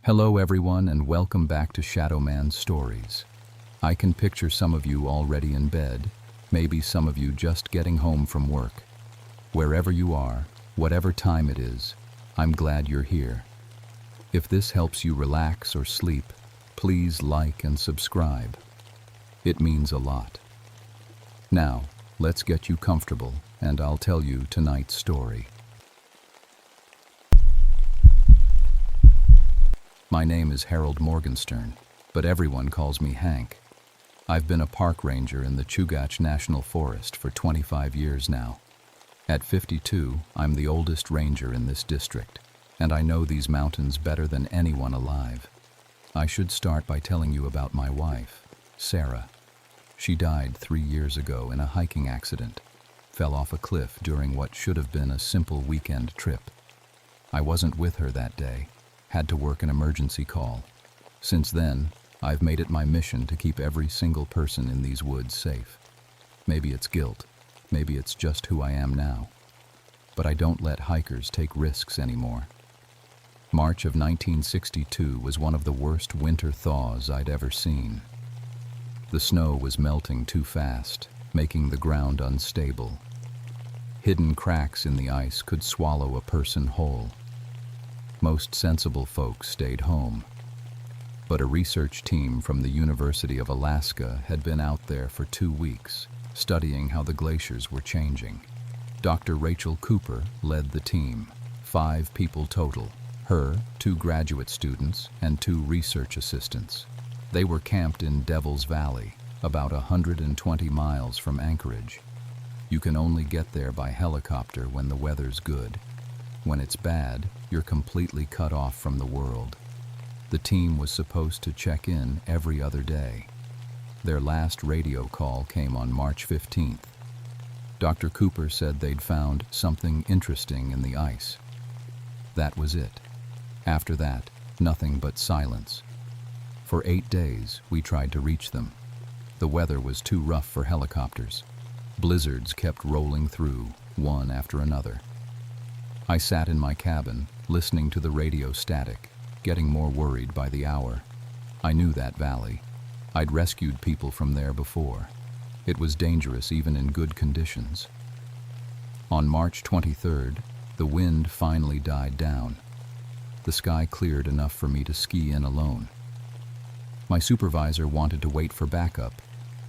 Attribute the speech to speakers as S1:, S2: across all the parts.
S1: Hello everyone and welcome back to Shadowman Stories. I can picture some of you already in bed, maybe some of you just getting home from work. Wherever you are, whatever time it is, I'm glad you're here. If this helps you relax or sleep, please like and subscribe. It means a lot. Now, let's get you comfortable and I'll tell you tonight's story. My name is Harold Morgenstern, but everyone calls me Hank. I've been a park ranger in the Chugach National Forest for 25 years now. At 52, I'm the oldest ranger in this district, and I know these mountains better than anyone alive. I should start by telling you about my wife, Sarah. She died 3 years ago in a hiking accident, fell off a cliff during what should have been a simple weekend trip. I wasn't with her that day. Had to work an emergency call. Since then, I've made it my mission to keep every single person in these woods safe. Maybe it's guilt, maybe it's just who I am now. But I don't let hikers take risks anymore. March of 1962 was one of the worst winter thaws I'd ever seen. The snow was melting too fast, making the ground unstable. Hidden cracks in the ice could swallow a person whole. Most sensible folks stayed home. But a research team from the University of Alaska had been out there for 2 weeks, studying how the glaciers were changing. Dr. Rachel Cooper led the team, 5 people total, her, 2 graduate students, and 2 research assistants. They were camped in Devil's Valley, about 120 miles from Anchorage. You can only get there by helicopter when the weather's good. When it's bad, you're completely cut off from the world. The team was supposed to check in every other day. Their last radio call came on March 15th. Dr. Cooper said they'd found something interesting in the ice. That was it. After that, nothing but silence. For 8 days, we tried to reach them. The weather was too rough for helicopters. Blizzards kept rolling through, one after another. I sat in my cabin, listening to the radio static, getting more worried by the hour. I knew that valley. I'd rescued people from there before. It was dangerous even in good conditions. On March 23rd, the wind finally died down. The sky cleared enough for me to ski in alone. My supervisor wanted to wait for backup,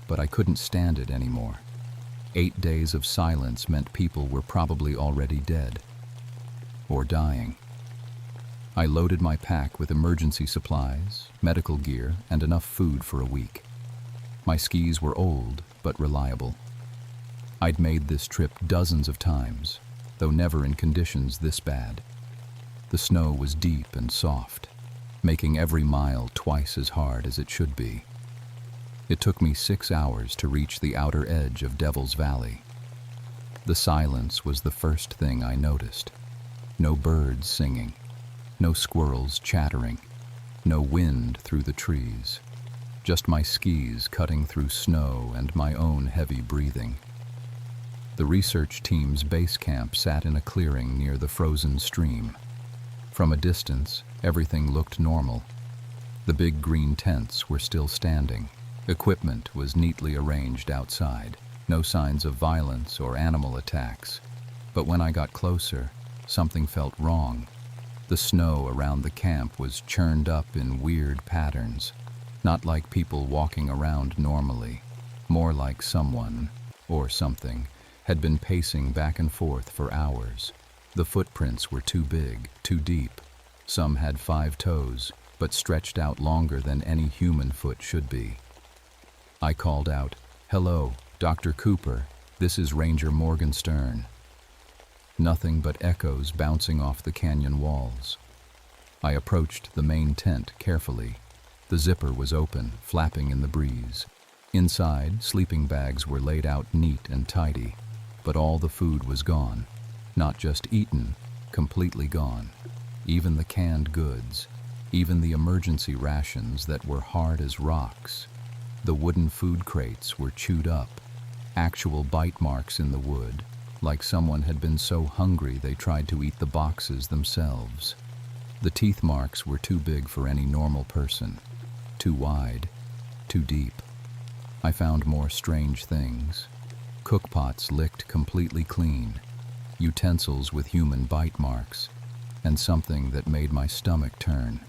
S1: but I couldn't stand it anymore. 8 days of silence meant people were probably already dead. Or dying. I loaded my pack with emergency supplies, medical gear, and enough food for a week. My skis were old, but reliable. I'd made this trip dozens of times, though never in conditions this bad. The snow was deep and soft, making every mile twice as hard as it should be. It took me 6 hours to reach the outer edge of Devil's Valley. The silence was the first thing I noticed. No birds singing, no squirrels chattering, no wind through the trees, just my skis cutting through snow and my own heavy breathing. The research team's base camp sat in a clearing near the frozen stream. From a distance, everything looked normal. The big green tents were still standing. Equipment was neatly arranged outside. No signs of violence or animal attacks. But when I got closer, something felt wrong. The snow around the camp was churned up in weird patterns, not like people walking around normally, more like someone, or something, had been pacing back and forth for hours. The footprints were too big, too deep. Some had 5 toes, but stretched out longer than any human foot should be. I called out, "Hello, Dr. Cooper, this is Ranger Morgenstern." Nothing but echoes bouncing off the canyon walls. I approached the main tent carefully. The zipper was open, flapping in the breeze. Inside, sleeping bags were laid out neat and tidy, but all the food was gone. Not just eaten, completely gone. Even the canned goods, even the emergency rations that were hard as rocks. The wooden food crates were chewed up, actual bite marks in the wood, like someone had been so hungry they tried to eat the boxes themselves. The teeth marks were too big for any normal person, too wide, too deep. I found more strange things. Cookpots licked completely clean, utensils with human bite marks, and something that made my stomach turn.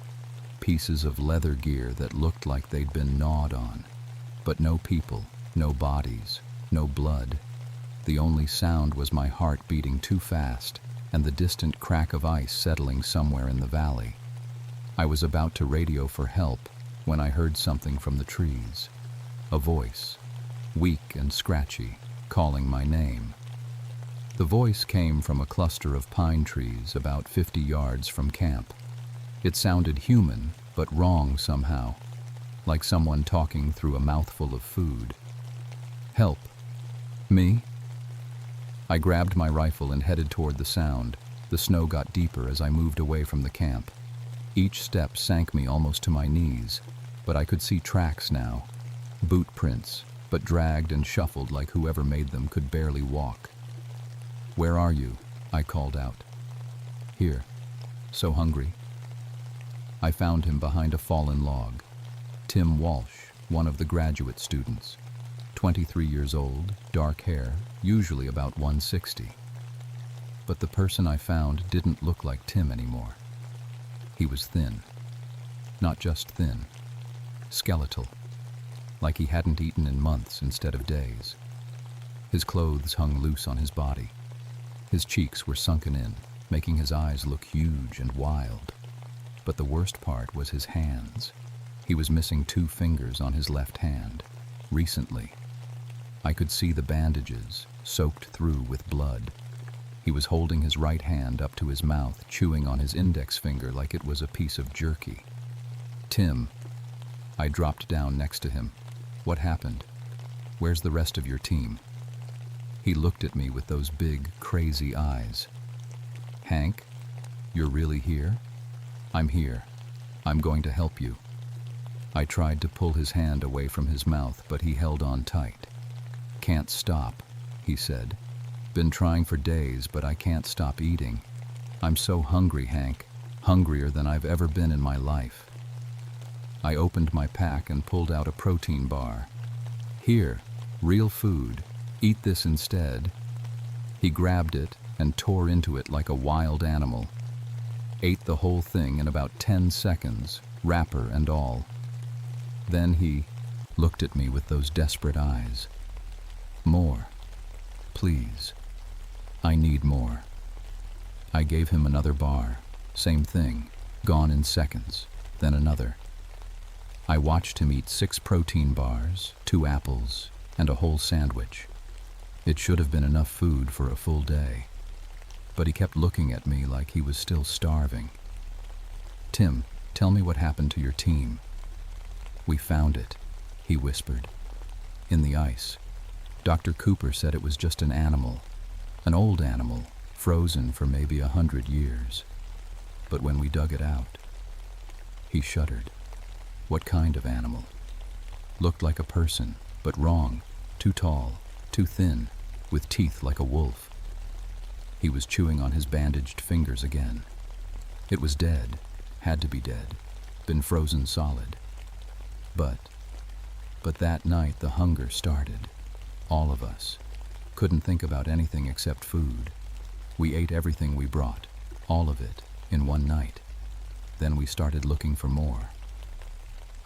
S1: Pieces of leather gear that looked like they'd been gnawed on. But no people, no bodies, no blood. The only sound was my heart beating too fast and the distant crack of ice settling somewhere in the valley. I was about to radio for help when I heard something from the trees. A voice, weak and scratchy, calling my name. The voice came from a cluster of pine trees about 50 yards from camp. It sounded human, but wrong somehow, like someone talking through a mouthful of food. Help. Me? I grabbed my rifle and headed toward the sound. The snow got deeper as I moved away from the camp. Each step sank me almost to my knees, but I could see tracks now. Boot prints, but dragged and shuffled like whoever made them could barely walk. "Where are you?" I called out. "Here. So hungry." I found him behind a fallen log. Tim Walsh, one of the graduate students. 23 years old, dark hair, usually about 160. But the person I found didn't look like Tim anymore. He was thin. Not just thin. Skeletal. Like he hadn't eaten in months instead of days. His clothes hung loose on his body. His cheeks were sunken in, making his eyes look huge and wild. But the worst part was his hands. He was missing 2 fingers on his left hand. Recently. I could see the bandages, soaked through with blood. He was holding his right hand up to his mouth, chewing on his index finger like it was a piece of jerky. "Tim." I dropped down next to him. "What happened? Where's the rest of your team?" He looked at me with those big, crazy eyes. "Hank, you're really here?" "I'm here. I'm going to help you." I tried to pull his hand away from his mouth, but he held on tight. "Can't stop," he said. "Been trying for days, but I can't stop eating. I'm so hungry, Hank. Hungrier than I've ever been in my life." I opened my pack and pulled out a protein bar. "Here, real food. Eat this instead." He grabbed it and tore into it like a wild animal. Ate the whole thing in about 10 seconds, wrapper and all. Then he looked at me with those desperate eyes. "More. Please. I need more." I gave him another bar. Same thing. Gone in seconds. Then another. I watched him eat 6 protein bars, 2 apples, and a whole sandwich. It should have been enough food for a full day. But he kept looking at me like he was still starving. "Tim, tell me what happened to your team." "We found it," he whispered. "In the ice. Dr. Cooper said it was just an animal. An old animal, frozen for maybe 100 years. But when we dug it out..." He shuddered. "What kind of animal?" "Looked like a person, but wrong. Too tall, too thin, with teeth like a wolf." He was chewing on his bandaged fingers again. "It was dead. Had to be dead. Been frozen solid. But that night the hunger started. All of us. Couldn't think about anything except food. We ate everything we brought, all of it, in one night. Then we started looking for more."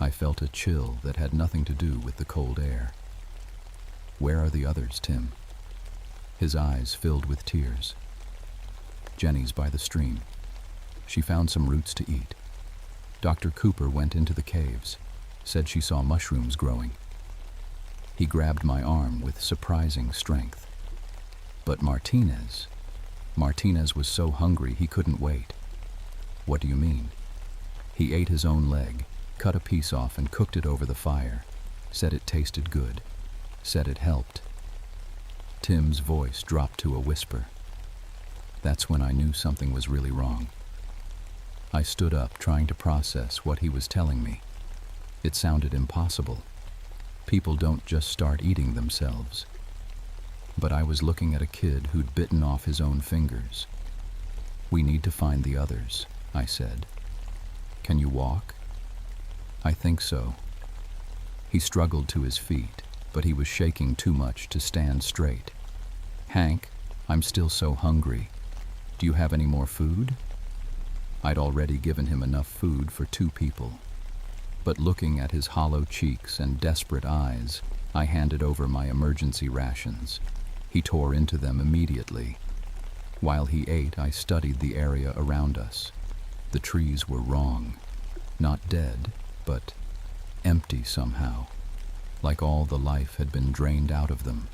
S1: I felt a chill that had nothing to do with the cold air. "Where are the others, Tim?" His eyes filled with tears. "Jenny's by the stream. She found some roots to eat. Dr. Cooper went into the caves, said she saw mushrooms growing." He grabbed my arm with surprising strength. "But Martinez was so hungry he couldn't wait." "What do you mean?" "He ate his own leg, cut a piece off and cooked it over the fire. Said it tasted good. Said it helped." Tim's voice dropped to a whisper. That's when I knew something was really wrong. I stood up, trying to process what he was telling me. It sounded impossible. People don't just start eating themselves. But I was looking at a kid who'd bitten off his own fingers. "We need to find the others," I said. Can you walk? I think so. He struggled to his feet, but he was shaking too much to stand straight. Hank, I'm still so hungry. Do you have any more food? I'd already given him enough food for 2 people. But looking at his hollow cheeks and desperate eyes, I handed over my emergency rations. He tore into them immediately. While he ate, I studied the area around us. The trees were wrong. Not dead, but empty somehow, like all the life had been drained out of them.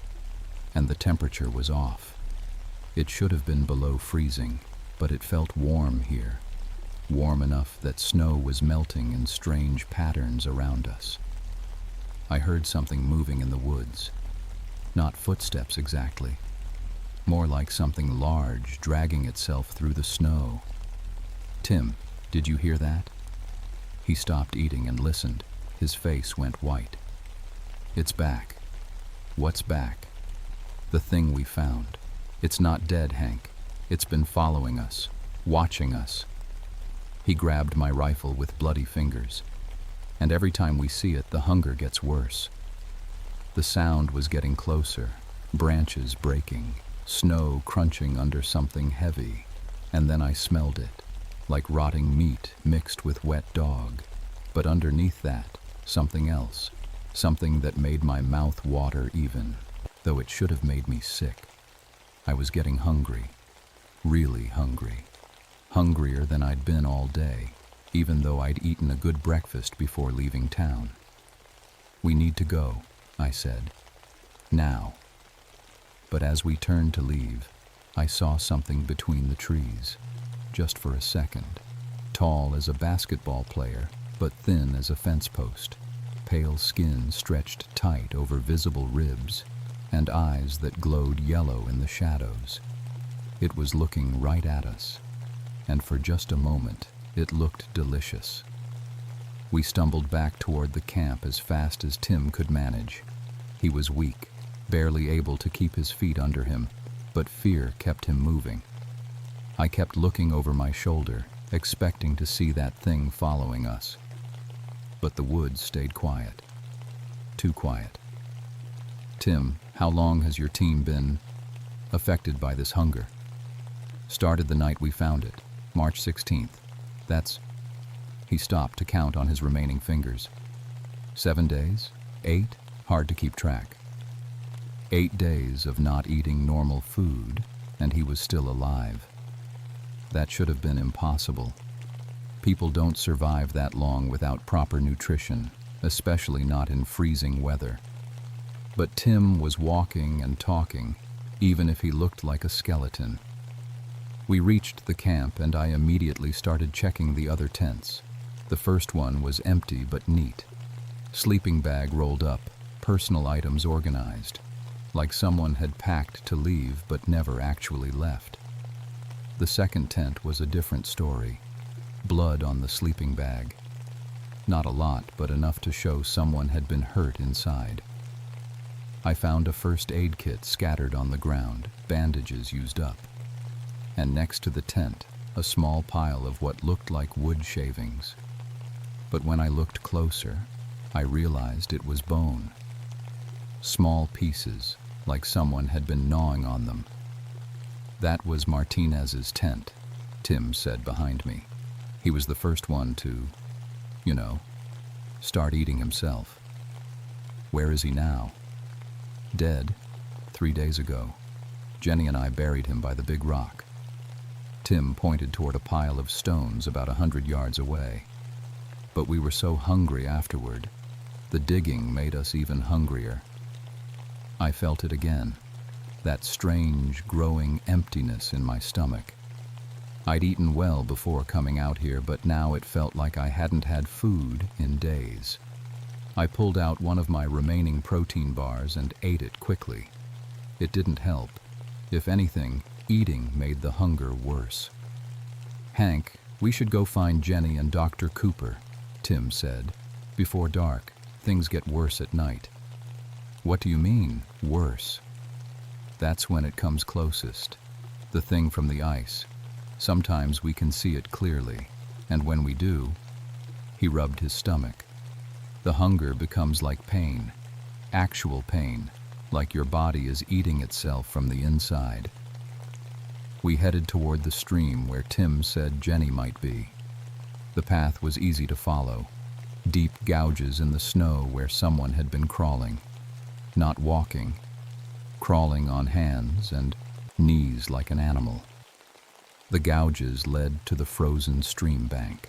S1: And the temperature was off. It should have been below freezing, but it felt warm here. Warm enough that snow was melting in strange patterns around us. I heard something moving in the woods. Not footsteps exactly. More like something large dragging itself through the snow. Tim, did you hear that? He stopped eating and listened. His face went white. It's back. What's back? The thing we found. It's not dead, Hank. It's been following us, watching us. He grabbed my rifle with bloody fingers, and every time we see it, the hunger gets worse. The sound was getting closer, branches breaking, snow crunching under something heavy, and then I smelled it, like rotting meat mixed with wet dog. But underneath that, something else, something that made my mouth water even, though it should have made me sick. I was getting hungry, really hungry. Hungrier than I'd been all day, even though I'd eaten a good breakfast before leaving town. We need to go, I said. Now. But as we turned to leave, I saw something between the trees, just for a second. Tall as a basketball player, but thin as a fence post. Pale skin stretched tight over visible ribs, and eyes that glowed yellow in the shadows. It was looking right at us. And for just a moment, it looked delicious. We stumbled back toward the camp as fast as Tim could manage. He was weak, barely able to keep his feet under him, but fear kept him moving. I kept looking over my shoulder, expecting to see that thing following us. But the woods stayed quiet. Too quiet. Tim, how long has your team been affected by this hunger? Started the night we found it. March 16th. That's... He stopped to count on his remaining fingers. 7 days? 8? Hard to keep track. 8 days of not eating normal food, and he was still alive. That should have been impossible. People don't survive that long without proper nutrition, especially not in freezing weather. But Tim was walking and talking, even if he looked like a skeleton. We reached the camp and I immediately started checking the other tents. The first one was empty but neat. Sleeping bag rolled up, personal items organized, like someone had packed to leave but never actually left. The second tent was a different story. Blood on the sleeping bag. Not a lot, but enough to show someone had been hurt inside. I found a first aid kit scattered on the ground, bandages used up. And next to the tent, a small pile of what looked like wood shavings. But when I looked closer, I realized it was bone. Small pieces, like someone had been gnawing on them. That was Martinez's tent, Tim said behind me. He was the first one to, start eating himself. Where is he now? Dead, 3 days ago. Jenny and I buried him by the big rock. Tim pointed toward a pile of stones about 100 yards away. But we were so hungry afterward. The digging made us even hungrier. I felt it again, that strange, growing emptiness in my stomach. I'd eaten well before coming out here, but now it felt like I hadn't had food in days. I pulled out one of my remaining protein bars and ate it quickly. It didn't help. If anything, eating made the hunger worse. Hank, we should go find Jenny and Dr. Cooper, Tim said. Before dark, things get worse at night. What do you mean, worse? That's when it comes closest. The thing from the ice. Sometimes we can see it clearly, and when we do, He rubbed his stomach. The hunger becomes like pain, actual pain, like your body is eating itself from the inside. We headed toward the stream where Tim said Jenny might be. The path was easy to follow, deep gouges in the snow where someone had been crawling, not walking, crawling on hands and knees like an animal. The gouges led to the frozen stream bank.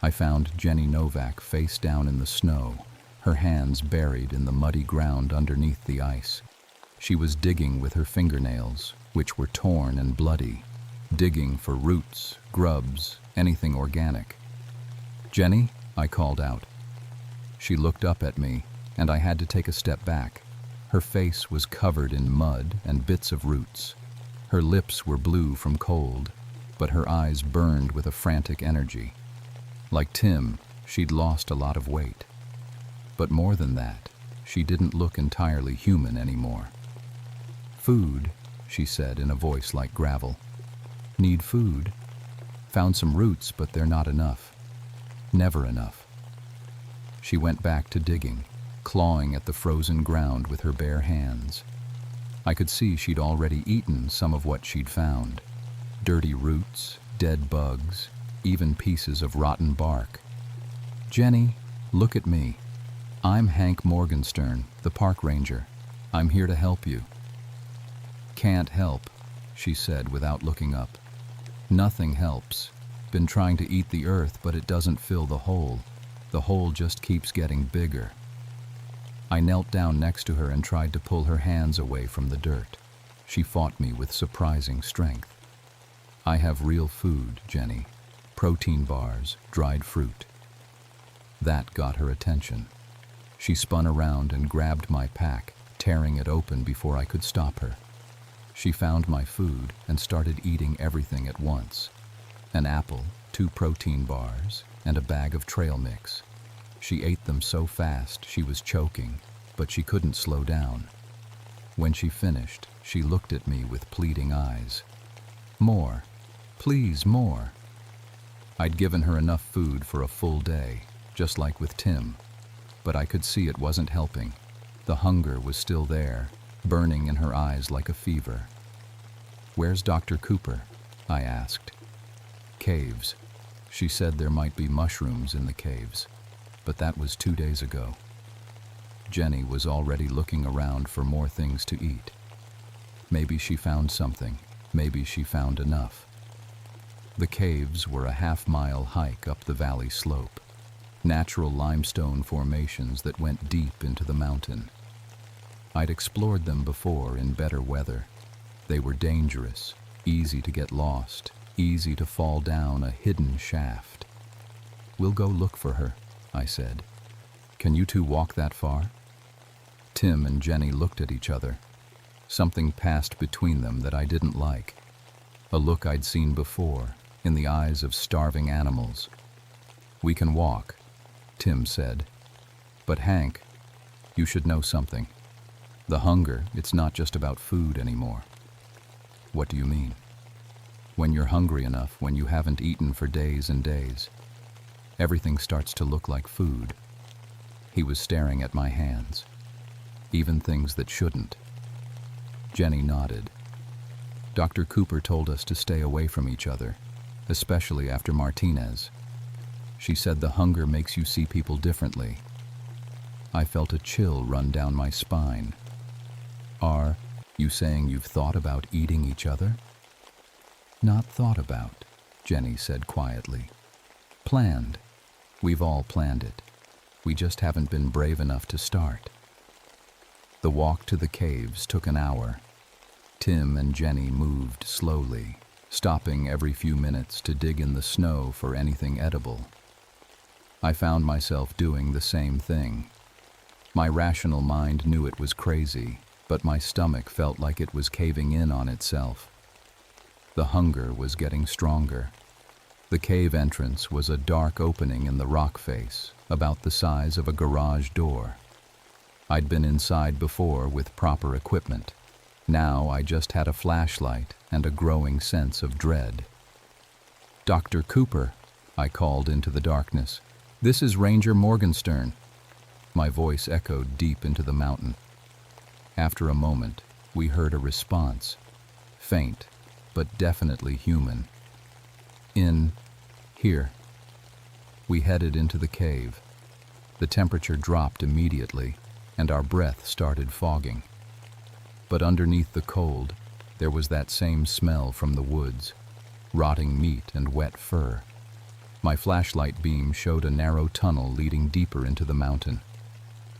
S1: I found Jenny Novak face down in the snow, her hands buried in the muddy ground underneath the ice. She was digging with her fingernails, which were torn and bloody, digging for roots, grubs, anything organic. "Jenny?" I called out. She looked up at me, and I had to take a step back. Her face was covered in mud and bits of roots. Her lips were blue from cold, but her eyes burned with a frantic energy. Like Tim, she'd lost a lot of weight. But more than that, she didn't look entirely human anymore. "Food," she said in a voice like gravel. "Need food. Found some roots, but they're not enough. Never enough." She went back to digging, clawing at the frozen ground with her bare hands. I could see she'd already eaten some of what she'd found. Dirty roots, dead bugs, even pieces of rotten bark. "Jenny, look at me. I'm Hank Morgenstern, the park ranger. I'm here to help you." "Can't help," she said without looking up. "Nothing helps. Been trying to eat the earth, but it doesn't fill the hole. The hole just keeps getting bigger." I knelt down next to her and tried to pull her hands away from the dirt. She fought me with surprising strength. "I have real food, Jenny. Protein bars, dried fruit." That got her attention. She spun around and grabbed my pack, tearing it open before I could stop her. She found my food and started eating everything at once. An apple, 2 protein bars, and a bag of trail mix. She ate them so fast she was choking, but she couldn't slow down. When she finished, she looked at me with pleading eyes. "More. Please, more." I'd given her enough food for a full day, just like with Tim, but I could see it wasn't helping. The hunger was still there, burning in her eyes like a fever. "Where's Dr. Cooper?" I asked. "Caves." She said there might be mushrooms in the caves, but that was 2 days ago. Jenny was already looking around for more things to eat. Maybe she found something, maybe she found enough. The caves were a half-mile hike up the valley slope, natural limestone formations that went deep into the mountain. I'd explored them before in better weather. They were dangerous, easy to get lost, easy to fall down a hidden shaft. "We'll go look for her," I said. "Can you two walk that far?" Tim and Jenny looked at each other. Something passed between them that I didn't like. A look I'd seen before, in the eyes of starving animals. "We can walk," Tim said. "But Hank, you should know something. The hunger, it's not just about food anymore." "What do you mean?" "When you're hungry enough, when you haven't eaten for days and days, everything starts to look like food." He was staring at my hands, even things that shouldn't. Jenny nodded. "Dr. Cooper told us to stay away from each other, especially after Martinez. She said the hunger makes you see people differently." I felt a chill run down my spine. "Are you saying you've thought about eating each other?" "Not thought about," Jenny said quietly. "Planned. We've all planned it. We just haven't been brave enough to start." The walk to the caves took an hour. Tim and Jenny moved slowly, stopping every few minutes to dig in the snow for anything edible. I found myself doing the same thing. My rational mind knew it was crazy, but my stomach felt like it was caving in on itself. The hunger was getting stronger. The cave entrance was a dark opening in the rock face, about the size of a garage door. I'd been inside before with proper equipment. Now I just had a flashlight and a growing sense of dread. "Dr. Cooper," I called into the darkness. "This is Ranger Morgenstern." My voice echoed deep into the mountain. After a moment, we heard a response, faint, but definitely human. "In here." We headed into the cave. The temperature dropped immediately, and our breath started fogging. But underneath the cold, there was that same smell from the woods, rotting meat and wet fur. My flashlight beam showed a narrow tunnel leading deeper into the mountain.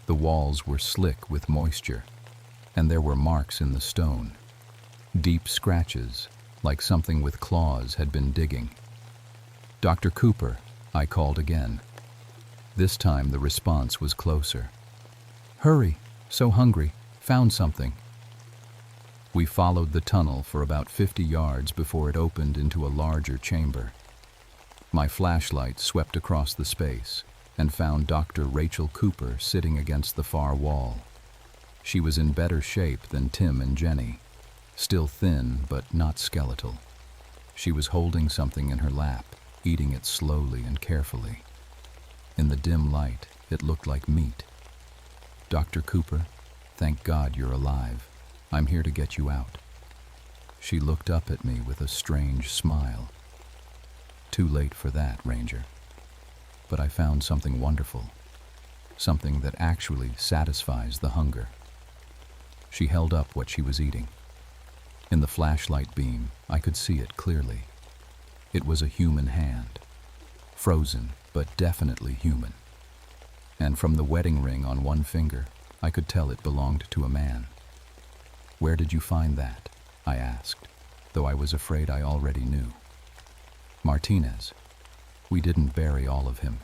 S1: The walls were slick with moisture, and there were marks in the stone. Deep scratches, like something with claws had been digging. "Dr. Cooper," I called again. This time the response was closer. "Hurry, so hungry, found something." We followed the tunnel for about 50 yards before it opened into a larger chamber. My flashlight swept across the space and found Dr. Rachel Cooper sitting against the far wall. She was in better shape than Tim and Jenny, still thin but not skeletal. She was holding something in her lap, eating it slowly and carefully. In the dim light, it looked like meat. "Dr. Cooper, thank God you're alive. I'm here to get you out." She looked up at me with a strange smile. "Too late for that, Ranger. But I found something wonderful, something that actually satisfies the hunger." She held up what she was eating. In the flashlight beam, I could see it clearly. It was a human hand, frozen but definitely human. And from the wedding ring on one finger, I could tell it belonged to a man. "Where did you find that?" I asked, though I was afraid I already knew. "Martinez. We didn't bury all of him."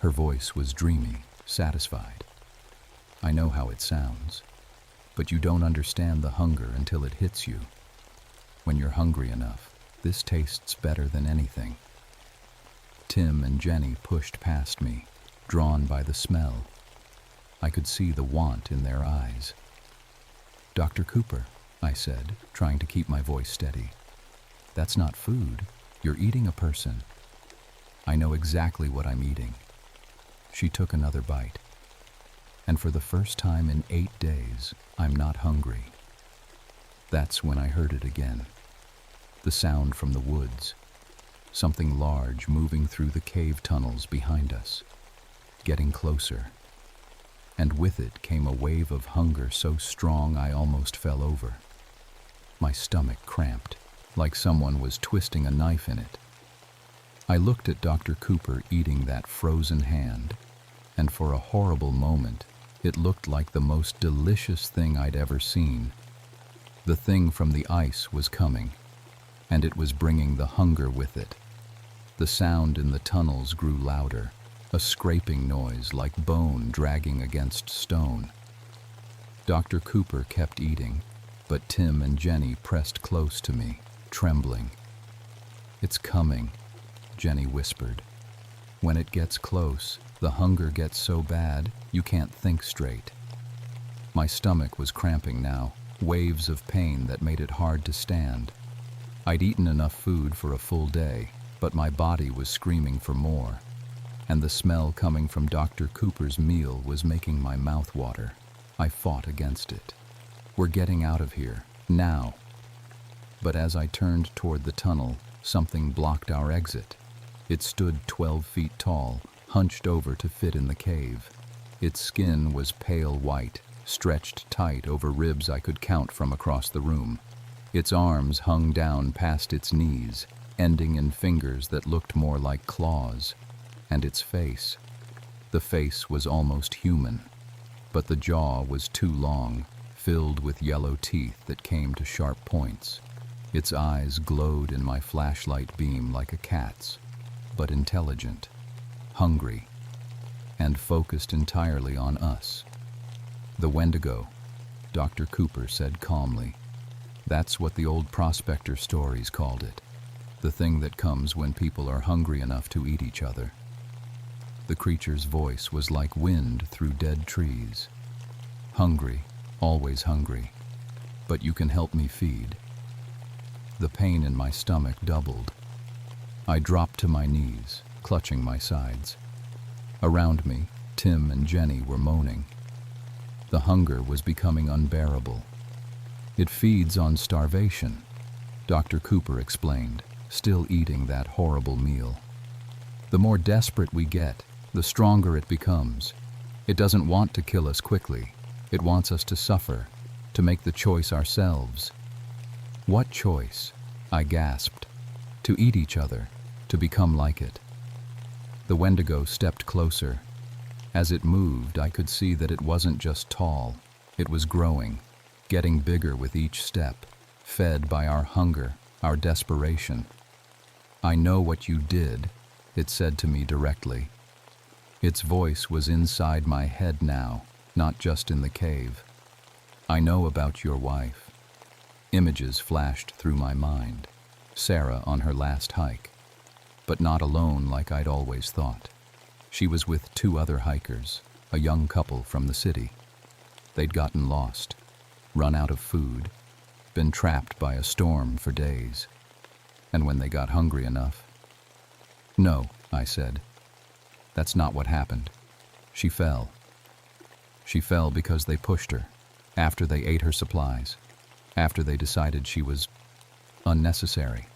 S1: Her voice was dreamy, satisfied. "I know how it sounds, but you don't understand the hunger until it hits you. When you're hungry enough, this tastes better than anything." Tim and Jenny pushed past me, drawn by the smell. I could see the want in their eyes. "Dr. Cooper," I said, trying to keep my voice steady. "That's not food. You're eating a person." "I know exactly what I'm eating." She took another bite. And for the first time in 8 days, I'm not hungry. That's when I heard it again. The sound from the woods. Something large moving through the cave tunnels behind us. Getting closer. And with it came a wave of hunger so strong I almost fell over. My stomach cramped, like someone was twisting a knife in it. I looked at Dr. Cooper eating that frozen hand, and for a horrible moment, it looked like the most delicious thing I'd ever seen. The thing from the ice was coming, and it was bringing the hunger with it. The sound in the tunnels grew louder, a scraping noise like bone dragging against stone. Dr. Cooper kept eating, but Tim and Jenny pressed close to me, trembling. "It's coming," Jenny whispered. "When it gets close, the hunger gets so bad you can't think straight." My stomach was cramping now, waves of pain that made it hard to stand. I'd eaten enough food for a full day, but my body was screaming for more, and the smell coming from Dr. Cooper's meal was making my mouth water. I fought against it. "We're getting out of here, now." But as I turned toward the tunnel, something blocked our exit. It stood 12 feet tall, hunched over to fit in the cave. Its skin was pale white, stretched tight over ribs I could count from across the room. Its arms hung down past its knees, ending in fingers that looked more like claws. And its face. The face was almost human, but the jaw was too long, filled with yellow teeth that came to sharp points. Its eyes glowed in my flashlight beam like a cat's, but intelligent, hungry, and focused entirely on us. "The Wendigo," Dr. Cooper said calmly. "That's what the old prospector stories called it. The thing that comes when people are hungry enough to eat each other." The creature's voice was like wind through dead trees. "Hungry, always hungry, but you can help me feed." The pain in my stomach doubled. I dropped to my knees, clutching my sides. Around me, Tim and Jenny were moaning. The hunger was becoming unbearable. It feeds on starvation, Dr. Cooper explained, still eating that horrible meal. The more desperate we get, the stronger it becomes. It doesn't want to kill us quickly. It wants us to suffer, to make the choice ourselves. What choice? I gasped. To eat each other, to become like it. The Wendigo stepped closer. As it moved, I could see that it wasn't just tall. It was growing, getting bigger with each step, fed by our hunger, our desperation. "I know what you did," it said to me directly. Its voice was inside my head now, not just in the cave. "I know about your wife." Images flashed through my mind. Sarah on her last hike, but not alone like I'd always thought. She was with 2 other hikers, a young couple from the city. They'd gotten lost, run out of food, been trapped by a storm for days. And when they got hungry enough... "No," I said. "That's not what happened. She fell. She fell because they pushed her, after they ate her supplies, after they decided she was unnecessary."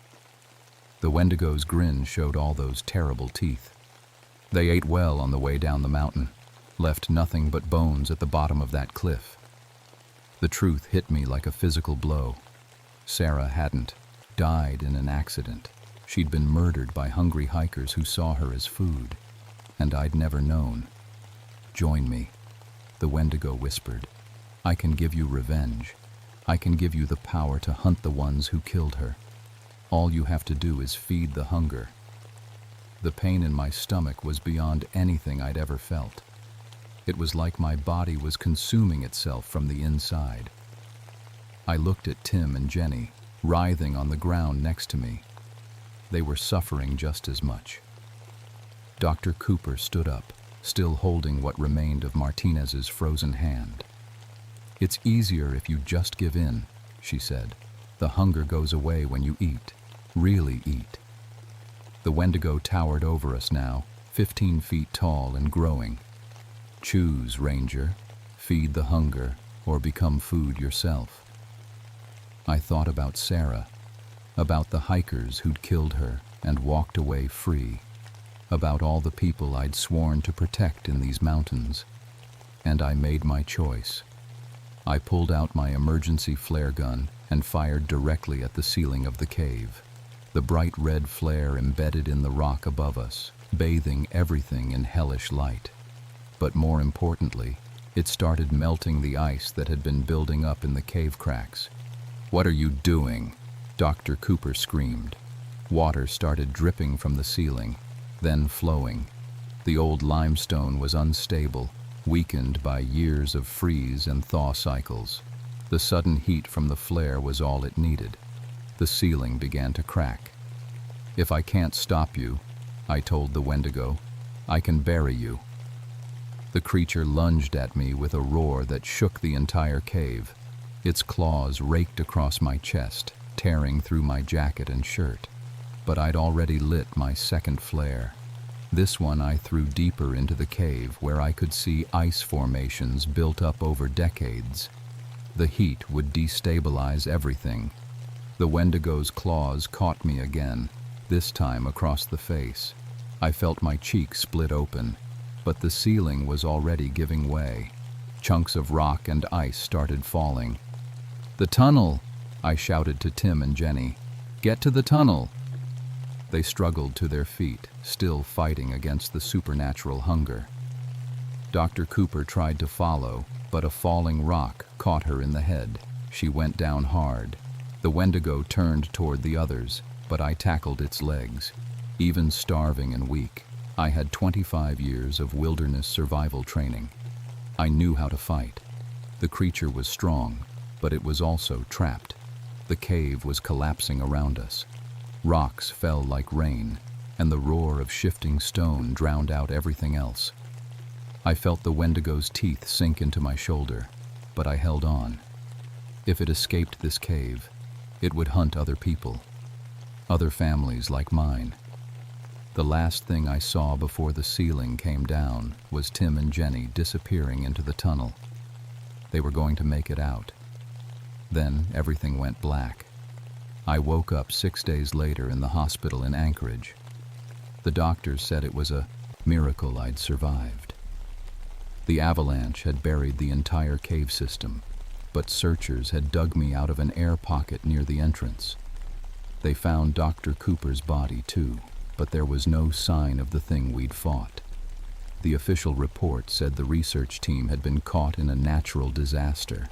S1: The Wendigo's grin showed all those terrible teeth. "They ate well on the way down the mountain, left nothing but bones at the bottom of that cliff." The truth hit me like a physical blow. Sarah hadn't died in an accident. She'd been murdered by hungry hikers who saw her as food, and I'd never known. "Join me," the Wendigo whispered. "I can give you revenge. I can give you the power to hunt the ones who killed her. All you have to do is feed the hunger." The pain in my stomach was beyond anything I'd ever felt. It was like my body was consuming itself from the inside. I looked at Tim and Jenny, writhing on the ground next to me. They were suffering just as much. Dr. Cooper stood up, still holding what remained of Martinez's frozen hand. "It's easier if you just give in," she said. "The hunger goes away when you eat, really eat." The Wendigo towered over us now, 15 feet tall and growing. "Choose, Ranger. Feed the hunger, or become food yourself." I thought about Sarah, about the hikers who'd killed her and walked away free, about all the people I'd sworn to protect in these mountains. And I made my choice. I pulled out my emergency flare gun and fired directly at the ceiling of the cave. The bright red flare embedded in the rock above us, bathing everything in hellish light. But more importantly, it started melting the ice that had been building up in the cave cracks. "What are you doing?" Dr. Cooper screamed. Water started dripping from the ceiling, then flowing. The old limestone was unstable, weakened by years of freeze and thaw cycles. The sudden heat from the flare was all it needed. The ceiling began to crack. "If I can't stop you," I told the Wendigo, "I can bury you." The creature lunged at me with a roar that shook the entire cave. Its claws raked across my chest, tearing through my jacket and shirt. But I'd already lit my second flare. This one I threw deeper into the cave, where I could see ice formations built up over decades. The heat would destabilize everything. The Wendigo's claws caught me again, this time across the face. I felt my cheek split open, but the ceiling was already giving way. Chunks of rock and ice started falling. "The tunnel!" I shouted to Tim and Jenny. "Get to the tunnel!" They struggled to their feet, still fighting against the supernatural hunger. Dr. Cooper tried to follow, but a falling rock caught her in the head. She went down hard. The Wendigo turned toward the others, but I tackled its legs. Even starving and weak, I had 25 years of wilderness survival training. I knew how to fight. The creature was strong, but it was also trapped. The cave was collapsing around us. Rocks fell like rain, and the roar of shifting stone drowned out everything else. I felt the Wendigo's teeth sink into my shoulder, but I held on. If it escaped this cave, it would hunt other people, other families like mine. The last thing I saw before the ceiling came down was Tim and Jenny disappearing into the tunnel. They were going to make it out. Then everything went black. I woke up 6 days later in the hospital in Anchorage. The doctors said it was a miracle I'd survived. The avalanche had buried the entire cave system, but searchers had dug me out of an air pocket near the entrance. They found Dr. Cooper's body too, but there was no sign of the thing we'd fought. The official report said the research team had been caught in a natural disaster.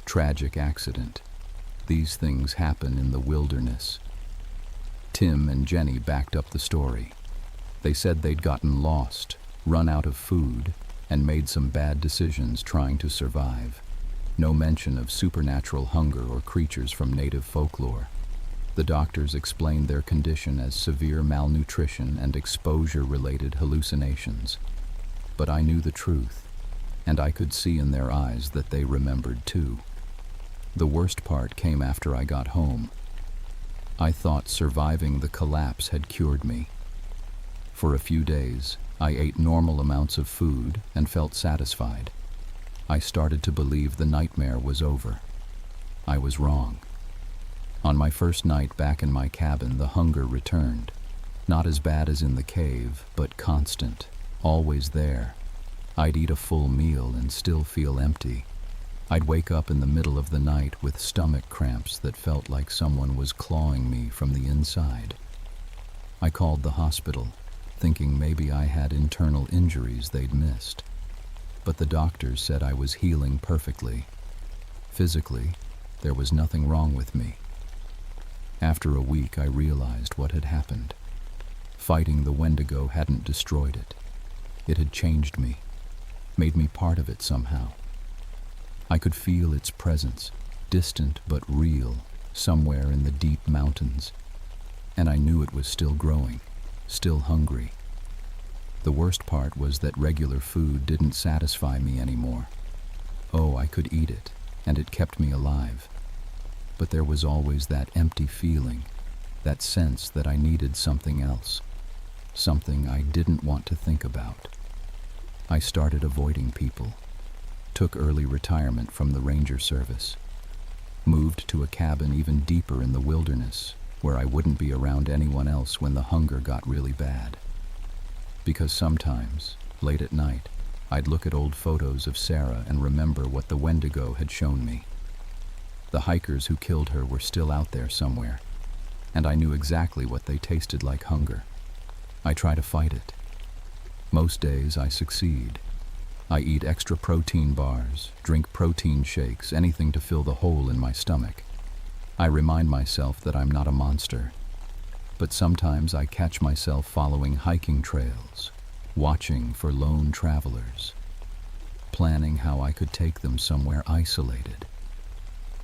S1: Tragic accident. These things happen in the wilderness. Tim and Jenny backed up the story. They said they'd gotten lost, run out of food, and made some bad decisions trying to survive. No mention of supernatural hunger or creatures from native folklore. The doctors explained their condition as severe malnutrition and exposure-related hallucinations. But I knew the truth, and I could see in their eyes that they remembered too. The worst part came after I got home. I thought surviving the collapse had cured me. For a few days, I ate normal amounts of food and felt satisfied. I started to believe the nightmare was over. I was wrong. On my first night back in my cabin, the hunger returned. Not as bad as in the cave, but constant, always there. I'd eat a full meal and still feel empty. I'd wake up in the middle of the night with stomach cramps that felt like someone was clawing me from the inside. I called the hospital, thinking maybe I had internal injuries they'd missed. But the doctors said I was healing perfectly. Physically, there was nothing wrong with me. After a week, I realized what had happened. Fighting the Wendigo hadn't destroyed it. It had changed me, made me part of it somehow. I could feel its presence, distant but real, somewhere in the deep mountains. And I knew it was still growing, still hungry. The worst part was that regular food didn't satisfy me anymore. Oh, I could eat it, and it kept me alive. But there was always that empty feeling, that sense that I needed something else, something I didn't want to think about. I started avoiding people, took early retirement from the ranger service, moved to a cabin even deeper in the wilderness where I wouldn't be around anyone else when the hunger got really bad. Because sometimes, late at night, I'd look at old photos of Sarah and remember what the Wendigo had shown me. The hikers who killed her were still out there somewhere, and I knew exactly what they tasted like hunger. I try to fight it. Most days I succeed. I eat extra protein bars, drink protein shakes, anything to fill the hole in my stomach. I remind myself that I'm not a monster. But sometimes I catch myself following hiking trails, watching for lone travelers, planning how I could take them somewhere isolated,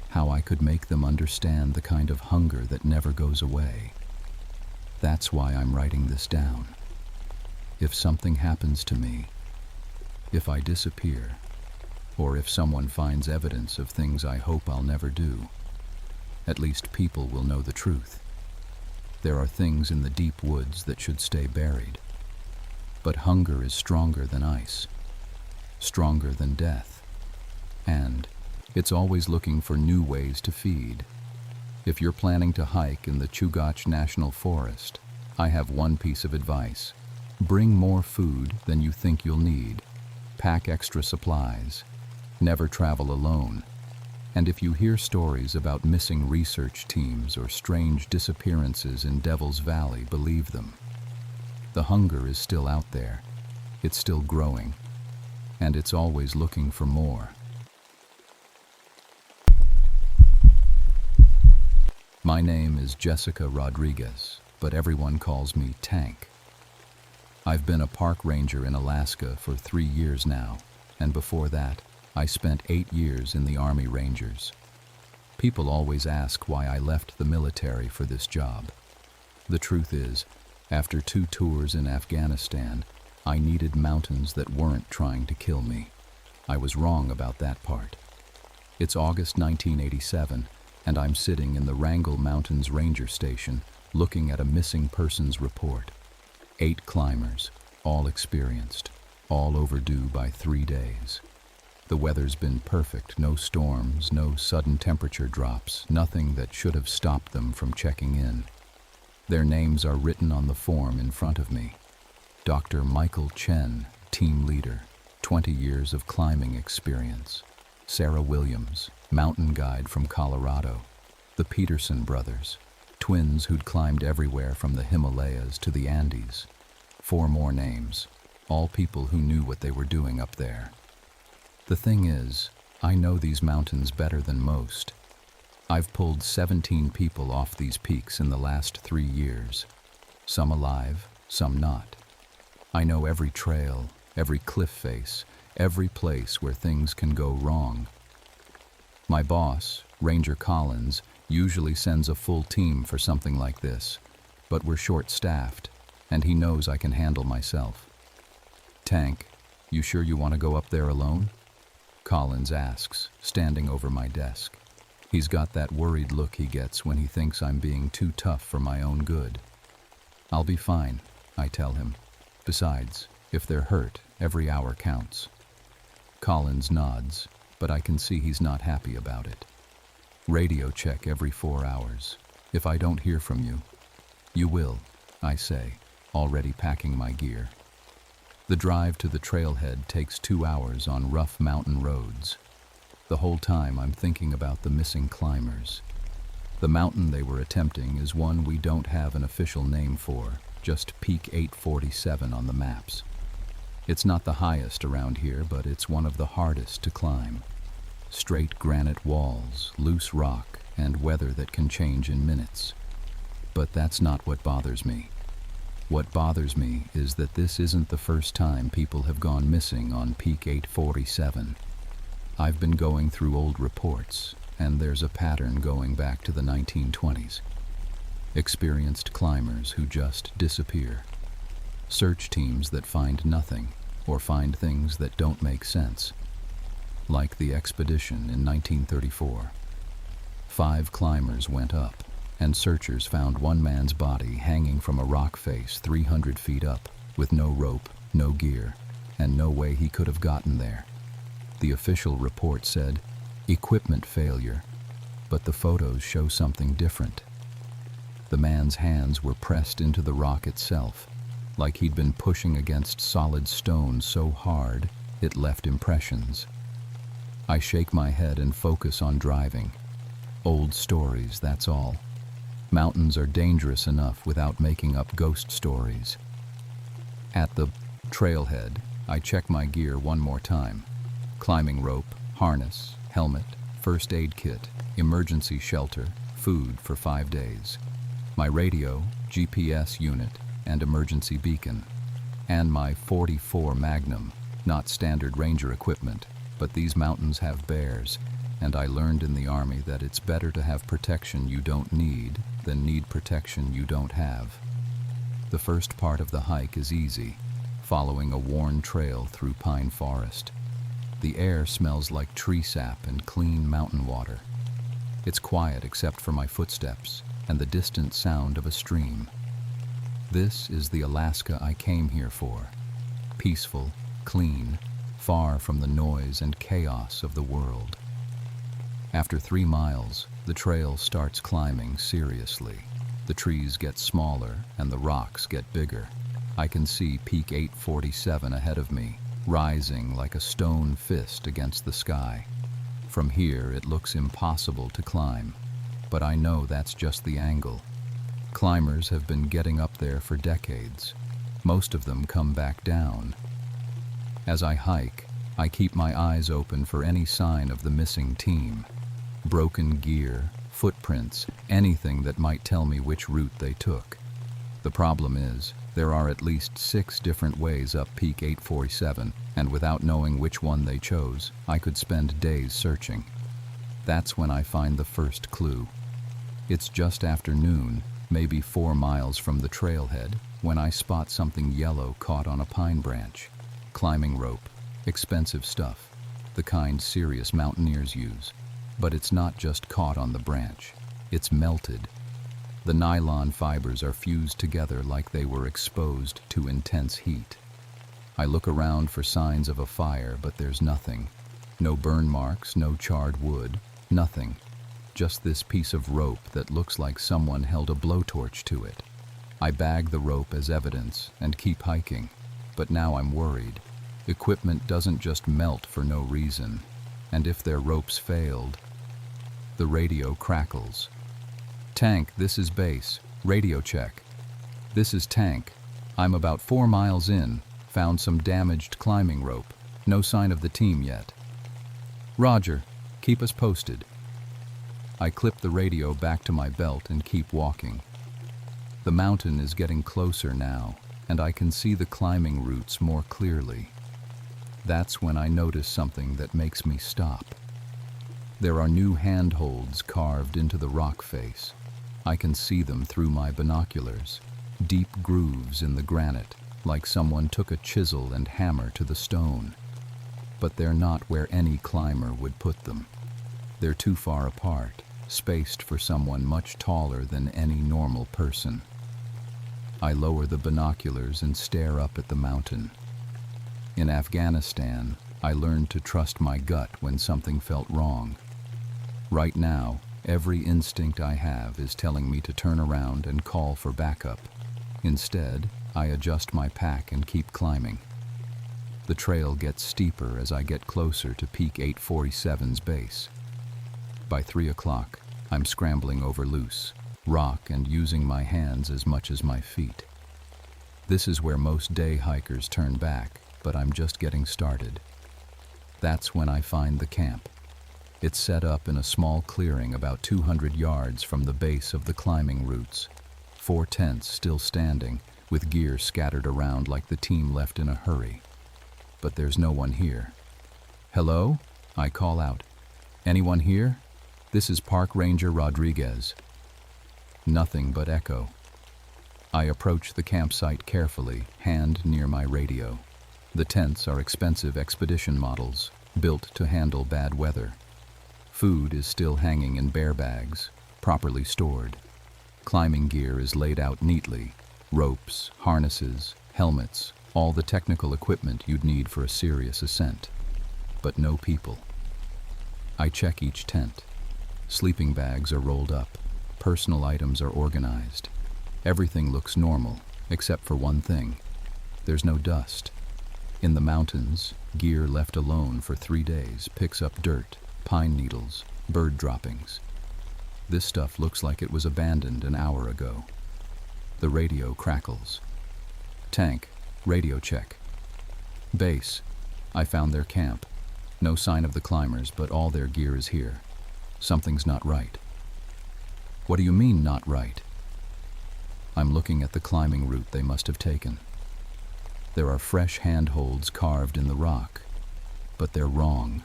S1: how I could make them understand the kind of hunger that never goes away. That's why I'm writing this down. If something happens to me, if I disappear, or if someone finds evidence of things I hope I'll never do, at least people will know the truth. There are things in the deep woods that should stay buried. But hunger is stronger than ice, stronger than death, and it's always looking for new ways to feed. If you're planning to hike in the Chugach National Forest, I have one piece of advice. Bring more food than you think you'll need. Pack extra supplies. Never travel alone. And if you hear stories about missing research teams or strange disappearances in Devil's Valley, believe them. The hunger is still out there. It's still growing. And it's always looking for more. My name is Jessica Rodriguez, but everyone calls me Tank. I've been a park ranger in Alaska for 3 years now, and before that, I spent 8 years in the Army Rangers. People always ask why I left the military for this job. The truth is, after 2 tours in Afghanistan, I needed mountains that weren't trying to kill me. I was wrong about that part. It's August 1987, and I'm sitting in the Wrangell Mountains Ranger Station looking at a missing persons report. 8 climbers, all experienced, all overdue by 3 days. The weather's been perfect, no storms, no sudden temperature drops, nothing that should have stopped them from checking in. Their names are written on the form in front of me. Dr. Michael Chen, team leader, 20 years of climbing experience. Sarah Williams, mountain guide from Colorado. The Peterson brothers, twins who'd climbed everywhere from the Himalayas to the Andes. 4 more names, all people who knew what they were doing up there. The thing is, I know these mountains better than most. I've pulled 17 people off these peaks in the last 3 years. Some alive, some not. I know every trail, every cliff face, every place where things can go wrong. My boss, Ranger Collins, usually sends a full team for something like this, but we're short-staffed, and he knows I can handle myself. Tank, you sure you want to go up there alone? Collins asks, standing over my desk. He's got that worried look he gets when he thinks I'm being too tough for my own good. I'll be fine, I tell him. Besides, if they're hurt, every hour counts. Collins nods, but I can see he's not happy about it. Radio check every 4 hours. If I don't hear from you, you will, I say, already packing my gear. The drive to the trailhead takes 2 hours on rough mountain roads. The whole time I'm thinking about the missing climbers. The mountain they were attempting is one we don't have an official name for, just Peak 847 on the maps. It's not the highest around here, but it's one of the hardest to climb. Straight granite walls, loose rock, and weather that can change in minutes. But that's not what bothers me. What bothers me is that this isn't the first time people have gone missing on Peak 847. I've been going through old reports, and there's a pattern going back to the 1920s. Experienced climbers who just disappear. Search teams that find nothing, or find things that don't make sense. Like the expedition in 1934. 5 climbers went up, and searchers found one man's body hanging from a rock face 300 feet up, with no rope, no gear, and no way he could have gotten there. The official report said, equipment failure, but the photos show something different. The man's hands were pressed into the rock itself, like he'd been pushing against solid stone so hard it left impressions. I shake my head and focus on driving. Old stories, that's all. Mountains are dangerous enough without making up ghost stories. At the trailhead, I check my gear one more time. Climbing rope, harness, helmet, first aid kit, emergency shelter, food for 5 days. My radio, GPS unit, and emergency beacon. And my .44 Magnum, not standard ranger equipment, but these mountains have bears, and I learned in the Army that it's better to have protection you don't need than need protection you don't have. The first part of the hike is easy, following a worn trail through pine forest. The air smells like tree sap and clean mountain water. It's quiet except for my footsteps and the distant sound of a stream. This is the Alaska I came here for. Peaceful, clean, far from the noise and chaos of the world. After 3 miles, the trail starts climbing seriously. The trees get smaller and the rocks get bigger. I can see Peak 847 ahead of me, rising like a stone fist against the sky. From here, it looks impossible to climb, but I know that's just the angle. Climbers have been getting up there for decades. Most of them come back down. As I hike, I keep my eyes open for any sign of the missing team. Broken gear, footprints, anything that might tell me which route they took. The problem is, there are at least 6 different ways up Peak 847, and without knowing which one they chose, I could spend days searching. That's when I find the first clue. It's just after noon, maybe 4 miles from the trailhead, when I spot something yellow caught on a pine branch. Climbing rope, expensive stuff, the kind serious mountaineers use. But it's not just caught on the branch, it's melted. The nylon fibers are fused together like they were exposed to intense heat. I look around for signs of a fire, but there's nothing. No burn marks, no charred wood, nothing. Just this piece of rope that looks like someone held a blowtorch to it. I bag the rope as evidence and keep hiking, but now I'm worried. Equipment doesn't just melt for no reason, and if their ropes failed... The radio crackles. Tank, this is base. Radio check. This is Tank. I'm about 4 miles in. Found some damaged climbing rope. No sign of the team yet. Roger. Keep us posted. I clip the radio back to my belt and keep walking. The mountain is getting closer now, and I can see the climbing routes more clearly. That's when I notice something that makes me stop. There are new handholds carved into the rock face. I can see them through my binoculars. Deep grooves in the granite, like someone took a chisel and hammer to the stone. But they're not where any climber would put them. They're too far apart, spaced for someone much taller than any normal person. I lower the binoculars and stare up at the mountain. In Afghanistan, I learned to trust my gut when something felt wrong. Right now, every instinct I have is telling me to turn around and call for backup. Instead, I adjust my pack and keep climbing. The trail gets steeper as I get closer to Peak 847's base. By 3 o'clock, I'm scrambling over loose rock and using my hands as much as my feet. This is where most day hikers turn back, but I'm just getting started. That's when I find the camp. It's set up in a small clearing about 200 yards from the base of the climbing routes. 4 tents still standing, with gear scattered around like the team left in a hurry. But there's no one here. Hello? I call out. Anyone here? This is Park Ranger Rodriguez. Nothing but echo. I approach the campsite carefully, hand near my radio. The tents are expensive expedition models, built to handle bad weather. Food is still hanging in bear bags, properly stored. Climbing gear is laid out neatly. Ropes, harnesses, helmets, all the technical equipment you'd need for a serious ascent. But no people. I check each tent. Sleeping bags are rolled up. Personal items are organized. Everything looks normal, except for one thing. There's no dust. In the mountains, gear left alone for 3 days picks up dirt, pine needles, bird droppings. This stuff looks like it was abandoned an hour ago. The radio crackles. Tank, radio check. Base, I found their camp. No sign of the climbers, but all their gear is here. Something's not right. What do you mean, not right? I'm looking at the climbing route they must have taken. There are fresh handholds carved in the rock, but they're wrong.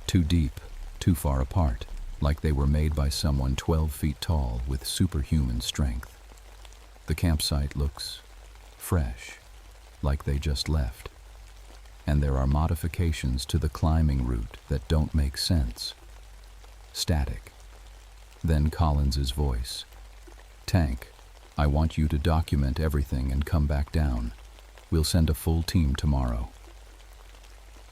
S1: Too deep, too far apart, like they were made by someone 12 feet tall with superhuman strength. The campsite looks fresh, like they just left. And there are modifications to the climbing route that don't make sense. Static. Then Collins's voice. Tank, I want you to document everything and come back down. We'll send a full team tomorrow.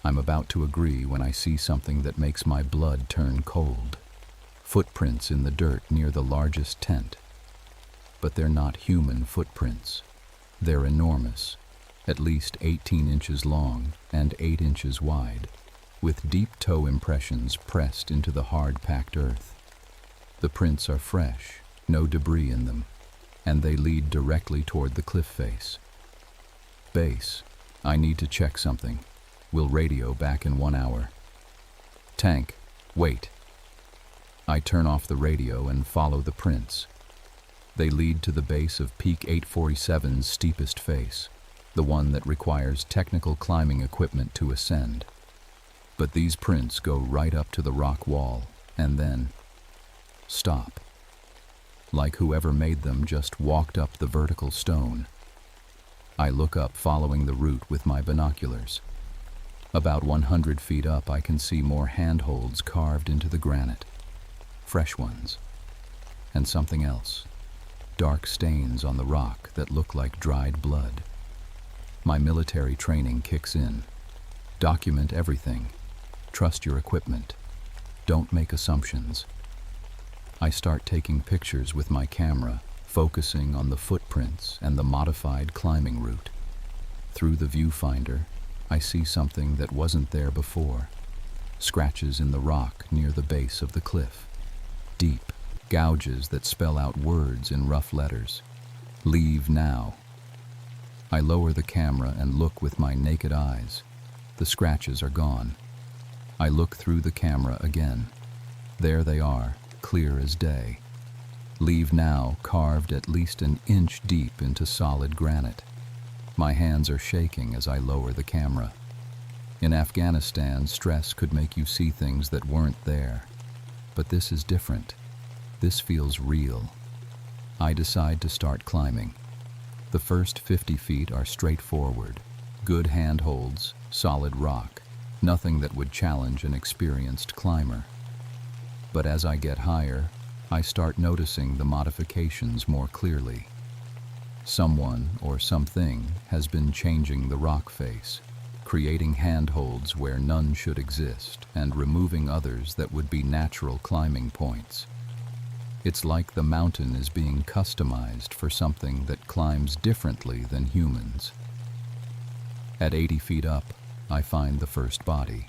S1: I'm about to agree when I see something that makes my blood turn cold. Footprints in the dirt near the largest tent. But they're not human footprints. They're enormous, at least 18 inches long and 8 inches wide, with deep toe impressions pressed into the hard-packed earth. The prints are fresh, no debris in them, and they lead directly toward the cliff face. Base, I need to check something. We'll radio back in 1 hour. Tank, wait. I turn off the radio and follow the prints. They lead to the base of Peak 847's steepest face, the one that requires technical climbing equipment to ascend. But these prints go right up to the rock wall, and then stop. Like whoever made them just walked up the vertical stone. I look up following the route with my binoculars. About 100 feet up, I can see more handholds carved into the granite. Fresh ones. And something else. dark stains on the rock that look like dried blood. My military training kicks in. Document everything. Trust your equipment. Don't make assumptions. I start taking pictures with my camera, focusing on the footprints and the modified climbing route. Through the viewfinder, I see something that wasn't there before. Scratches in the rock near the base of the cliff. Deep gouges that spell out words in rough letters. Leave now. I lower the camera and look with my naked eyes. The scratches are gone. I look through the camera again. There they are, clear as day. Leave now carved at least an inch deep into solid granite. My hands are shaking as I lower the camera. In Afghanistan, stress could make you see things that weren't there. But this is different. This feels real. I decide to start climbing. The first 50 feet are straightforward. Good handholds, solid rock, nothing that would challenge an experienced climber. But as I get higher, I start noticing the modifications more clearly. Someone or something has been changing the rock face, creating handholds where none should exist and removing others that would be natural climbing points. It's like the mountain is being customized for something that climbs differently than humans. At 80 feet up, I find the first body.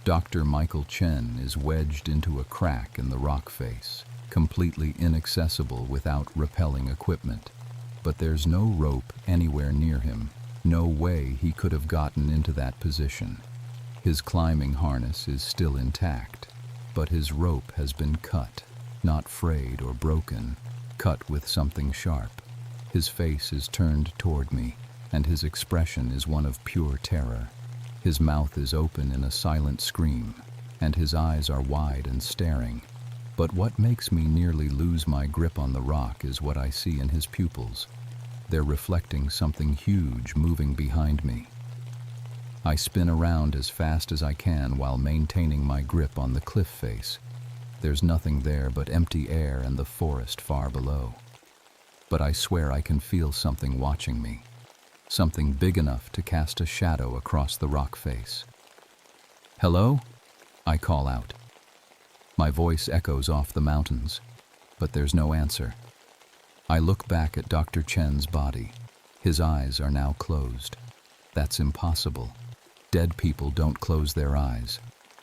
S1: Dr. Michael Chen is wedged into a crack in the rock face, completely inaccessible without rappelling equipment. But there's no rope anywhere near him. No way he could have gotten into that position. His climbing harness is still intact, but his rope has been cut, not frayed or broken, cut with something sharp. His face is turned toward me, and his expression is one of pure terror. His mouth is open in a silent scream, and his eyes are wide and staring. But what makes me nearly lose my grip on the rock is what I see in his pupils. They're reflecting something huge moving behind me. I spin around as fast as I can while maintaining my grip on the cliff face. There's nothing there but empty air and the forest far below. But I swear I can feel something watching me. Something big enough to cast a shadow across the rock face. "Hello?" I call out. My voice echoes off the mountains, but there's no answer. I look back at Dr. Chen's body. His eyes are now closed. That's impossible. Dead people don't close their eyes.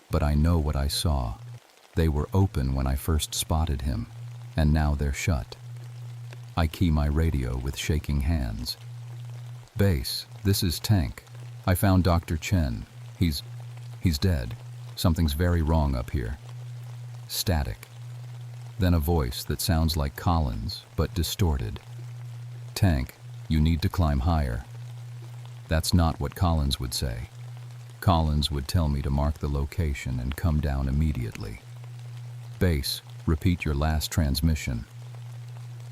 S1: But I know what I saw. They were open when I first spotted him, and now they're shut. I key my radio with shaking hands. "Base, this is Tank. I found Dr. Chen. He's dead. Something's very wrong up here." Static. Then a voice that sounds like Collins, but distorted. "Tank, you need to climb higher." That's not what Collins would say. Collins would tell me to mark the location and come down immediately. "Base, repeat your last transmission."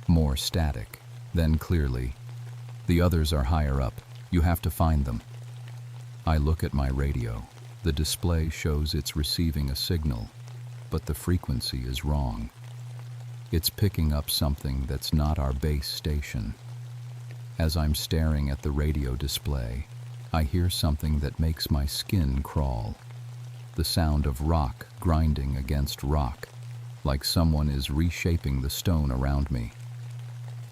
S1: More static, then clearly. "The others are higher up. You have to find them." I look at my radio. The display shows it's receiving a signal, but the frequency is wrong. It's picking up something that's not our base station. As I'm staring at the radio display, I hear something that makes my skin crawl. The sound of rock grinding against rock, like someone is reshaping the stone around me.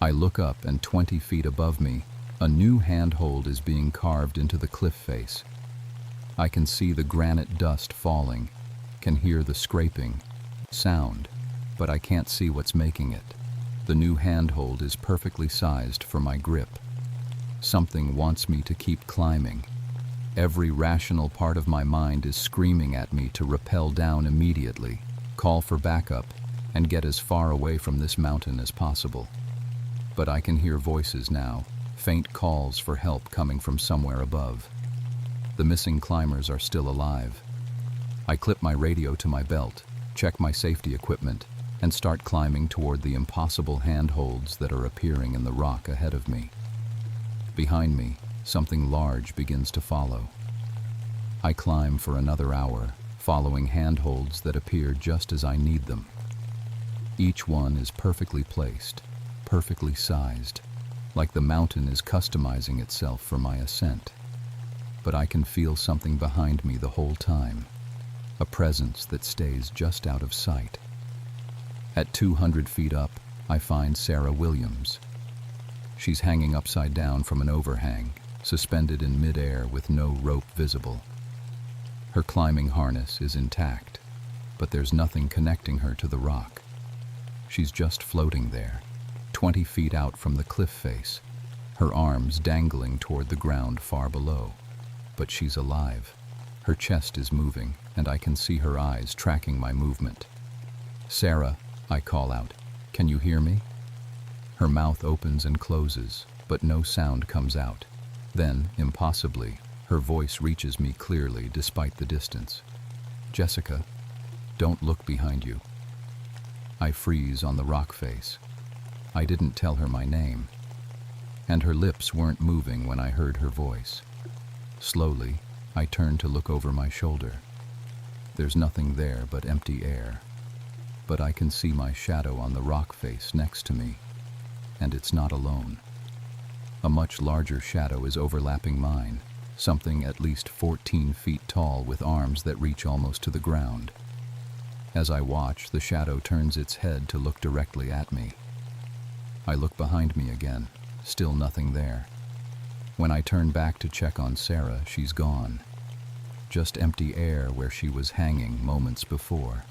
S1: I look up, and 20 feet above me, a new handhold is being carved into the cliff face. I can see the granite dust falling, can hear the scraping sound, but I can't see what's making it. The new handhold is perfectly sized for my grip. Something wants me to keep climbing. Every rational part of my mind is screaming at me to rappel down immediately, call for backup, and get as far away from this mountain as possible. But I can hear voices now, faint calls for help coming from somewhere above. The missing climbers are still alive. I clip my radio to my belt, check my safety equipment, and start climbing toward the impossible handholds that are appearing in the rock ahead of me. Behind me, something large begins to follow. I climb for another hour, following handholds that appear just as I need them. Each one is perfectly placed, perfectly sized, like the mountain is customizing itself for my ascent. But I can feel something behind me the whole time, a presence that stays just out of sight. At 200 feet up, I find Sarah Williams. She's hanging upside down from an overhang, suspended in midair with no rope visible. Her climbing harness is intact, but there's nothing connecting her to the rock. She's just floating there, 20 feet out from the cliff face, her arms dangling toward the ground far below. But she's alive. Her chest is moving, and I can see her eyes tracking my movement. "Sarah," I call out, "can you hear me?" Her mouth opens and closes, but no sound comes out. Then, impossibly, her voice reaches me clearly despite the distance. "Jessica, don't look behind you." I freeze on the rock face. I didn't tell her my name, and her lips weren't moving when I heard her voice. Slowly, I turn to look over my shoulder. There's nothing there but empty air, but I can see my shadow on the rock face next to me, and it's not alone. A much larger shadow is overlapping mine, something at least 14 feet tall with arms that reach almost to the ground. As I watch, the shadow turns its head to look directly at me. I look behind me again, still nothing there. When I turn back to check on Sarah, she's gone. Just empty air where she was hanging moments before.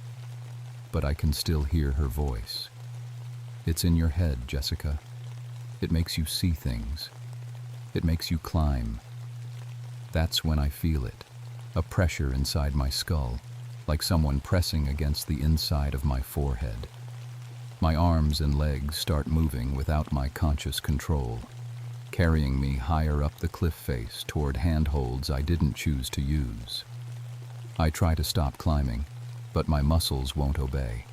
S1: But I can still hear her voice. "It's in your head, Jessica. It makes you see things. It makes you climb." That's when I feel it, a pressure inside my skull, like someone pressing against the inside of my forehead. My arms and legs start moving without my conscious control, carrying me higher up the cliff face toward handholds I didn't choose to use. I try to stop climbing, but my muscles won't obey.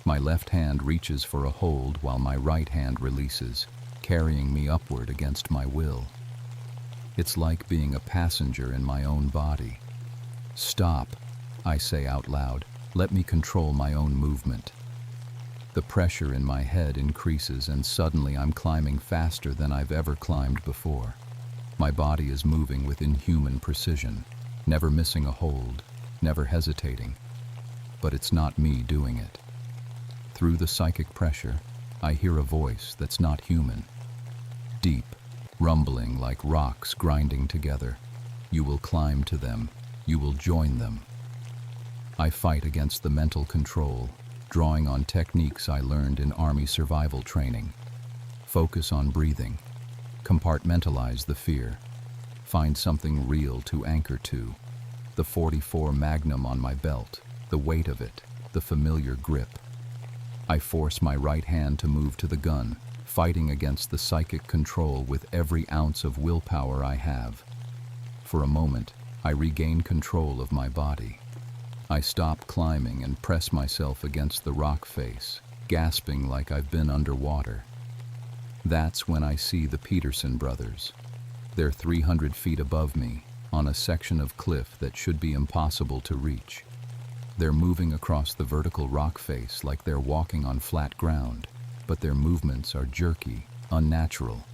S1: My left hand reaches for a hold while my right hand releases, carrying me upward against my will. It's like being a passenger in my own body. "Stop," I say out loud. "Let me control my own movement." The pressure in my head increases, and suddenly I'm climbing faster than I've ever climbed before. My body is moving with inhuman precision, never missing a hold, never hesitating. But it's not me doing it. Through the psychic pressure, I hear a voice that's not human. Deep, rumbling like rocks grinding together. "You will climb to them. You will join them." I fight against the mental control, drawing on techniques I learned in Army survival training. Focus on breathing. Compartmentalize the fear. Find something real to anchor to. The .44 Magnum on my belt, the weight of it, the familiar grip. I force my right hand to move to the gun, fighting against the psychic control with every ounce of willpower I have. For a moment, I regain control of my body. I stop climbing and press myself against the rock face, gasping like I've been underwater. That's when I see the Peterson brothers. They're 300 feet above me, on a section of cliff that should be impossible to reach. They're moving across the vertical rock face like they're walking on flat ground, but their movements are jerky, unnatural,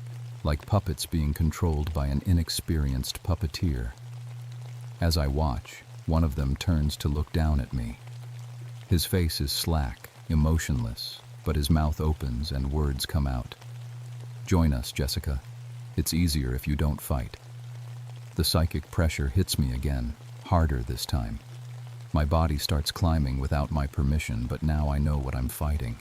S1: like puppets being controlled by an inexperienced puppeteer. As I watch, one of them turns to look down at me. His face is slack, emotionless, but his mouth opens and words come out. "Join us, Jessica. It's easier if you don't fight." The psychic pressure hits me again, harder this time. My body starts climbing without my permission, but now I know what I'm fighting.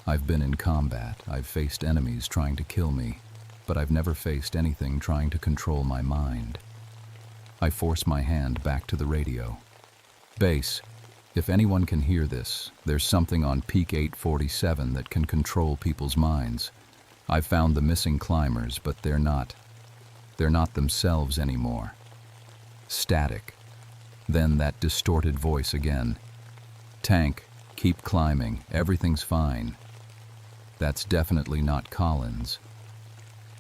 S1: I've been in combat, I've faced enemies trying to kill me, but I've never faced anything trying to control my mind. I force my hand back to the radio. "Base, if anyone can hear this, there's something on Peak 847 that can control people's minds. I've found the missing climbers, but they're not themselves anymore." Static. Then that distorted voice again. "Tank, keep climbing, everything's fine." That's definitely not Collins.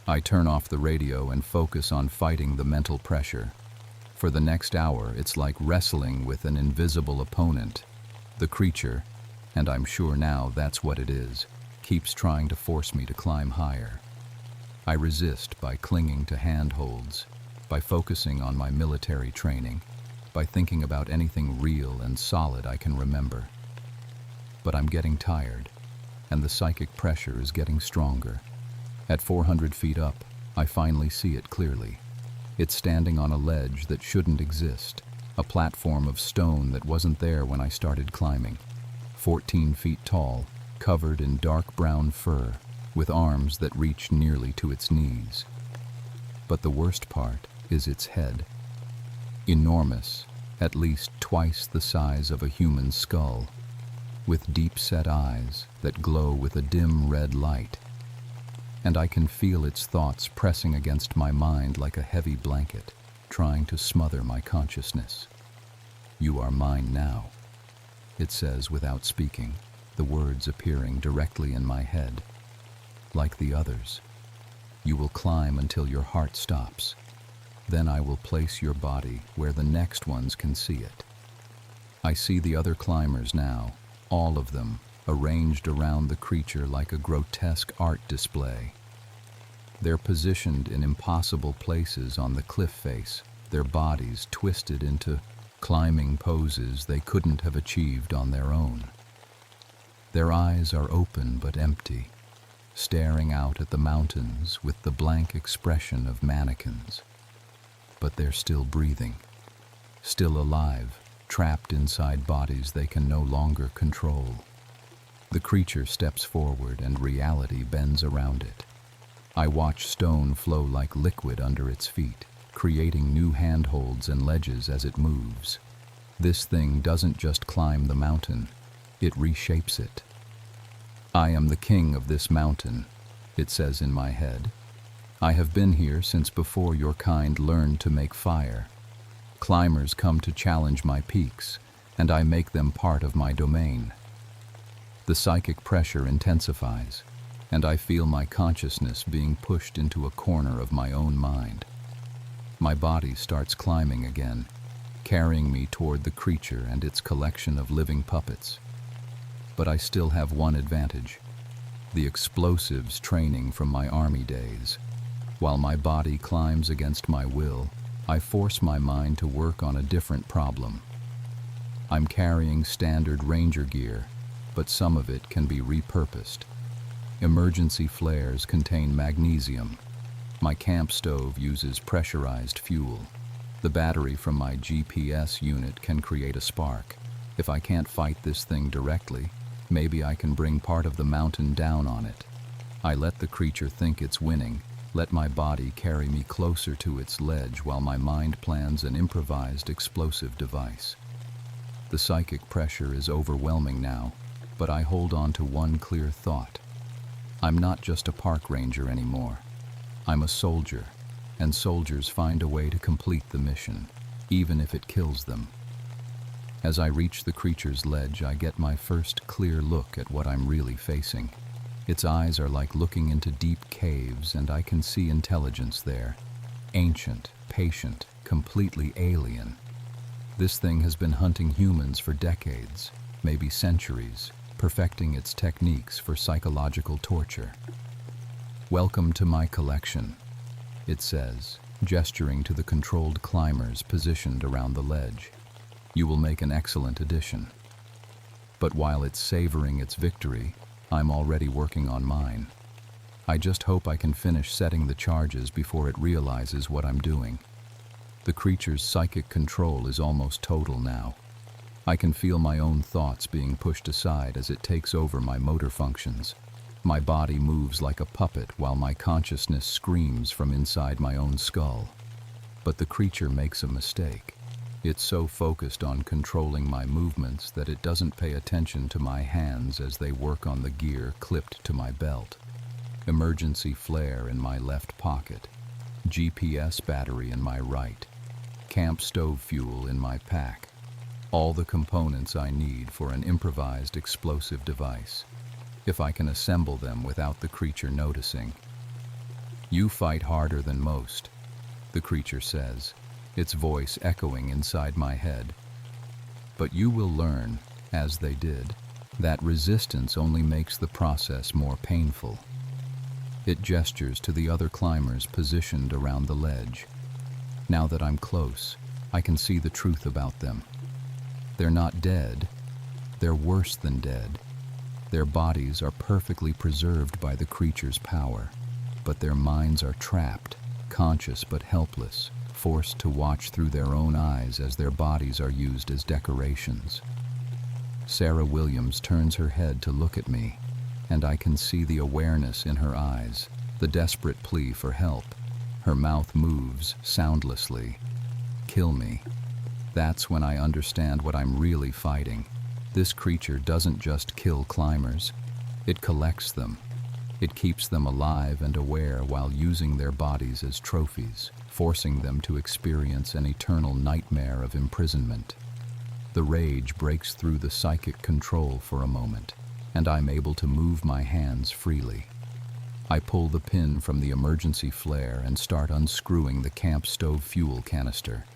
S1: I turn off the radio and focus on fighting the mental pressure. For the next hour, it's like wrestling with an invisible opponent. The creature, and I'm sure now that's what it is, keeps trying to force me to climb higher. I resist by clinging to handholds, by focusing on my military training, by thinking about anything real and solid I can remember. But I'm getting tired, and the psychic pressure is getting stronger. At 400 feet up, I finally see it clearly. It's standing on a ledge that shouldn't exist, a platform of stone that wasn't there when I started climbing. 14 feet tall, covered in dark brown fur, with arms that reach nearly to its knees. But the worst part is its head. Enormous, at least twice the size of a human skull, with deep-set eyes that glow with a dim red light. And I can feel its thoughts pressing against my mind like a heavy blanket, trying to smother my consciousness. "You are mine now," it says without speaking, the words appearing directly in my head. "Like the others, you will climb until your heart stops. Then I will place your body where the next ones can see it." I see the other climbers now, all of them, arranged around the creature like a grotesque art display. They're positioned in impossible places on the cliff face, their bodies twisted into climbing poses they couldn't have achieved on their own. Their eyes are open but empty, staring out at the mountains with the blank expression of mannequins. But they're still breathing, still alive, trapped inside bodies they can no longer control. The creature steps forward and reality bends around it. I watch stone flow like liquid under its feet, creating new handholds and ledges as it moves. This thing doesn't just climb the mountain, it reshapes it. "I am the king of this mountain," it says in my head. "I have been here since before your kind learned to make fire. Climbers come to challenge my peaks, and I make them part of my domain." The psychic pressure intensifies, and I feel my consciousness being pushed into a corner of my own mind. My body starts climbing again, carrying me toward the creature and its collection of living puppets. But I still have one advantage: the explosives training from my army days. While my body climbs against my will, I force my mind to work on a different problem. I'm carrying standard ranger gear, but some of it can be repurposed. Emergency flares contain magnesium. My camp stove uses pressurized fuel. The battery from my GPS unit can create a spark. If I can't fight this thing directly, maybe I can bring part of the mountain down on it. I let the creature think it's winning, let my body carry me closer to its ledge while my mind plans an improvised explosive device. The psychic pressure is overwhelming now, but I hold on to one clear thought. I'm not just a park ranger anymore. I'm a soldier, and soldiers find a way to complete the mission, even if it kills them. As I reach the creature's ledge, I get my first clear look at what I'm really facing. Its eyes are like looking into deep caves, and I can see intelligence there. Ancient, patient, completely alien. This thing has been hunting humans for decades, maybe centuries, perfecting its techniques for psychological torture. "Welcome to my collection," it says, gesturing to the controlled climbers positioned around the ledge. "You will make an excellent addition." But while it's savoring its victory, I'm already working on mine. I just hope I can finish setting the charges before it realizes what I'm doing. The creature's psychic control is almost total now. I can feel my own thoughts being pushed aside as it takes over my motor functions. My body moves like a puppet while my consciousness screams from inside my own skull. But the creature makes a mistake. It's so focused on controlling my movements that it doesn't pay attention to my hands as they work on the gear clipped to my belt. Emergency flare in my left pocket. GPS battery in my right. Camp stove fuel in my pack. All the components I need for an improvised explosive device, if I can assemble them without the creature noticing. "You fight harder than most," the creature says, its voice echoing inside my head. "But you will learn, as they did, That resistance only makes the process more painful. It gestures to the other climbers positioned around the ledge. Now that I'm close, I can see the truth about them. They're not dead. They're worse than dead. Their bodies are perfectly preserved by the creature's power, but their minds are trapped, conscious but helpless, forced to watch through their own eyes as their bodies are used as decorations. Sarah Williams turns her head to look at me, and I can see the awareness in her eyes, the desperate plea for help. Her mouth moves soundlessly. Kill me. That's when I understand what I'm really fighting. This creature doesn't just kill climbers. It collects them. It keeps them alive and aware while using their bodies as trophies, forcing them to experience an eternal nightmare of imprisonment. The rage breaks through the psychic control for a moment, and I'm able to move my hands freely. I pull the pin from the emergency flare and start unscrewing the camp stove fuel canister.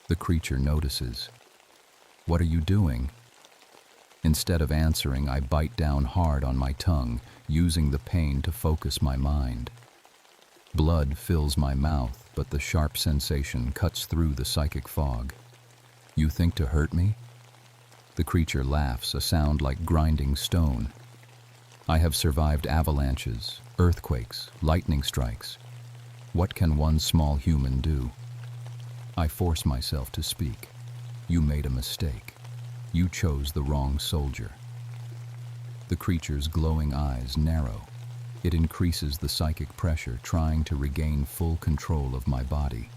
S1: The creature notices. "What are you doing?" Instead of answering, I bite down hard on my tongue, using the pain to focus my mind. Blood fills my mouth, but the sharp sensation cuts through the psychic fog. "You think to hurt me?" The creature laughs, a sound like grinding stone. "I have survived avalanches, earthquakes, lightning strikes. What can one small human do?" I force myself to speak. "You made a mistake. You chose the wrong soldier." The creature's glowing eyes narrow. It increases the psychic pressure, trying to regain full control of my body,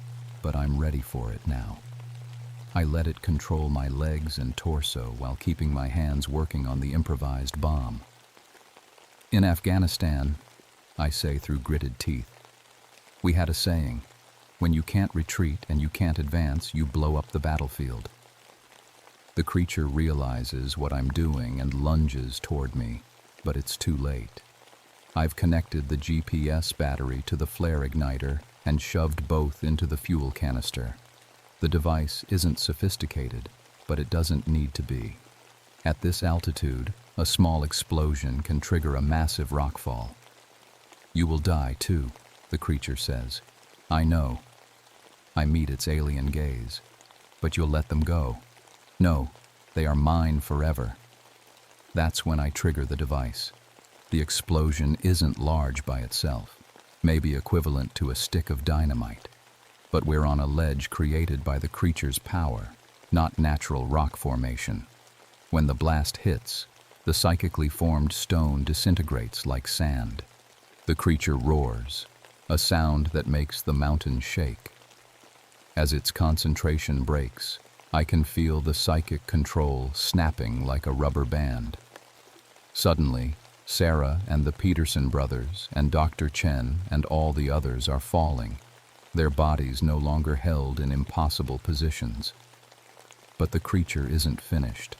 S1: but I'm ready for it now. I let it control my legs and torso while keeping my hands working on the improvised bomb. "In Afghanistan," I say through gritted teeth, "we had a saying, when you can't retreat and you can't advance, you blow up the battlefield." The creature realizes what I'm doing and lunges toward me, but it's too late. I've connected the GPS battery to the flare igniter and shoved both into the fuel canister. The device isn't sophisticated, but it doesn't need to be. At this altitude, a small explosion can trigger a massive rockfall. "You will die too," the creature says. "I know." I meet its alien gaze. "But you'll let them go." "No, they are mine forever." That's when I trigger the device. The explosion isn't large by itself, maybe equivalent to a stick of dynamite. But we're on a ledge created by the creature's power, not natural rock formation. When the blast hits, the psychically formed stone disintegrates like sand. The creature roars, a sound that makes the mountain shake. As its concentration breaks, I can feel the psychic control snapping like a rubber band. Suddenly, Sarah and the Peterson brothers and Dr. Chen and all the others are falling, their bodies no longer held in impossible positions. But the creature isn't finished.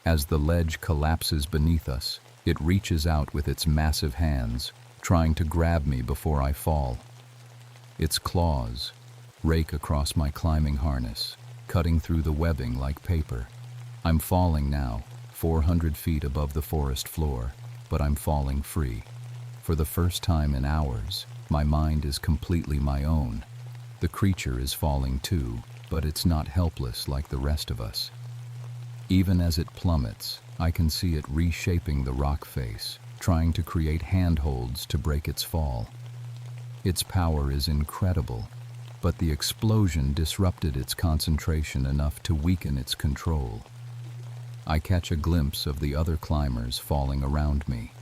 S1: As the ledge collapses beneath us, it reaches out with its massive hands, trying to grab me before I fall. Its claws rake across my climbing harness, cutting through the webbing like paper. I'm falling now, 400 feet above the forest floor, but I'm falling free. For the first time in hours, my mind is completely my own. The creature is falling too, but it's not helpless like the rest of us. Even as it plummets, I can see it reshaping the rock face, trying to create handholds to break its fall. Its power is incredible, but the explosion disrupted its concentration enough to weaken its control. I catch a glimpse of the other climbers falling around me.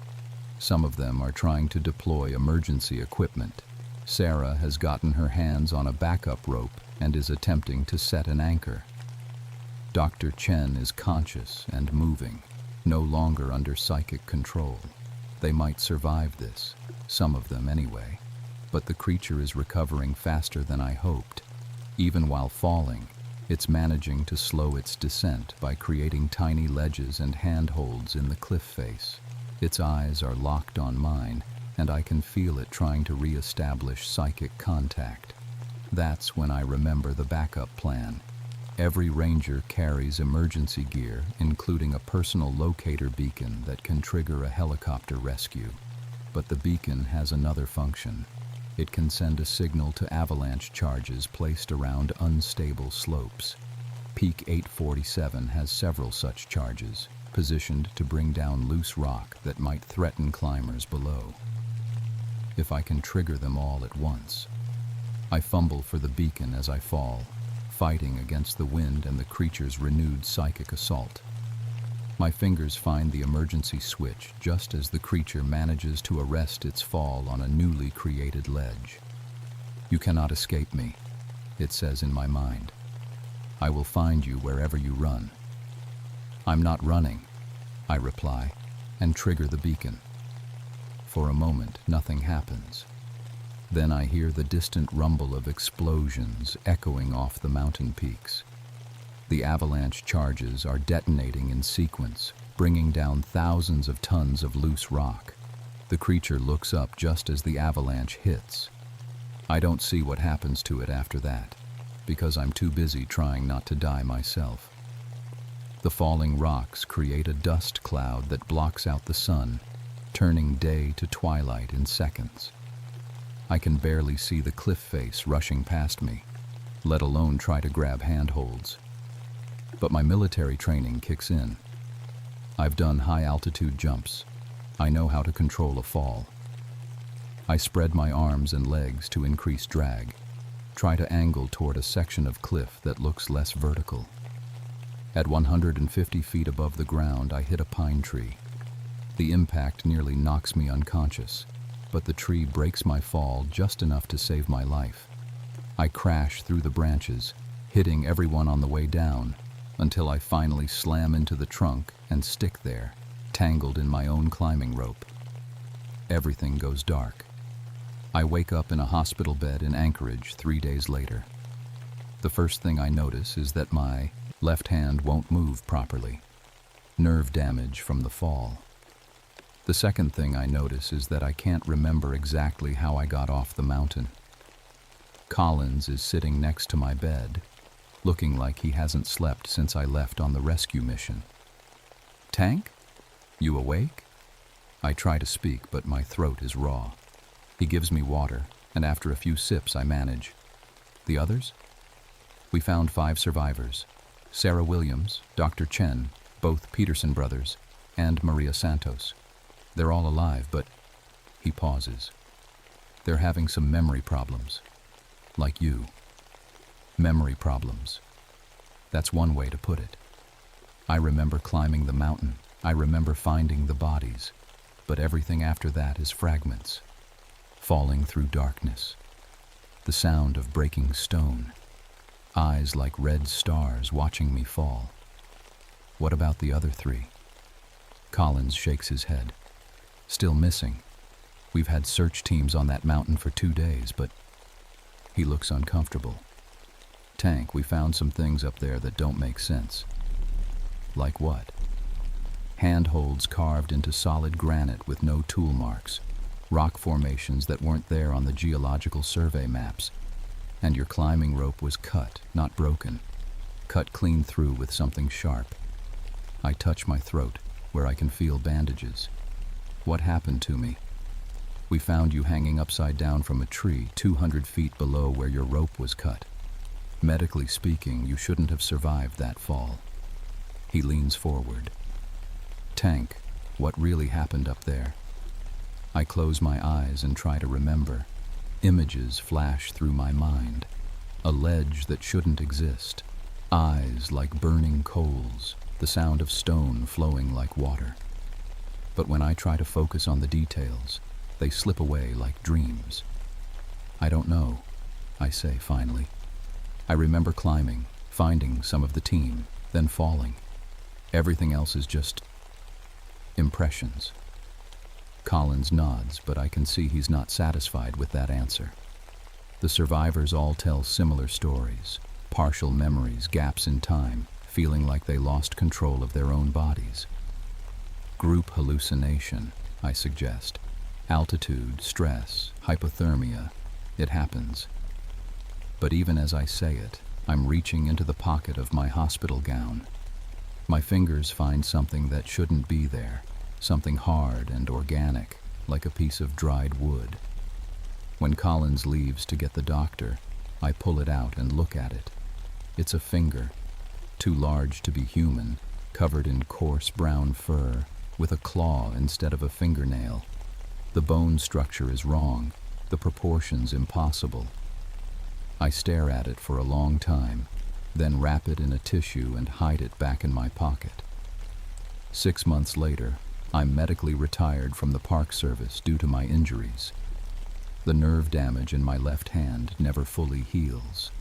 S1: Some of them are trying to deploy emergency equipment. Sarah has gotten her hands on a backup rope and is attempting to set an anchor. Dr. Chen is conscious and moving, no longer under psychic control. They might survive this, some of them anyway, but the creature is recovering faster than I hoped. Even while falling, it's managing to slow its descent by creating tiny ledges and handholds in the cliff face. Its eyes are locked on mine, and I can feel it trying to re-establish psychic contact. That's when I remember the backup plan. Every ranger carries emergency gear, including a personal locator beacon that can trigger a helicopter rescue. But the beacon has another function. It can send a signal to avalanche charges placed around unstable slopes. Peak 847 has several such charges, positioned to bring down loose rock that might threaten climbers below. If I can trigger them all at once. I fumble for the beacon as I fall, fighting against the wind and the creature's renewed psychic assault. My fingers find the emergency switch just as the creature manages to arrest its fall on a newly created ledge. "You cannot escape me," it says in my mind. "I will find you wherever you run." "I'm not running," I reply, and trigger the beacon. For a moment, nothing happens. Then I hear the distant rumble of explosions echoing off the mountain peaks. The avalanche charges are detonating in sequence, bringing down thousands of tons of loose rock. The creature looks up just as the avalanche hits. I don't see what happens to it after that, because I'm too busy trying not to die myself. The falling rocks create a dust cloud that blocks out the sun, turning day to twilight in seconds. I can barely see the cliff face rushing past me, let alone try to grab handholds. But my military training kicks in. I've done high-altitude jumps. I know how to control a fall. I spread my arms and legs to increase drag, try to angle toward a section of cliff that looks less vertical. At 150 feet above the ground, I hit a pine tree. The impact nearly knocks me unconscious, but the tree breaks my fall just enough to save my life. I crash through the branches, hitting everyone on the way down, until I finally slam into the trunk and stick there, tangled in my own climbing rope. Everything goes dark. I wake up in a hospital bed in Anchorage 3 days later. The first thing I notice is that my left hand won't move properly. Nerve damage from the fall. The second thing I notice is that I can't remember exactly how I got off the mountain. Collins is sitting next to my bed, looking like he hasn't slept since I left on the rescue mission. "Tank? You awake?" I try to speak, but my throat is raw. He gives me water, and after a few sips I manage. "The others?" "We found 5 survivors. Sarah Williams, Dr. Chen, both Peterson brothers, and Maria Santos. They're all alive, but..." He pauses. "They're having some memory problems. Like you." Memory problems. That's one way to put it. I remember climbing the mountain. I remember finding the bodies. But everything after that is fragments. Falling through darkness. The sound of breaking stone. Eyes like red stars watching me fall. "What about the other 3? Collins shakes his head. "Still missing. We've had search teams on that mountain for 2 days, but..." He looks uncomfortable. "Tank, we found some things up there that don't make sense." "Like what?" "Handholds carved into solid granite with no tool marks. Rock formations that weren't there on the geological survey maps. And your climbing rope was cut, not broken. Cut clean through with something sharp." I touch my throat, where I can feel bandages. "What happened to me?" "We found you hanging upside down from a tree 200 feet below where your rope was cut. Medically speaking, you shouldn't have survived that fall." He leans forward. "Tank, what really happened up there?" I close my eyes and try to remember. Images flash through my mind. A ledge that shouldn't exist. Eyes like burning coals. The sound of stone flowing like water. But when I try to focus on the details, they slip away like dreams. "I don't know," I say finally. "I remember climbing, finding some of the team, then falling. Everything else is just impressions." Collins nods, but I can see he's not satisfied with that answer. The survivors all tell similar stories, partial memories, gaps in time, feeling like they lost control of their own bodies. "Group hallucination," I suggest. "Altitude, stress, hypothermia. It happens." But even as I say it, I'm reaching into the pocket of my hospital gown. My fingers find something that shouldn't be there, something hard and organic, like a piece of dried wood. When Collins leaves to get the doctor, I pull it out and look at it. It's a finger, too large to be human, covered in coarse brown fur, with a claw instead of a fingernail. The bone structure is wrong, the proportions impossible. I stare at it for a long time, then wrap it in a tissue and hide it back in my pocket. 6 months later, I'm medically retired from the Park Service due to my injuries. The nerve damage in my left hand never fully heals,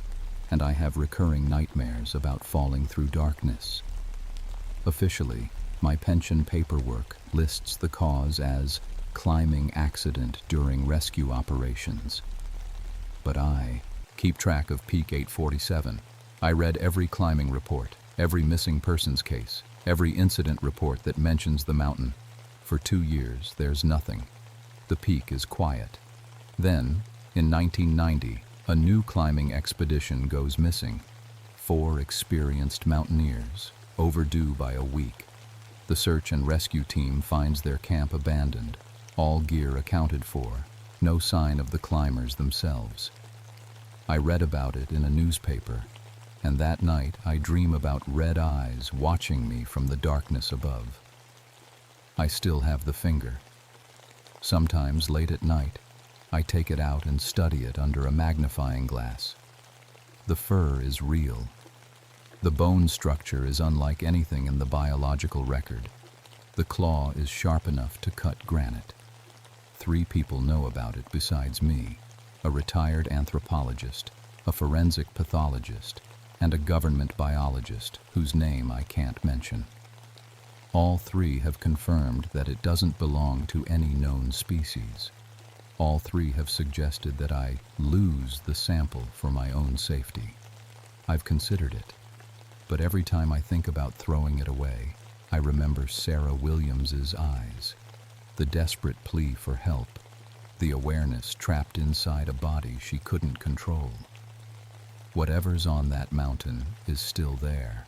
S1: and I have recurring nightmares about falling through darkness. Officially, my pension paperwork lists the cause as climbing accident during rescue operations. But I keep track of Peak 847. I read every climbing report, every missing persons case, every incident report that mentions the mountain. For 2 years, there's nothing. The peak is quiet. Then, in 1990, a new climbing expedition goes missing. 4 experienced mountaineers, overdue by a week. The search and rescue team finds their camp abandoned, all gear accounted for, no sign of the climbers themselves. I read about it in a newspaper, and that night I dream about red eyes watching me from the darkness above. I still have the finger. Sometimes late at night, I take it out and study it under a magnifying glass. The fur is real. The bone structure is unlike anything in the biological record. The claw is sharp enough to cut granite. 3 people know about it besides me, a retired anthropologist, a forensic pathologist, and a government biologist whose name I can't mention. All 3 have confirmed that it doesn't belong to any known species. All 3 have suggested that I lose the sample for my own safety. I've considered it, but every time I think about throwing it away, I remember Sarah Williams's eyes, the desperate plea for help, the awareness trapped inside a body she couldn't control. Whatever's on that mountain is still there,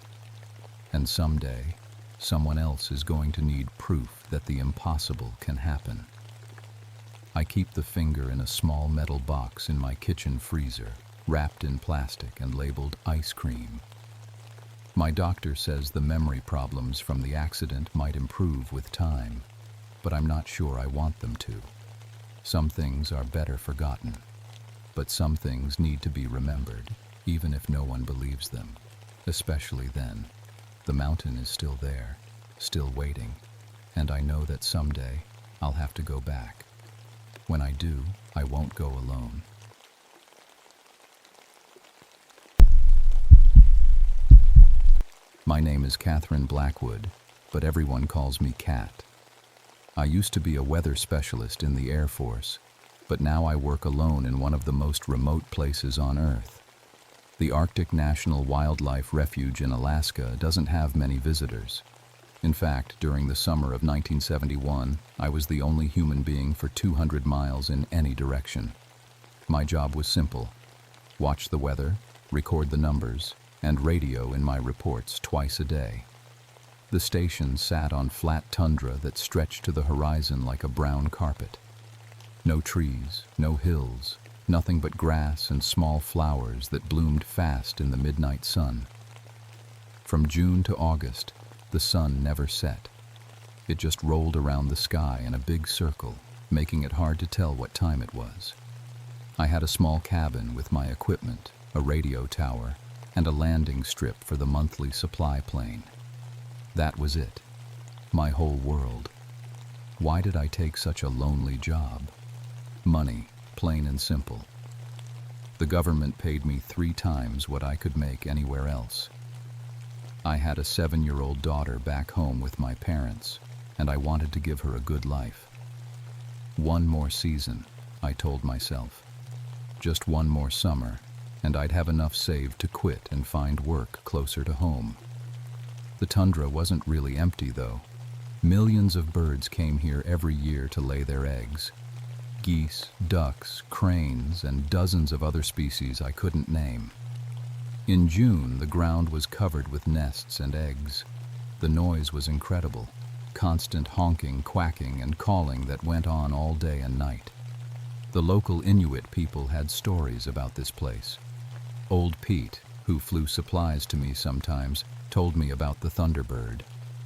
S1: and someday, someone else is going to need proof that the impossible can happen. I keep the finger in a small metal box in my kitchen freezer, wrapped in plastic and labeled ice cream. My doctor says the memory problems from the accident might improve with time, but I'm not sure I want them to. Some things are better forgotten, but some things need to be remembered, even if no one believes them. Especially then, the mountain is still there, still waiting, and I know that someday I'll have to go back. When I do, I won't go alone. My name is Catherine Blackwood, but everyone calls me Cat. I used to be a weather specialist in the Air Force, but now I work alone in one of the most remote places on Earth. The Arctic National Wildlife Refuge in Alaska doesn't have many visitors. In fact, during the summer of 1971, I was the only human being for 200 miles in any direction. My job was simple: watch the weather, record the numbers, and radio in my reports twice a day. The station sat on flat tundra that stretched to the horizon like a brown carpet. No trees, no hills, nothing but grass and small flowers that bloomed fast in the midnight sun. From June to August, the sun never set. It just rolled around the sky in a big circle, making it hard to tell what time it was. I had a small cabin with my equipment, a radio tower, and a landing strip for the monthly supply plane. That was it. My whole world. Why did I take such a lonely job? Money, plain and simple. The government paid me 3 times what I could make anywhere else. I had a 7-year-old daughter back home with my parents, and I wanted to give her a good life. 1 more season, I told myself. Just 1 more summer, and I'd have enough saved to quit and find work closer to home. The tundra wasn't really empty, though. Millions of birds came here every year to lay their eggs. Geese, ducks, cranes, and dozens of other species I couldn't name. In June, the ground was covered with nests and eggs. The noise was incredible, constant honking, quacking, and calling that went on all day and night. The local Inuit people had stories about this place. Old Pete, who flew supplies to me sometimes, told me about the thunderbird,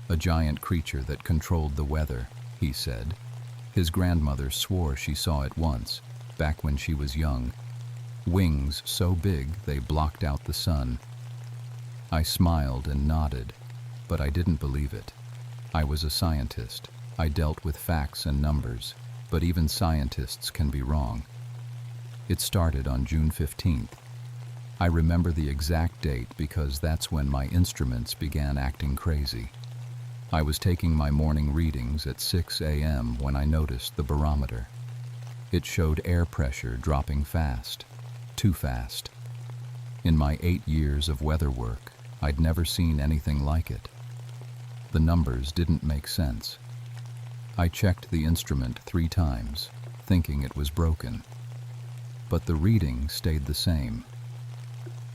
S1: a giant creature that controlled the weather, he said. His grandmother swore she saw it once, back when she was young. Wings so big they blocked out the sun. I smiled and nodded, but I didn't believe it. I was a scientist. I dealt with facts and numbers, but even scientists can be wrong. It started on June 15th. I remember the exact date because that's when my instruments began acting crazy. I was taking my morning readings at 6 a.m. when I noticed the barometer. It showed air pressure dropping fast, too fast. In my 8 years of weather work, I'd never seen anything like it. The numbers didn't make sense. I checked the instrument 3 times, thinking it was broken. But the reading stayed the same.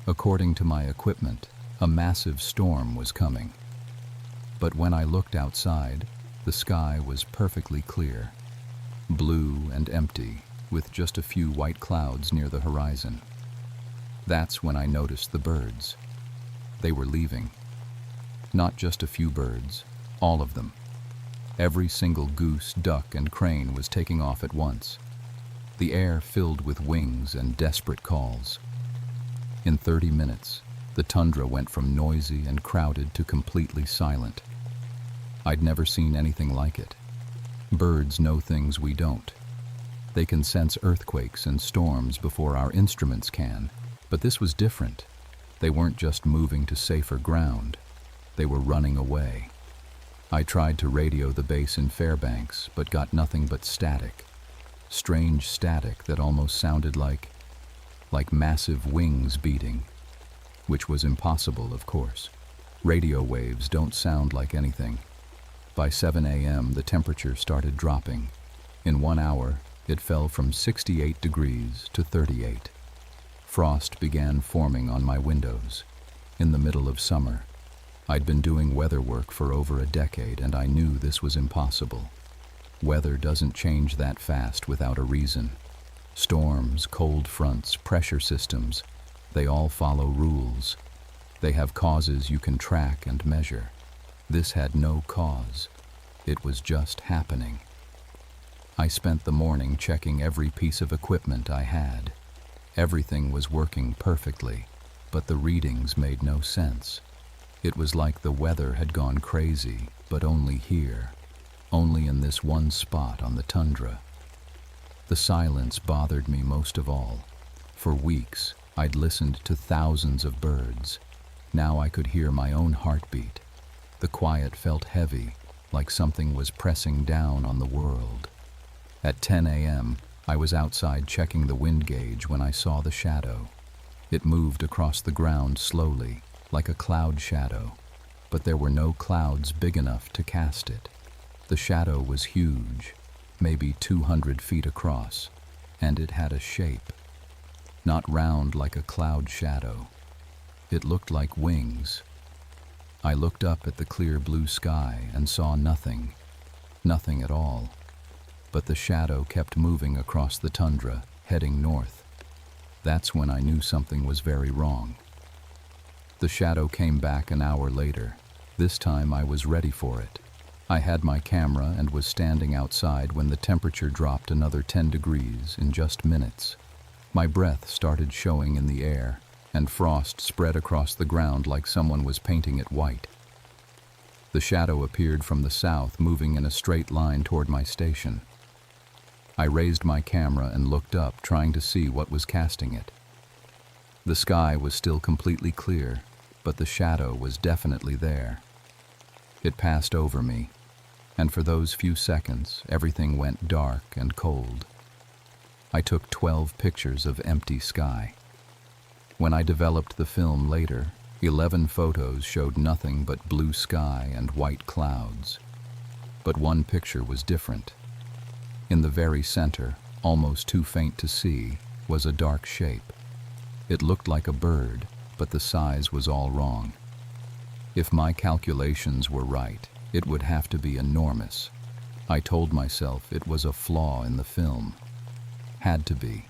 S1: According to my equipment, a massive storm was coming. But when I looked outside, the sky was perfectly clear, blue and empty, with just a few white clouds near the horizon. That's when I noticed the birds. They were leaving. Not just a few birds, all of them. Every single goose, duck, and crane was taking off at once. The air filled with wings and desperate calls. In 30 minutes, the tundra went from noisy and crowded to completely silent. I'd never seen anything like it. Birds know things we don't. They can sense earthquakes and storms before our instruments can, but this was different. They weren't just moving to safer ground. They were running away. I tried to radio the base in Fairbanks, but got nothing but static. Strange static that almost sounded like massive wings beating, which was impossible, of course. Radio waves don't sound like anything. By 7 a.m., the temperature started dropping. In 1 hour, it fell from 68 degrees to 38. Frost began forming on my windows. In the middle of summer, I'd been doing weather work for over a decade, and I knew this was impossible. Weather doesn't change that fast without a reason. Storms, cold fronts, pressure systems, they all follow rules. They have causes you can track and measure. This had no cause. It was just happening. I spent the morning checking every piece of equipment I had. Everything was working perfectly, but the readings made no sense. It was like the weather had gone crazy, but only here, only in this one spot on the tundra. The silence bothered me most of all. For weeks, I'd listened to thousands of birds. Now I could hear my own heartbeat. The quiet felt heavy, like something was pressing down on the world. At 10 a.m., I was outside checking the wind gauge when I saw the shadow. It moved across the ground slowly, like a cloud shadow, but there were no clouds big enough to cast it. The shadow was huge, maybe 200 feet across, and it had a shape. Not round like a cloud shadow. It looked like wings. I looked up at the clear blue sky and saw nothing at all. But the shadow kept moving across the tundra, heading north. That's when I knew something was very wrong. The shadow came back an hour later. This time I was ready for it. I had my camera and was standing outside when the temperature dropped another 10 degrees in just minutes. My breath started showing in the air, and frost spread across the ground like someone was painting it white. The shadow appeared from the south, moving in a straight line toward my station. I raised my camera and looked up, trying to see what was casting it. The sky was still completely clear, but the shadow was definitely there. It passed over me, and for those few seconds, everything went dark and cold. I took 12 pictures of empty sky. When I developed the film later, 11 photos showed nothing but blue sky and white clouds. But one picture was different. In the very center, almost too faint to see, was a dark shape. It looked like a bird, but the size was all wrong. If my calculations were right, it would have to be enormous. I told myself it was a flaw in the film. Had to be.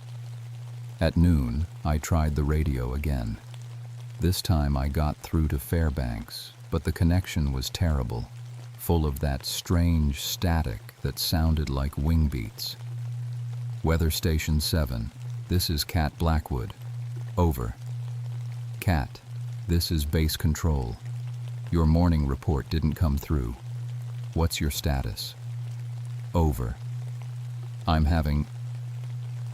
S1: At noon, I tried the radio again. This time I got through to Fairbanks, but the connection was terrible, full of that strange static that sounded like wing beats. Weather Station 7, this is Cat Blackwood. Over. Cat, this is base control. Your morning report didn't come through. What's your status? Over. I'm having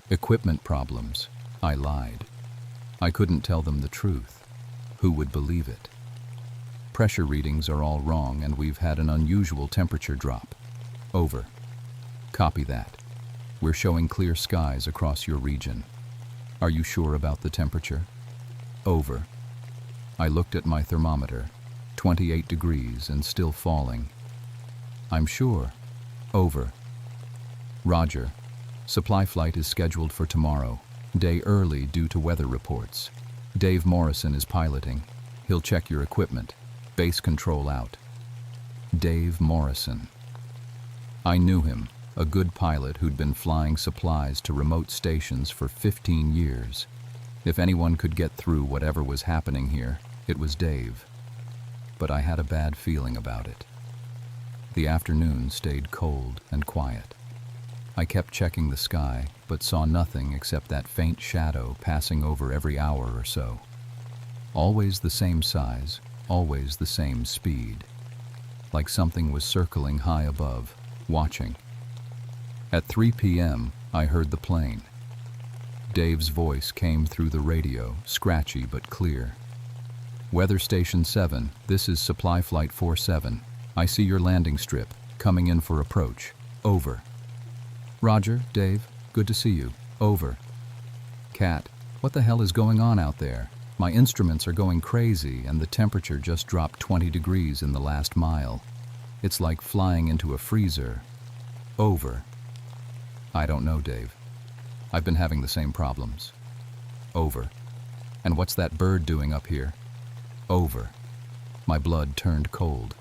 S1: equipment problems. I lied. I couldn't tell them the truth. Who would believe it? Pressure readings are all wrong and we've had an unusual temperature drop. Over. Copy that. We're showing clear skies across your region. Are you sure about the temperature? Over. I looked at my thermometer. 28 degrees and still falling. I'm sure. Over. Roger. Supply flight is scheduled for tomorrow. Day early due to weather reports. Dave Morrison is piloting. He'll check your equipment. Base control out. Dave Morrison. I knew him, a good pilot who'd been flying supplies to remote stations for 15 years. If anyone could get through whatever was happening here, it was Dave. But I had a bad feeling about it. The afternoon stayed cold and quiet. I kept checking the sky, but saw nothing except that faint shadow passing over every hour or so. Always the same size, always the same speed. Like something was circling high above, watching. At 3 p.m., I heard the plane. Dave's voice came through the radio, scratchy but clear. Weather Station 7, this is Supply Flight 47. I see your landing strip, coming in for approach. Over. Roger, Dave, good to see you. Over. Cat, what the hell is going on out there? My instruments are going crazy and the temperature just dropped 20 degrees in the last mile. It's like flying into a freezer. Over. I don't know, Dave. I've been having the same problems. Over. And what's that bird doing up here? Over. My blood turned cold.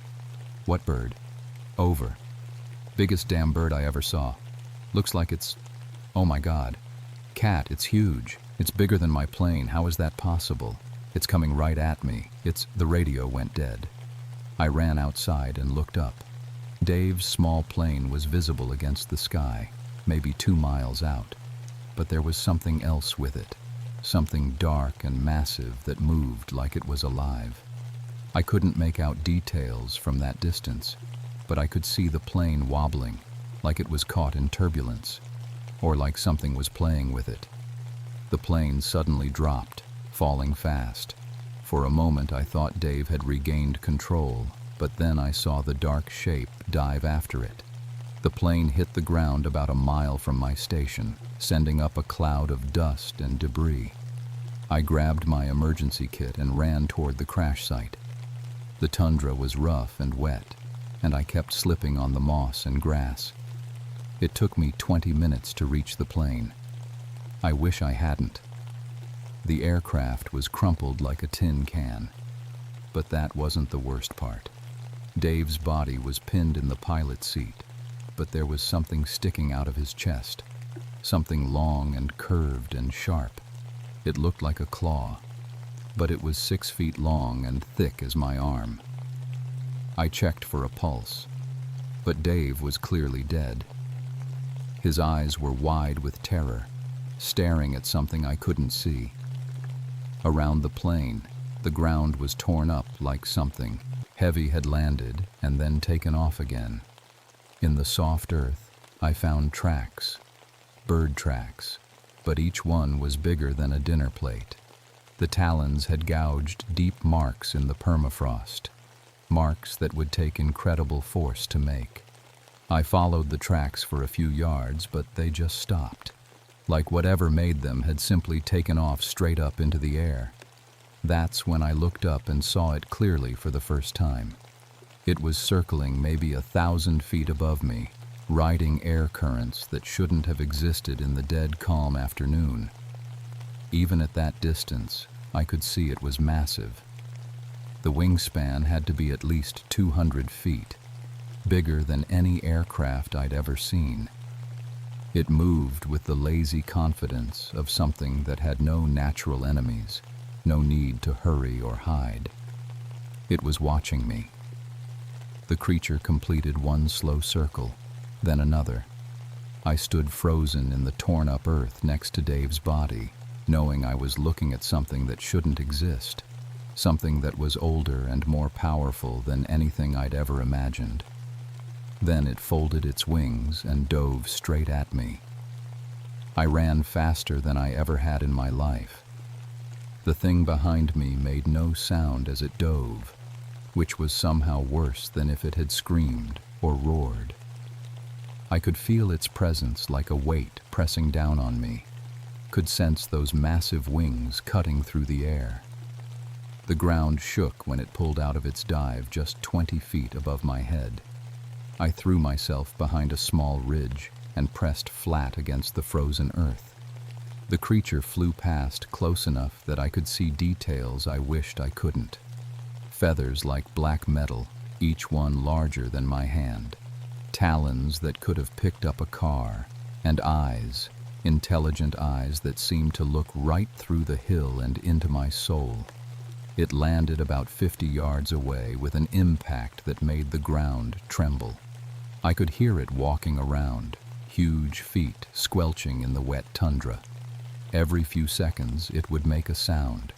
S1: What bird? Over. Biggest damn bird I ever saw. Looks like it's... Oh my God. Cat, it's huge. It's bigger than my plane. How is that possible? It's coming right at me. The radio went dead. I ran outside and looked up. Dave's small plane was visible against the sky, maybe 2 miles out. But there was something else with it. Something dark and massive that moved like it was alive. I couldn't make out details from that distance, but I could see the plane wobbling, like it was caught in turbulence, or like something was playing with it. The plane suddenly dropped, falling fast. For a moment I thought Dave had regained control, but then I saw the dark shape dive after it. The plane hit the ground about a mile from my station, sending up a cloud of dust and debris. I grabbed my emergency kit and ran toward the crash site. The tundra was rough and wet, and I kept slipping on the moss and grass. It took me 20 minutes to reach the plane. I wish I hadn't. The aircraft was crumpled like a tin can. But that wasn't the worst part. Dave's body was pinned in the pilot's seat, but there was something sticking out of his chest. Something long and curved and sharp. It looked like a claw, but it was 6 feet long and thick as my arm. I checked for a pulse, but Dave was clearly dead. His eyes were wide with terror, staring at something I couldn't see. Around the plane, the ground was torn up like something heavy had landed and then taken off again. In the soft earth, I found tracks, bird tracks, but each one was bigger than a dinner plate. The talons had gouged deep marks in the permafrost, marks that would take incredible force to make. I followed the tracks for a few yards, but they just stopped, like whatever made them had simply taken off straight up into the air. That's when I looked up and saw it clearly for the first time. It was circling maybe 1,000 feet above me, riding air currents that shouldn't have existed in the dead calm afternoon. Even at that distance, I could see it was massive. The wingspan had to be at least 200 feet, bigger than any aircraft I'd ever seen. It moved with the lazy confidence of something that had no natural enemies, no need to hurry or hide. It was watching me. The creature completed one slow circle, then another. I stood frozen in the torn-up earth next to Dave's body, knowing I was looking at something that shouldn't exist, something that was older and more powerful than anything I'd ever imagined. Then it folded its wings and dove straight at me. I ran faster than I ever had in my life. The thing behind me made no sound as it dove, which was somehow worse than if it had screamed or roared. I could feel its presence like a weight pressing down on me, could sense those massive wings cutting through the air. The ground shook when it pulled out of its dive just 20 feet above my head. I threw myself behind a small ridge and pressed flat against the frozen earth. The creature flew past close enough that I could see details I wished I couldn't. Feathers like black metal, each one larger than my hand. Talons that could have picked up a car. And eyes, intelligent eyes that seemed to look right through the hill and into my soul. It landed about 50 yards away with an impact that made the ground tremble. I could hear it walking around, huge feet squelching in the wet tundra. Every few seconds it would make a sound,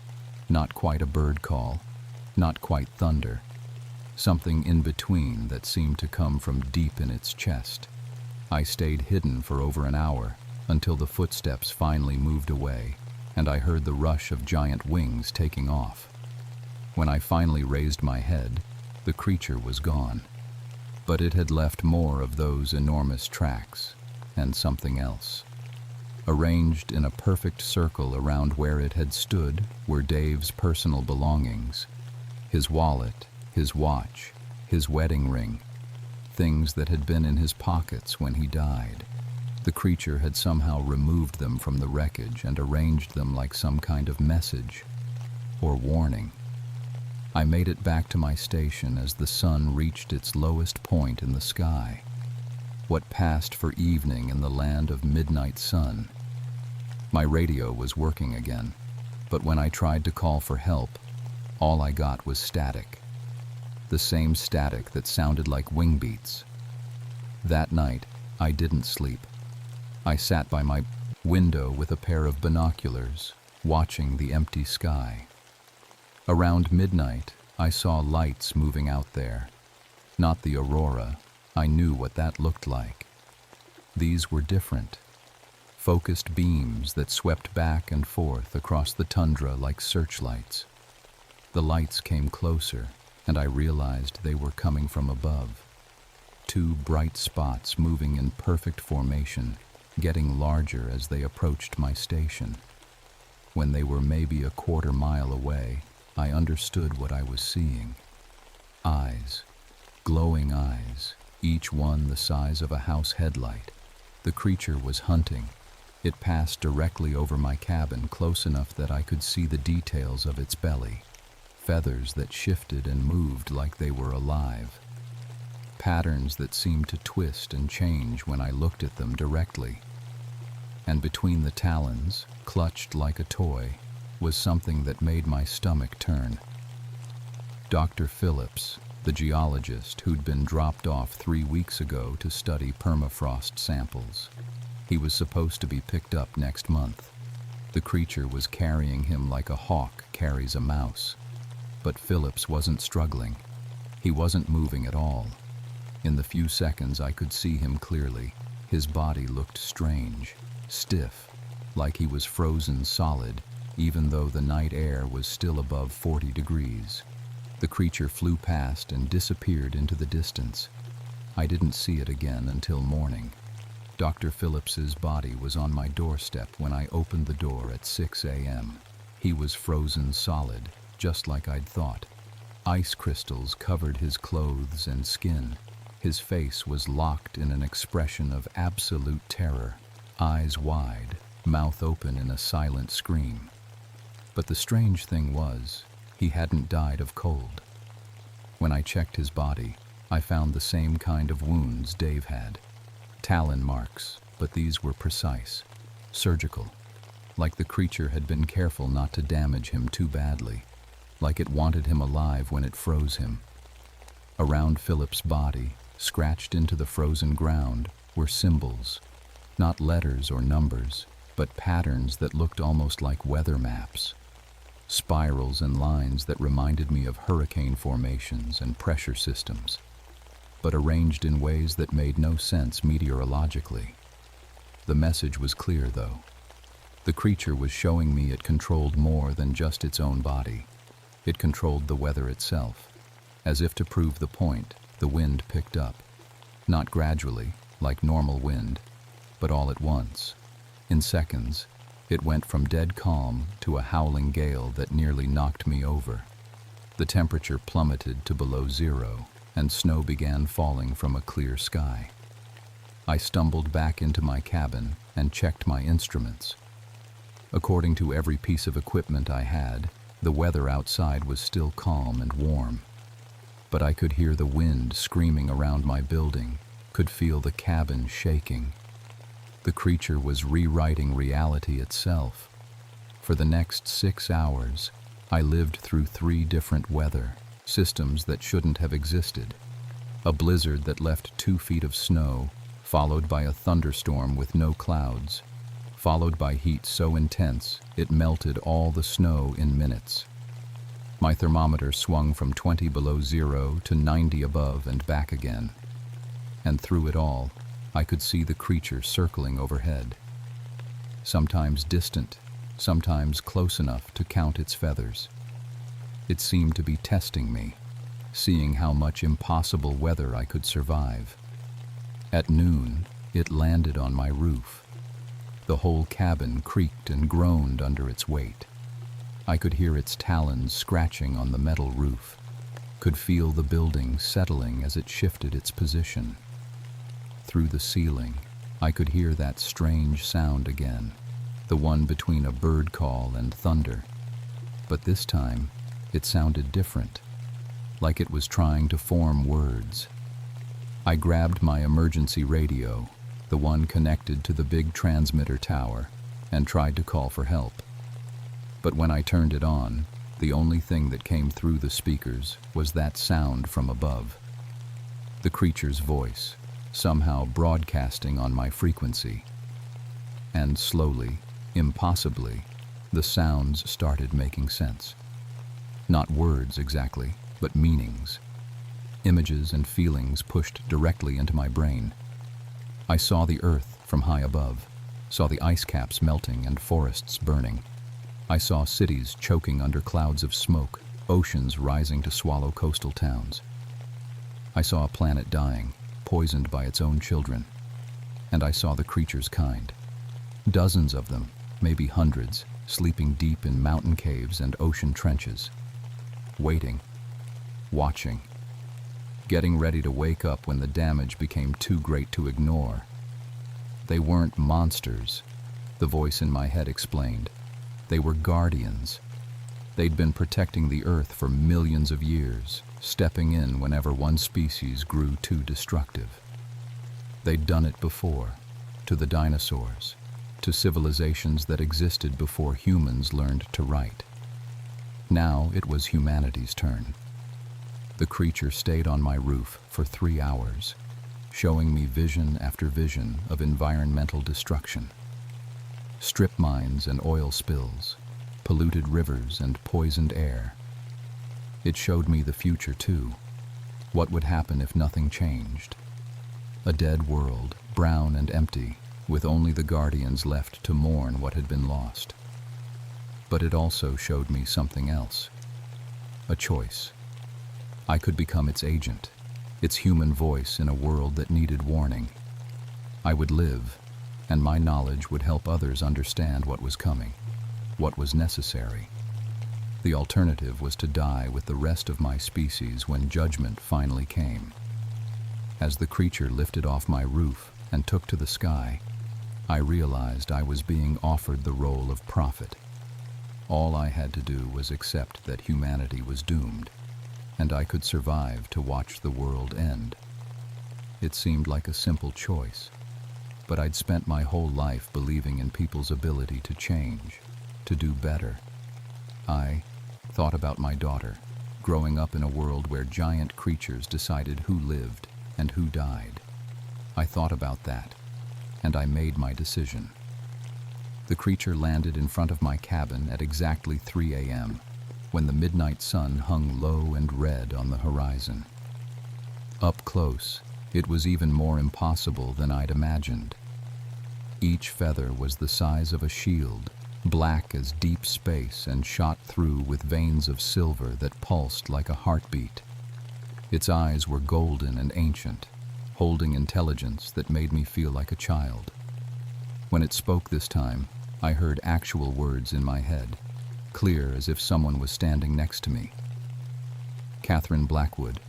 S1: not quite a bird call, not quite thunder, something in between that seemed to come from deep in its chest. I stayed hidden for over an hour until the footsteps finally moved away and I heard the rush of giant wings taking off. When I finally raised my head, the creature was gone. But it had left more of those enormous tracks, and something else. Arranged in a perfect circle around where it had stood were Dave's personal belongings. His wallet, his watch, his wedding ring, things that had been in his pockets when he died. The creature had somehow removed them from the wreckage and arranged them like some kind of message or warning. I made it back to my station as the sun reached its lowest point in the sky. What passed for evening in the land of midnight sun. My radio was working again, but when I tried to call for help, all I got was static. The same static that sounded like wing beats. That night, I didn't sleep. I sat by my window with a pair of binoculars, watching the empty sky. Around midnight, I saw lights moving out there. Not the aurora. I knew what that looked like. These were different. Focused beams that swept back and forth across the tundra like searchlights. The lights came closer, and I realized they were coming from above. Two bright spots moving in perfect formation, getting larger as they approached my station. When they were maybe a quarter mile away, I understood what I was seeing. Eyes, glowing eyes, each one the size of a house headlight. The creature was hunting. It passed directly over my cabin, close enough that I could see the details of its belly. Feathers that shifted and moved like they were alive. Patterns that seemed to twist and change when I looked at them directly. And between the talons, clutched like a toy, was something that made my stomach turn. Dr. Phillips, the geologist who'd been dropped off 3 weeks ago to study permafrost samples. He was supposed to be picked up next month. The creature was carrying him like a hawk carries a mouse. But Phillips wasn't struggling. He wasn't moving at all. In the few seconds I could see him clearly. His body looked strange, stiff, like he was frozen solid, even though the night air was still above 40 degrees. The creature flew past and disappeared into the distance. I didn't see it again until morning. Dr. Phillips's body was on my doorstep when I opened the door at 6 a.m. He was frozen solid, just like I'd thought. Ice crystals covered his clothes and skin. His face was locked in an expression of absolute terror, eyes wide, mouth open in a silent scream. But the strange thing was, he hadn't died of cold. When I checked his body, I found the same kind of wounds Dave had. Talon marks, but these were precise, surgical, like the creature had been careful not to damage him too badly, like it wanted him alive when it froze him. Around Philip's body, scratched into the frozen ground, were symbols, not letters or numbers, but patterns that looked almost like weather maps. Spirals and lines that reminded me of hurricane formations and pressure systems, but arranged in ways that made no sense meteorologically. The message was clear, though. The creature was showing me it controlled more than just its own body. It controlled the weather itself. As if to prove the point, the wind picked up. Not gradually, like normal wind, but all at once. In seconds, it went from dead calm to a howling gale that nearly knocked me over. The temperature plummeted to below zero, and snow began falling from a clear sky. I stumbled back into my cabin and checked my instruments. According to every piece of equipment I had, the weather outside was still calm and warm. But I could hear the wind screaming around my building, could feel the cabin shaking. The creature was rewriting reality itself. For the next 6 hours, I lived through 3 different weather systems that shouldn't have existed. A blizzard that left 2 feet of snow, followed by a thunderstorm with no clouds, followed by heat so intense it melted all the snow in minutes. My thermometer swung from 20 below zero to 90 above and back again. And through it all, I could see the creature circling overhead. Sometimes distant, sometimes close enough to count its feathers. It seemed to be testing me, seeing how much impossible weather I could survive. At noon, it landed on my roof. The whole cabin creaked and groaned under its weight. I could hear its talons scratching on the metal roof, could feel the building settling as it shifted its position. Through the ceiling, I could hear that strange sound again, the one between a bird call and thunder. But this time, it sounded different, like it was trying to form words. I grabbed my emergency radio, the one connected to the big transmitter tower, and tried to call for help. But when I turned it on, the only thing that came through the speakers was that sound from above. The creature's voice, somehow broadcasting on my frequency. And slowly, impossibly, the sounds started making sense. Not words exactly, but meanings. Images and feelings pushed directly into my brain. I saw the earth from high above, saw the ice caps melting and forests burning. I saw cities choking under clouds of smoke, oceans rising to swallow coastal towns. I saw a planet dying, poisoned by its own children. And I saw the creature's kind. Dozens of them, maybe hundreds, sleeping deep in mountain caves and ocean trenches. Waiting, watching, getting ready to wake up when the damage became too great to ignore. They weren't monsters, the voice in my head explained. They were guardians. They'd been protecting the earth for millions of years, stepping in whenever one species grew too destructive. They'd done it before, to the dinosaurs, to civilizations that existed before humans learned to write. Now it was humanity's turn. The creature stayed on my roof for 3 hours, showing me vision after vision of environmental destruction. Strip mines and oil spills, polluted rivers and poisoned air. It showed me the future too. What would happen if nothing changed? A dead world, brown and empty, with only the guardians left to mourn what had been lost. But it also showed me something else. A choice. I could become its agent, its human voice in a world that needed warning. I would live, and my knowledge would help others understand what was coming, what was necessary. The alternative was to die with the rest of my species when judgment finally came. As the creature lifted off my roof and took to the sky, I realized I was being offered the role of prophet. All I had to do was accept that humanity was doomed, and I could survive to watch the world end. It seemed like a simple choice, but I'd spent my whole life believing in people's ability to change, to do better. I thought about my daughter, growing up in a world where giant creatures decided who lived and who died. I thought about that, and I made my decision. The creature landed in front of my cabin at exactly 3 a.m., when the midnight sun hung low and red on the horizon. Up close, it was even more impossible than I'd imagined. Each feather was the size of a shield, black as deep space and shot through with veins of silver that pulsed like a heartbeat. Its eyes were golden and ancient, holding intelligence that made me feel like a child. When it spoke this time, I heard actual words in my head, clear as if someone was standing next to me. Catherine Blackwood,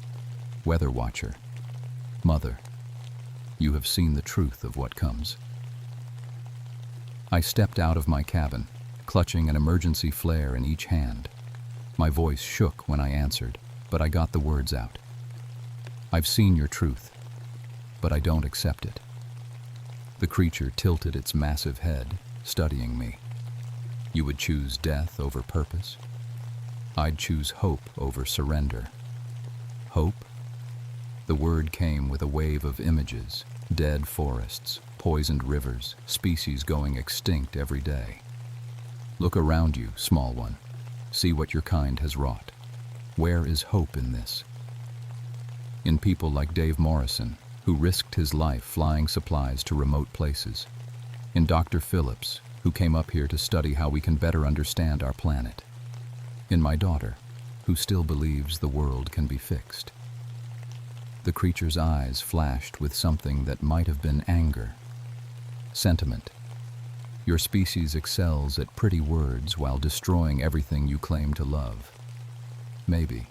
S1: Weather Watcher. Mother, you have seen the truth of what comes. I stepped out of my cabin, clutching an emergency flare in each hand. My voice shook when I answered, but I got the words out. I've seen your truth, but I don't accept it. The creature tilted its massive head, studying me. You would choose death over purpose? I'd choose hope over surrender. Hope? The word came with a wave of images, dead forests, poisoned rivers, species going extinct every day. Look around you, small one. See what your kind has wrought. Where is hope in this? In people like Dave Morrison, who risked his life flying supplies to remote places. In Dr. Phillips, who came up here to study how we can better understand our planet. In my daughter, who still believes the world can be fixed. The creature's eyes flashed with something that might have been anger. Sentiment. Your species excels at pretty words while destroying everything you claim to love. Maybe.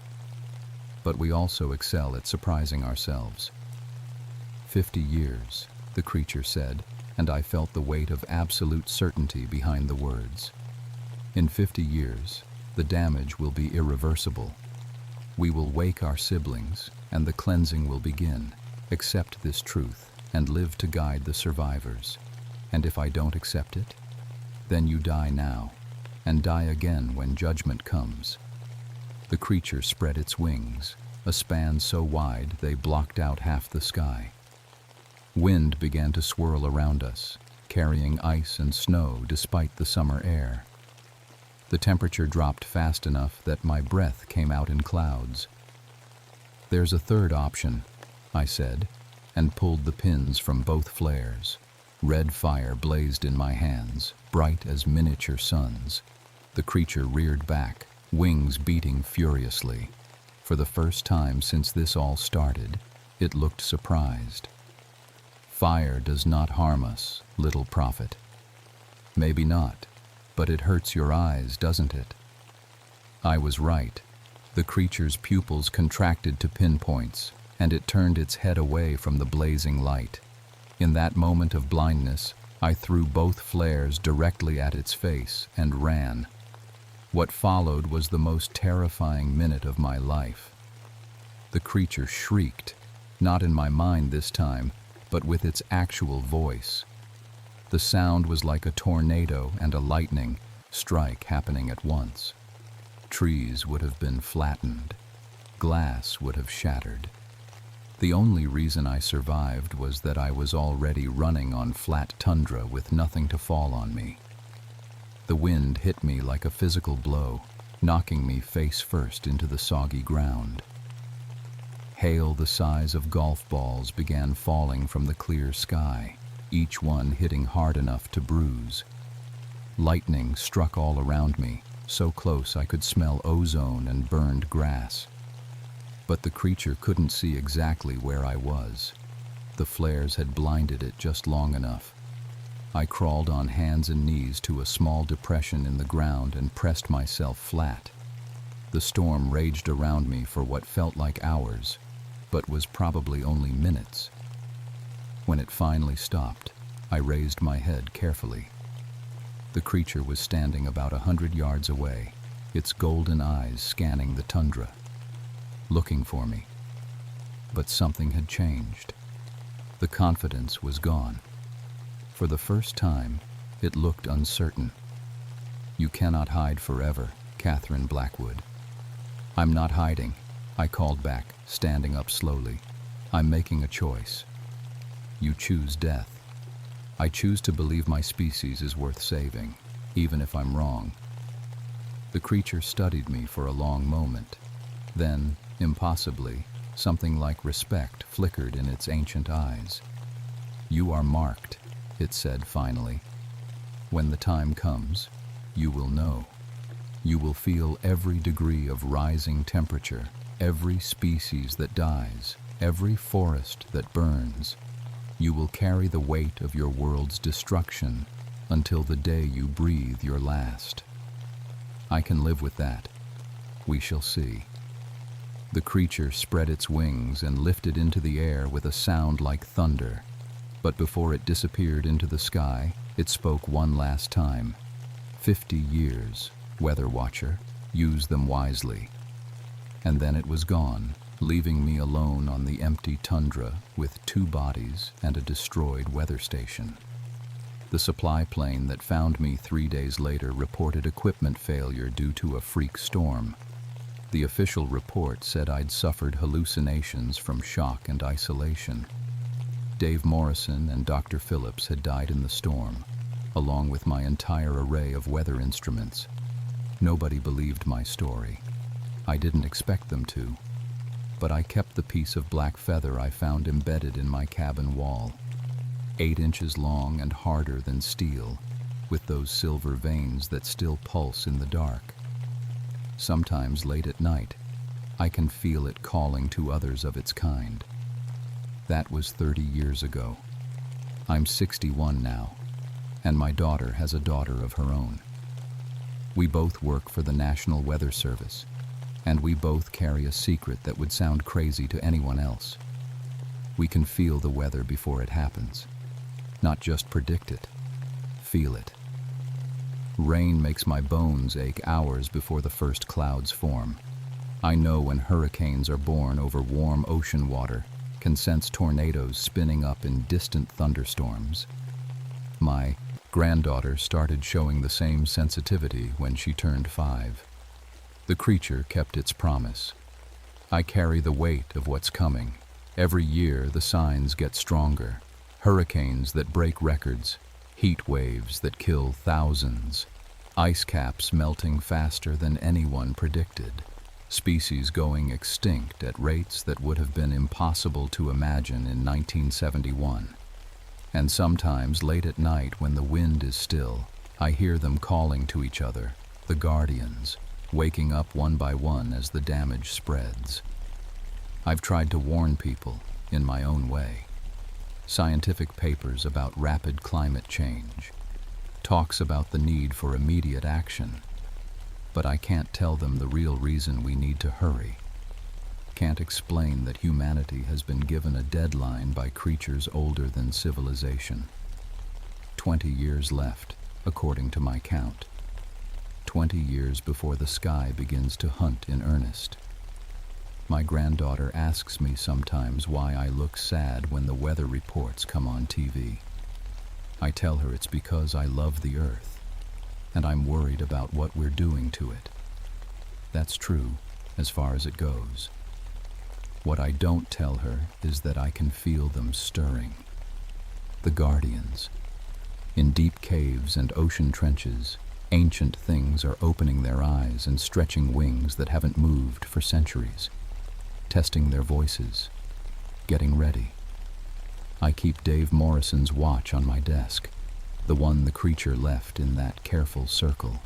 S1: But we also excel at surprising ourselves. 50 years, the creature said, and I felt the weight of absolute certainty behind the words. In 50 years, the damage will be irreversible. We will wake our siblings, and the cleansing will begin. Accept this truth, and live to guide the survivors. And if I don't accept it, then you die now, and die again when judgment comes. The creature spread its wings, a span so wide they blocked out half the sky. Wind began to swirl around us, carrying ice and snow despite the summer air. The temperature dropped fast enough that my breath came out in clouds. There's a third option, I said, and pulled the pins from both flares. Red fire blazed in my hands, bright as miniature suns. The creature reared back, wings beating furiously. For the first time since this all started, it looked surprised. Fire does not harm us, little prophet. Maybe not, but it hurts your eyes, doesn't it? I was right. The creature's pupils contracted to pinpoints, and it turned its head away from the blazing light. In that moment of blindness, I threw both flares directly at its face and ran. What followed was the most terrifying minute of my life. The creature shrieked, not in my mind this time, but with its actual voice. The sound was like a tornado and a lightning strike happening at once. Trees would have been flattened. Glass would have shattered. The only reason I survived was that I was already running on flat tundra with nothing to fall on me. The wind hit me like a physical blow, knocking me face first into the soggy ground. Hail the size of golf balls began falling from the clear sky, each one hitting hard enough to bruise. Lightning struck all around me, so close I could smell ozone and burned grass. But the creature couldn't see exactly where I was. The flares had blinded it just long enough. I crawled on hands and knees to a small depression in the ground and pressed myself flat. The storm raged around me for what felt like hours, but was probably only minutes. When it finally stopped, I raised my head carefully. The creature was standing about 100 yards away, its golden eyes scanning the tundra, looking for me. But something had changed. The confidence was gone. For the first time, it looked uncertain. "You cannot hide forever, Catherine Blackwood." "I'm not hiding," I called back, standing up slowly. "I'm making a choice." "You choose death." "I choose to believe my species is worth saving, even if I'm wrong." The creature studied me for a long moment. Then, impossibly, something like respect flickered in its ancient eyes. "You are marked," it said finally. "When the time comes, you will know. You will feel every degree of rising temperature, every species that dies, every forest that burns. You will carry the weight of your world's destruction until the day you breathe your last." "I can live with that. We shall see." The creature spread its wings and lifted into the air with a sound like thunder. But before it disappeared into the sky, it spoke one last time. 50 years, Weather Watcher, use them wisely." And then it was gone, leaving me alone on the empty tundra with 2 bodies and a destroyed weather station. The supply plane that found me 3 days later reported equipment failure due to a freak storm. The official report said I'd suffered hallucinations from shock and isolation. Dave Morrison and Dr. Phillips had died in the storm, along with my entire array of weather instruments. Nobody believed my story. I didn't expect them to, but I kept the piece of black feather I found embedded in my cabin wall. 8 inches long and harder than steel, with those silver veins that still pulse in the dark. Sometimes late at night, I can feel it calling to others of its kind. That was 30 years ago. I'm 61 now, and my daughter has a daughter of her own. We both work for the National Weather Service, and we both carry a secret that would sound crazy to anyone else. We can feel the weather before it happens. Not just predict it, feel it. Rain makes my bones ache hours before the first clouds form. I know when hurricanes are born over warm ocean water, can sense tornadoes spinning up in distant thunderstorms. My granddaughter started showing the same sensitivity when she turned 5. The creature kept its promise. I carry the weight of what's coming. Every year the signs get stronger. Hurricanes that break records, heat waves that kill thousands, ice caps melting faster than anyone predicted, species going extinct at rates that would have been impossible to imagine in 1971. And sometimes late at night when the wind is still, I hear them calling to each other, the guardians, waking up one by one as the damage spreads. I've tried to warn people in my own way. Scientific papers about rapid climate change, talks about the need for immediate action, but I can't tell them the real reason we need to hurry. Can't explain that humanity has been given a deadline by creatures older than civilization. 20 years left, according to my count. 20 years before the sky begins to hunt in earnest. My granddaughter asks me sometimes why I look sad when the weather reports come on TV. I tell her it's because I love the earth, and I'm worried about what we're doing to it. That's true, as far as it goes. What I don't tell her is that I can feel them stirring. The guardians. In deep caves and ocean trenches, ancient things are opening their eyes and stretching wings that haven't moved for centuries. Testing their voices, getting ready. I keep Dave Morrison's watch on my desk, the one the creature left in that careful circle.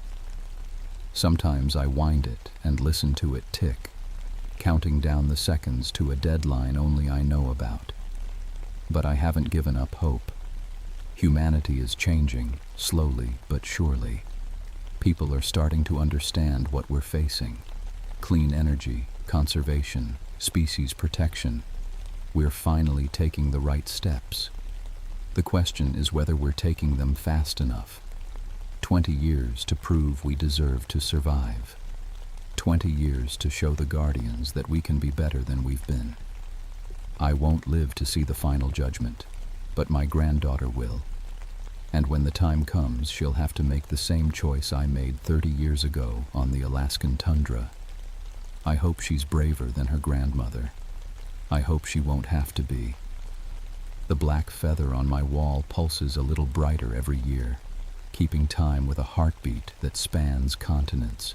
S1: Sometimes I wind it and listen to it tick, counting down the seconds to a deadline only I know about. But I haven't given up hope. Humanity is changing, slowly but surely. People are starting to understand what we're facing. Clean energy, conservation, species protection. We're finally taking the right steps. The question is whether we're taking them fast enough. 20 years to prove we deserve to survive. 20 years to show the Guardians that we can be better than we've been. I won't live to see the final judgment, but my granddaughter will. And when the time comes, she'll have to make the same choice I made 30 years ago on the Alaskan tundra. I hope she's braver than her grandmother. I hope she won't have to be. The black feather on my wall pulses a little brighter every year, keeping time with a heartbeat that spans continents.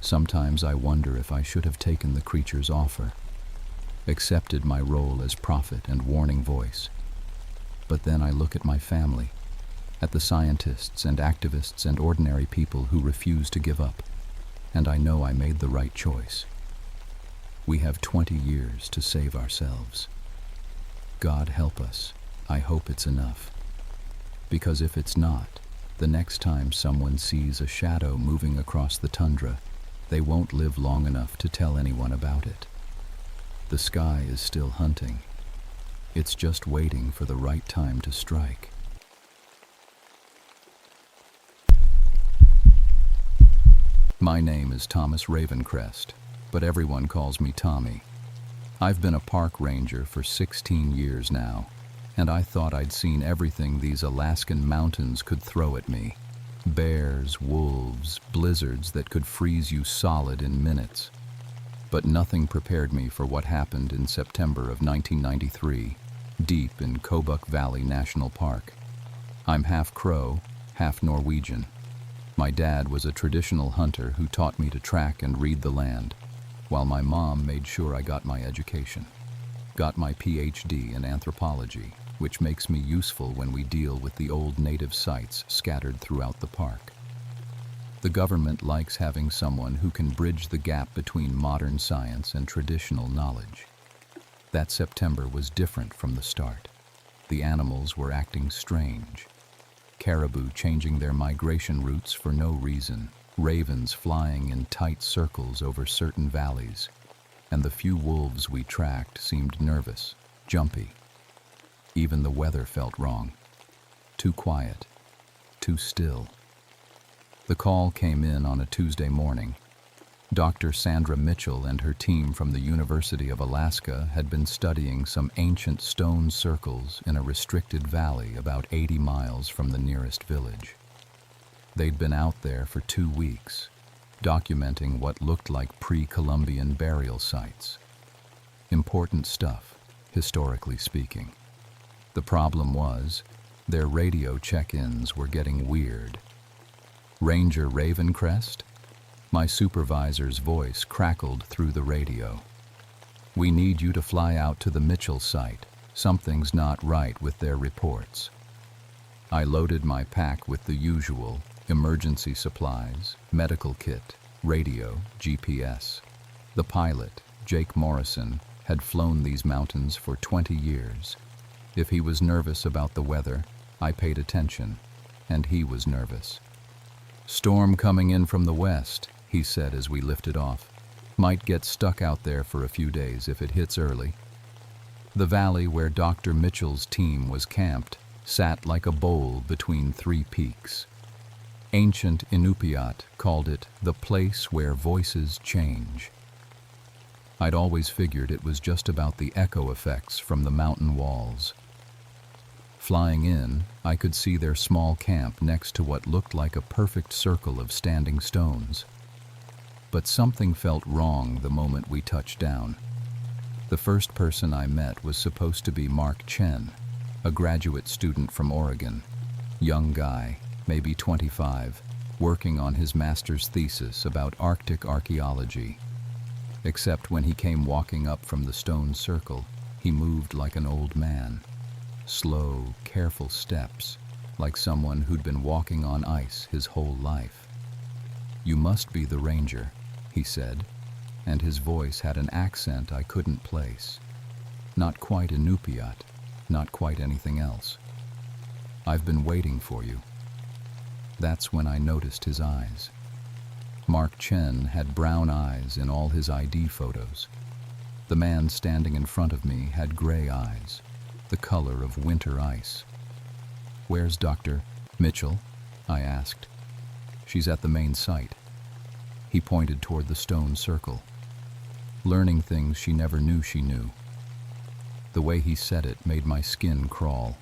S1: Sometimes I wonder if I should have taken the creature's offer, accepted my role as prophet and warning voice. But then I look at my family, at the scientists and activists and ordinary people who refuse to give up, and I know I made the right choice. We have 20 years to save ourselves. God help us. I hope it's enough. Because if it's not, the next time someone sees a shadow moving across the tundra, they won't live long enough to tell anyone about it. The sky is still hunting. It's just waiting for the right time to strike. My name is Thomas Ravencrest, but everyone calls me Tommy. I've been a park ranger for 16 years now, and I thought I'd seen everything these Alaskan mountains could throw at me. Bears, wolves, blizzards that could freeze you solid in minutes. But nothing prepared me for what happened in September of 1993, deep in Kobuk Valley National Park. I'm half Crow, half Norwegian. My dad was a traditional hunter who taught me to track and read the land, while my mom made sure I got my education. Got my PhD in anthropology, which makes me useful when we deal with the old native sites scattered throughout the park. The government likes having someone who can bridge the gap between modern science and traditional knowledge. That September was different from the start. The animals were acting strange. Caribou changing their migration routes for no reason, ravens flying in tight circles over certain valleys, and the few wolves we tracked seemed nervous, jumpy. Even the weather felt wrong. Too quiet, too still. The call came in on a Tuesday morning. Dr. Sandra Mitchell and her team from the University of Alaska had been studying some ancient stone circles in a restricted valley about 80 miles from the nearest village. They'd been out there for 2 weeks, documenting what looked like pre-Columbian burial sites. Important stuff, historically speaking. The problem was, their radio check-ins were getting weird. Ranger Ravencrest? My supervisor's voice crackled through the radio. We need you to fly out to the Mitchell site. Something's not right with their reports. I loaded my pack with the usual emergency supplies, medical kit, radio, GPS. The pilot, Jake Morrison, had flown these mountains for 20 years. If he was nervous about the weather, I paid attention, and he was nervous. Storm coming in from the west, he said as we lifted off. Might get stuck out there for a few days if it hits early. The valley where Dr. Mitchell's team was camped sat like a bowl between 3 peaks. Ancient Inupiat called it the place where voices change. I'd always figured it was just about the echo effects from the mountain walls. Flying in, I could see their small camp next to what looked like a perfect circle of standing stones. But something felt wrong the moment we touched down. The first person I met was supposed to be Mark Chen, a graduate student from Oregon. Young guy, maybe 25, working on his master's thesis about Arctic archaeology. Except when he came walking up from the stone circle, he moved like an old man. Slow, careful steps, like someone who'd been walking on ice his whole life. You must be the ranger, he said, and his voice had an accent I couldn't place. Not quite Inupiat, not quite anything else. I've been waiting for you. That's when I noticed his eyes. Mark Chen had brown eyes in all his ID photos. The man standing in front of me had gray eyes, the color of winter ice. Where's Dr. Mitchell? I asked. She's at the main site. He pointed toward the stone circle. Learning things she never knew she knew. The way he said it made my skin crawl.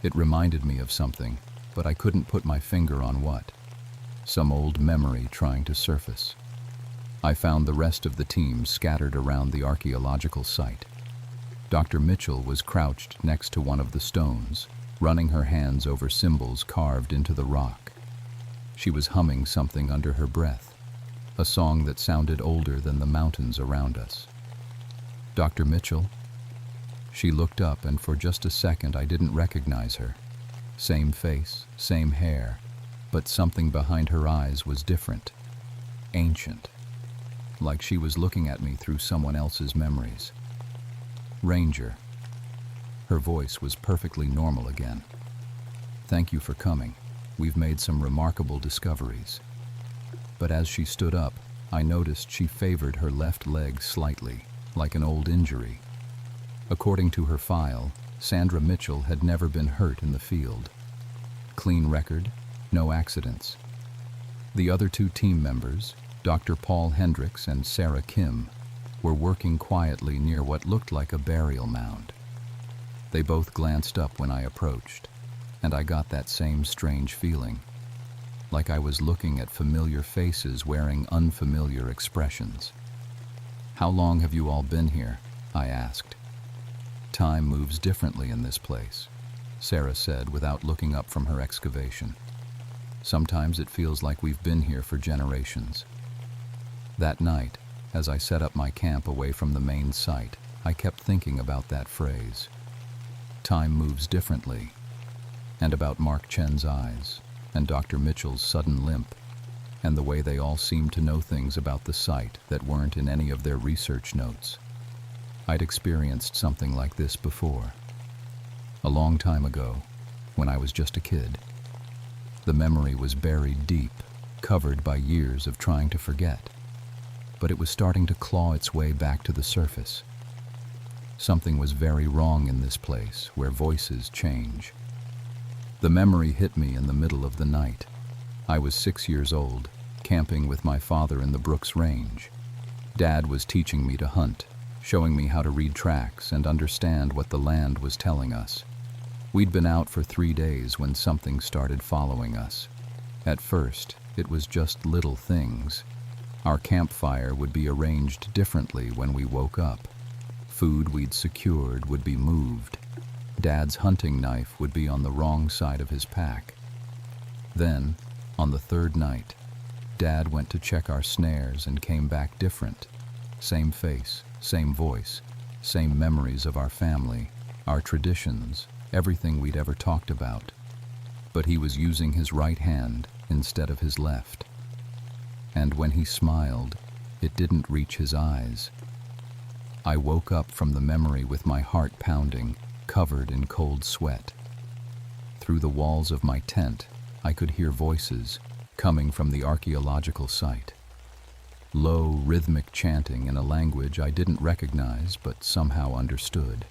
S1: It reminded me of something, but I couldn't put my finger on what. Some old memory trying to surface. I found the rest of the team scattered around the archaeological site. Dr. Mitchell was crouched next to one of the stones, running her hands over symbols carved into the rock. She was humming something under her breath, a song that sounded older than the mountains around us. Dr. Mitchell? She looked up, and for just a second I didn't recognize her. Same face, same hair, but something behind her eyes was different. Ancient. Like she was looking at me through someone else's memories. Ranger. Her voice was perfectly normal again. Thank you for coming. We've made some remarkable discoveries. But as she stood up, I noticed she favored her left leg slightly, like an old injury. According to her file, Sandra Mitchell had never been hurt in the field. Clean record, no accidents. The other two team members, Dr. Paul Hendricks and Sarah Kim, were working quietly near what looked like a burial mound. They both glanced up when I approached, and I got that same strange feeling, like I was looking at familiar faces wearing unfamiliar expressions. How long have you all been here? I asked. Time moves differently in this place, Sarah said without looking up from her excavation. Sometimes it feels like we've been here for generations. That night, as I set up my camp away from the main site, I kept thinking about that phrase. Time moves differently, and about Mark Chen's eyes, and Dr. Mitchell's sudden limp, and the way they all seemed to know things about the site that weren't in any of their research notes. I'd experienced something like this before. A long time ago, when I was just a kid. The memory was buried deep, covered by years of trying to forget. But it was starting to claw its way back to the surface. Something was very wrong in this place where voices change. The memory hit me in the middle of the night. I was 6 years old, camping with my father in the Brooks Range. Dad was teaching me to hunt, showing me how to read tracks and understand what the land was telling us. We'd been out for 3 days when something started following us. At first, it was just little things. Our campfire would be arranged differently when we woke up. Food we'd secured would be moved. Dad's hunting knife would be on the wrong side of his pack. Then, on the third night, Dad went to check our snares and came back different. Same face, same voice, same memories of our family, our traditions, everything we'd ever talked about. But he was using his right hand instead of his left. And when he smiled, it didn't reach his eyes. I woke up from the memory with my heart pounding, covered in cold sweat. Through the walls of my tent, I could hear voices coming from the archaeological site. Low, rhythmic chanting in a language I didn't recognize but somehow understood.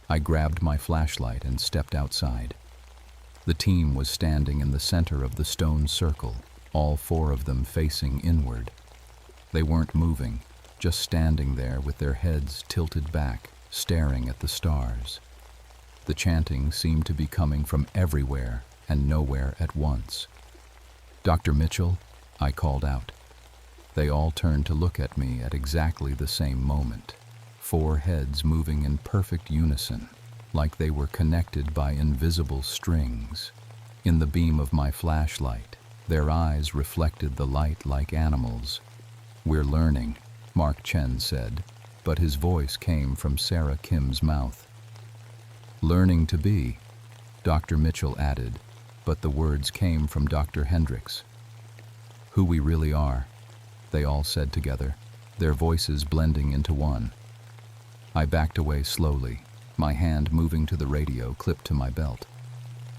S1: I grabbed my flashlight and stepped outside. The team was standing in the center of the stone circle, all 4 of them facing inward. They weren't moving, just standing there with their heads tilted back, staring at the stars. The chanting seemed to be coming from everywhere and nowhere at once. Dr. Mitchell, I called out. They all turned to look at me at exactly the same moment, 4 heads moving in perfect unison, like they were connected by invisible strings. In the beam of my flashlight, their eyes reflected the light like animals. We're learning, Mark Chen said, but his voice came from Sarah Kim's mouth. Learning to be, Dr. Mitchell added, but the words came from Dr. Hendricks. Who we really are, they all said together, their voices blending into one. I backed away slowly, my hand moving to the radio clipped to my belt.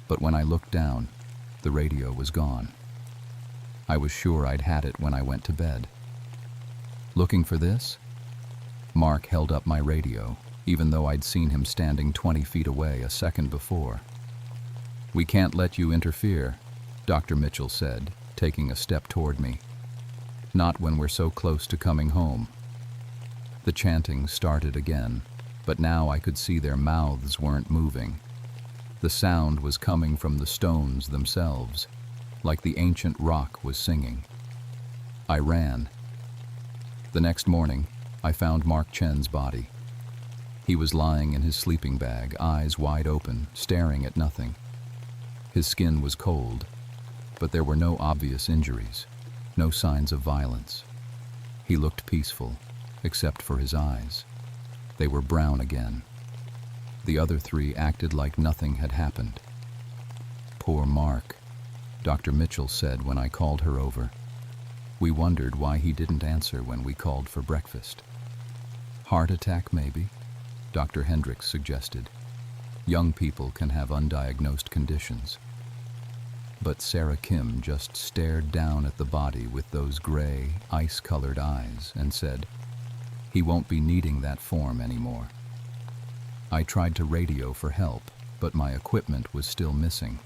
S1: But when I looked down, the radio was gone. I was sure I'd had it when I went to bed. Looking for this? Mark held up my radio, even though I'd seen him standing 20 feet away a second before. We can't let you interfere, Dr. Mitchell said, taking a step toward me. Not when we're so close to coming home. The chanting started again, but now I could see their mouths weren't moving. The sound was coming from the stones themselves, like the ancient rock was singing. I ran. The next morning, I found Mark Chen's body. He was lying in his sleeping bag, eyes wide open, staring at nothing. His skin was cold, but there were no obvious injuries, no signs of violence. He looked peaceful, except for his eyes. They were brown again. The other three acted like nothing had happened. Poor Mark, Dr. Mitchell said when I called her over. We wondered why he didn't answer when we called for breakfast. Heart attack, maybe? Dr. Hendricks suggested. Young people can have undiagnosed conditions. But Sarah Kim just stared down at the body with those gray, ice-colored eyes and said, "He won't be needing that form anymore." I tried to radio for help, but my equipment was still missing.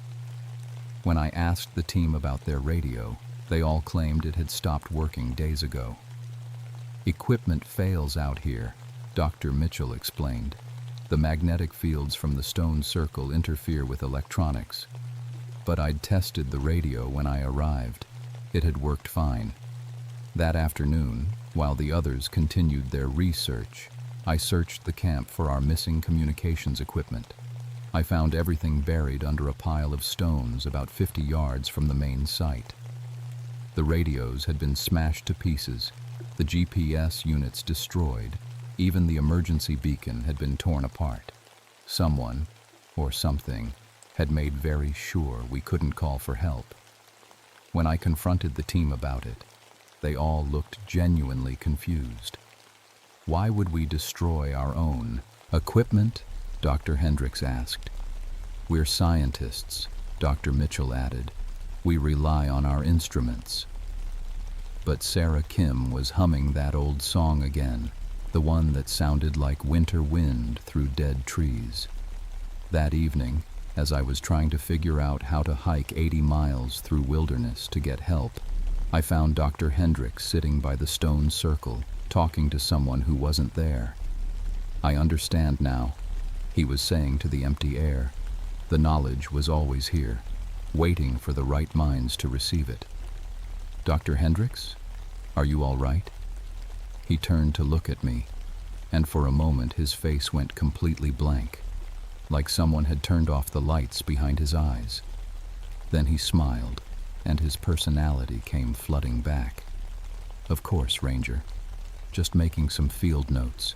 S1: When I asked the team about their radio, they all claimed it had stopped working days ago. Equipment fails out here, Dr. Mitchell explained. The magnetic fields from the stone circle interfere with electronics. But I'd tested the radio when I arrived. It had worked fine. That afternoon, while the others continued their research, I searched the camp for our missing communications equipment. I found everything buried under a pile of stones about 50 yards from the main site. The radios had been smashed to pieces, the GPS units destroyed, even the emergency beacon had been torn apart. Someone, or something, had made very sure we couldn't call for help. When I confronted the team about it, they all looked genuinely confused. Why would we destroy our own equipment? Dr. Hendricks asked. We're scientists, Dr. Mitchell added. We rely on our instruments. But Sarah Kim was humming that old song again, the one that sounded like winter wind through dead trees. That evening, as I was trying to figure out how to hike 80 miles through wilderness to get help, I found Dr. Hendricks sitting by the stone circle, talking to someone who wasn't there. I understand now, he was saying to the empty air. The knowledge was always here, waiting for the right minds to receive it. Dr. Hendricks, are you all right? He turned to look at me, and for a moment his face went completely blank, like someone had turned off the lights behind his eyes. Then he smiled, and his personality came flooding back. Of course, Ranger. Just making some field notes.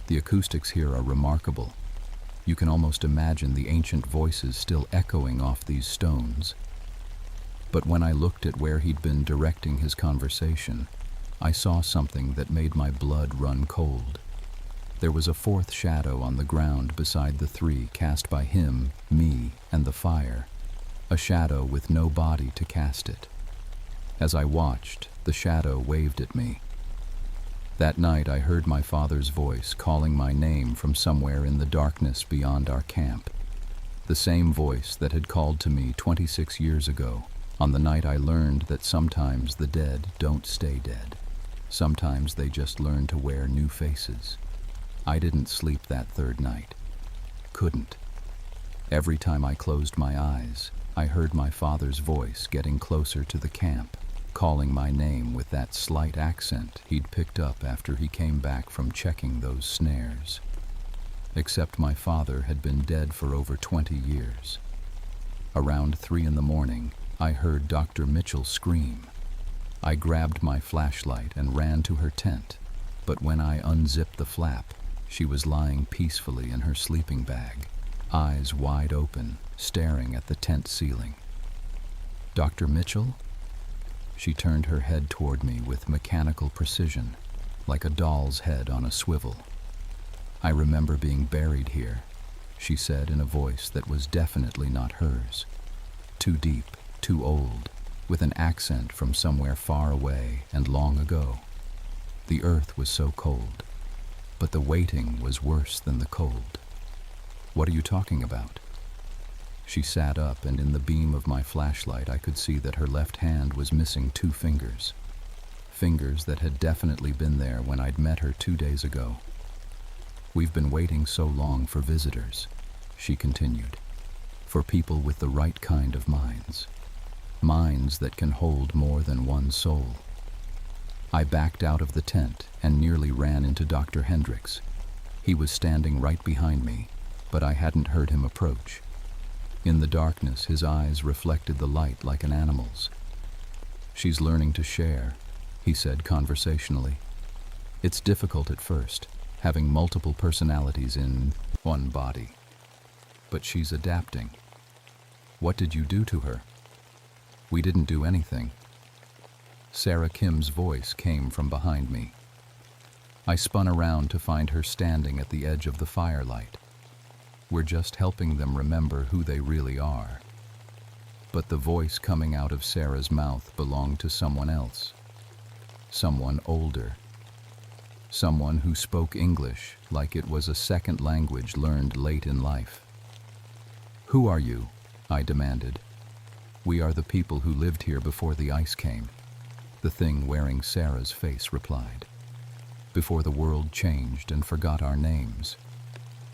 S1: The acoustics here are remarkable. You can almost imagine the ancient voices still echoing off these stones. But when I looked at where he'd been directing his conversation, I saw something that made my blood run cold. There was a fourth shadow on the ground beside the three cast by him, me, and the fire. A shadow with no body to cast it. As I watched, the shadow waved at me. That night I heard my father's voice calling my name from somewhere in the darkness beyond our camp. The same voice that had called to me 26 years ago, on the night I learned that sometimes the dead don't stay dead. Sometimes they just learn to wear new faces. I didn't sleep that third night. Couldn't. Every time I closed my eyes, I heard my father's voice getting closer to the camp, calling my name with that slight accent he'd picked up after he came back from checking those snares. Except my father had been dead for over 20 years. Around 3 in the morning, I heard Dr. Mitchell scream. I grabbed my flashlight and ran to her tent, but when I unzipped the flap, she was lying peacefully in her sleeping bag, eyes wide open, staring at the tent ceiling. Dr. Mitchell? She turned her head toward me with mechanical precision, like a doll's head on a swivel. I remember being buried here, she said in a voice that was definitely not hers. Too deep, too old, with an accent from somewhere far away and long ago. The earth was so cold, but the waiting was worse than the cold. What are you talking about? She sat up, and in the beam of my flashlight I could see that her left hand was missing 2 fingers. Fingers that had definitely been there when I'd met her 2 days ago. "We've been waiting so long for visitors," she continued. "For people with the right kind of minds. Minds that can hold more than one soul." I backed out of the tent and nearly ran into Dr. Hendricks. He was standing right behind me, but I hadn't heard him approach. In the darkness, his eyes reflected the light like an animal's. "She's learning to share," he said conversationally. "It's difficult at first, having multiple personalities in one body. But she's adapting." "What did you do to her?" "We didn't do anything." Sarah Kim's voice came from behind me. I spun around to find her standing at the edge of the firelight. "We're just helping them remember who they really are." But the voice coming out of Sarah's mouth belonged to someone else. Someone older. Someone who spoke English like it was a second language learned late in life. "Who are you?" I demanded. "We are the people who lived here before the ice came," the thing wearing Sarah's face replied. "Before the world changed and forgot our names.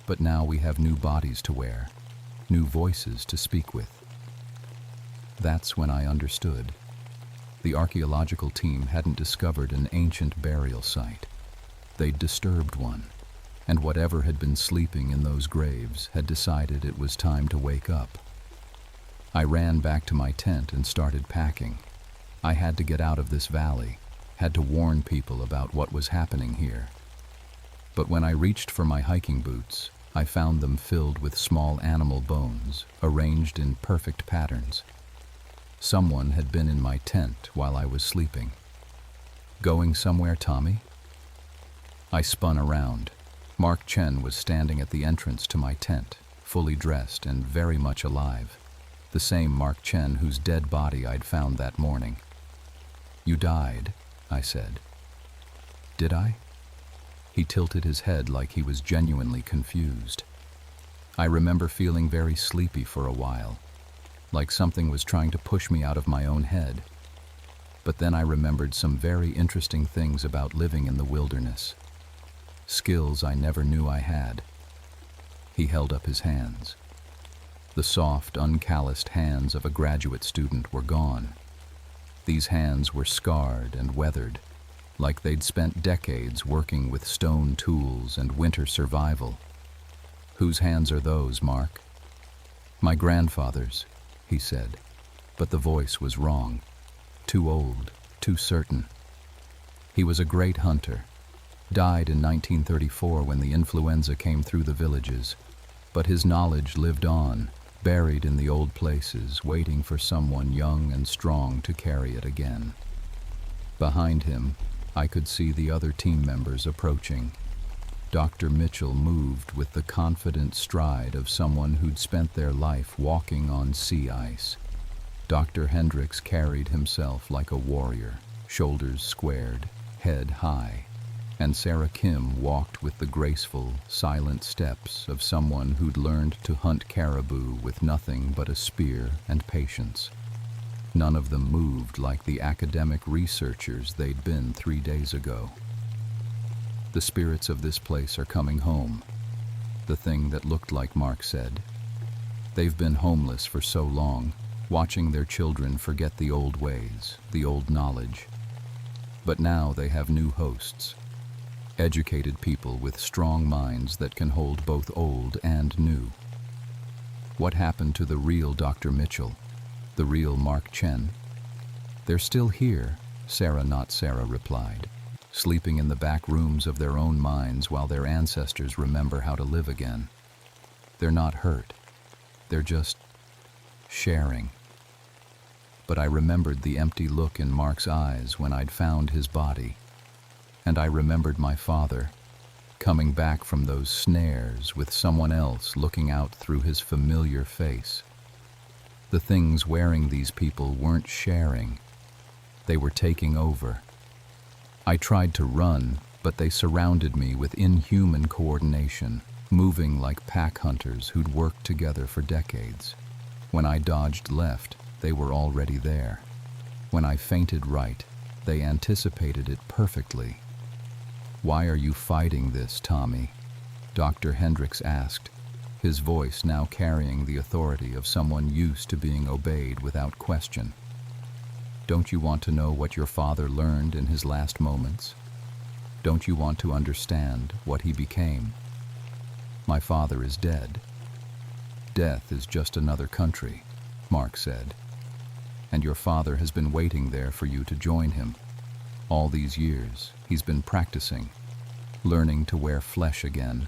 S1: But now we have new bodies to wear, new voices to speak with." That's when I understood. The archaeological team hadn't discovered an ancient burial site. They'd disturbed one, and whatever had been sleeping in those graves had decided it was time to wake up. I ran back to my tent and started packing. I had to get out of this valley, had to warn people about what was happening here. But when I reached for my hiking boots, I found them filled with small animal bones, arranged in perfect patterns. Someone had been in my tent while I was sleeping. "Going somewhere, Tommy?" I spun around. Mark Chen was standing at the entrance to my tent, fully dressed and very much alive. The same Mark Chen whose dead body I'd found that morning. "You died," I said. "Did I?" He tilted his head like he was genuinely confused. I remember feeling very sleepy for a while, like something was trying to push me out of my own head. But then I remembered some very interesting things about living in the wilderness. Skills I never knew I had. He held up his hands. The soft, uncalloused hands of a graduate student were gone. These hands were scarred and weathered, like they'd spent decades working with stone tools and winter survival. "Whose hands are those, Mark?" "My grandfather's," he said, but the voice was wrong. Too old, too certain. "He was a great hunter. Died in 1934 when the influenza came through the villages. But his knowledge lived on, buried in the old places, waiting for someone young and strong to carry it again." Behind him, I could see the other team members approaching. Dr. Mitchell moved with the confident stride of someone who'd spent their life walking on sea ice. Dr. Hendricks carried himself like a warrior, shoulders squared, head high, and Sarah Kim walked with the graceful, silent steps of someone who'd learned to hunt caribou with nothing but a spear and patience. None of them moved like the academic researchers they'd been 3 days ago. "The spirits of this place are coming home," the thing that looked like Mark said. "They've been homeless for so long, watching their children forget the old ways, the old knowledge. But now they have new hosts. Educated people with strong minds that can hold both old and new." "What happened to the real Dr. Mitchell? The real Mark Chen?" "They're still here," Sarah not Sarah replied, "sleeping in the back rooms of their own minds while their ancestors remember how to live again. They're not hurt. They're just sharing." But I remembered the empty look in Mark's eyes when I'd found his body. And I remembered my father, coming back from those snares with someone else looking out through his familiar face. The things wearing these people weren't sharing. They were taking over. I tried to run, but they surrounded me with inhuman coordination, moving like pack hunters who'd worked together for decades. When I dodged left, they were already there. When I feinted right, they anticipated it perfectly. "Why are you fighting this, Tommy?" Dr. Hendricks asked, his voice now carrying the authority of someone used to being obeyed without question. "Don't you want to know what your father learned in his last moments? Don't you want to understand what he became? My father is dead." "Death is just another country," Mark said. "And your father has been waiting there for you to join him. All these years, he's been practicing, learning to wear flesh again,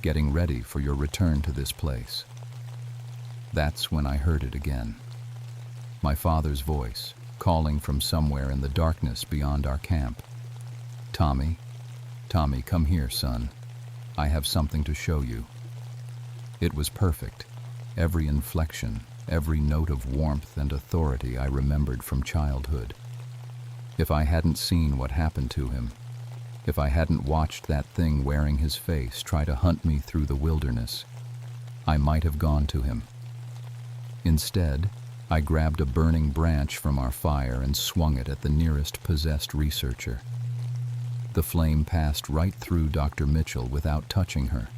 S1: getting ready for your return to this place." That's when I heard it again. My father's voice, calling from somewhere in the darkness beyond our camp. "Tommy, Tommy, come here, son. I have something to show you." It was perfect. Every inflection, every note of warmth and authority I remembered from childhood. If I hadn't seen what happened to him, if I hadn't watched that thing wearing his face try to hunt me through the wilderness, I might have gone to him. Instead, I grabbed a burning branch from our fire and swung it at the nearest possessed researcher. The flame passed right through Dr. Mitchell without touching her,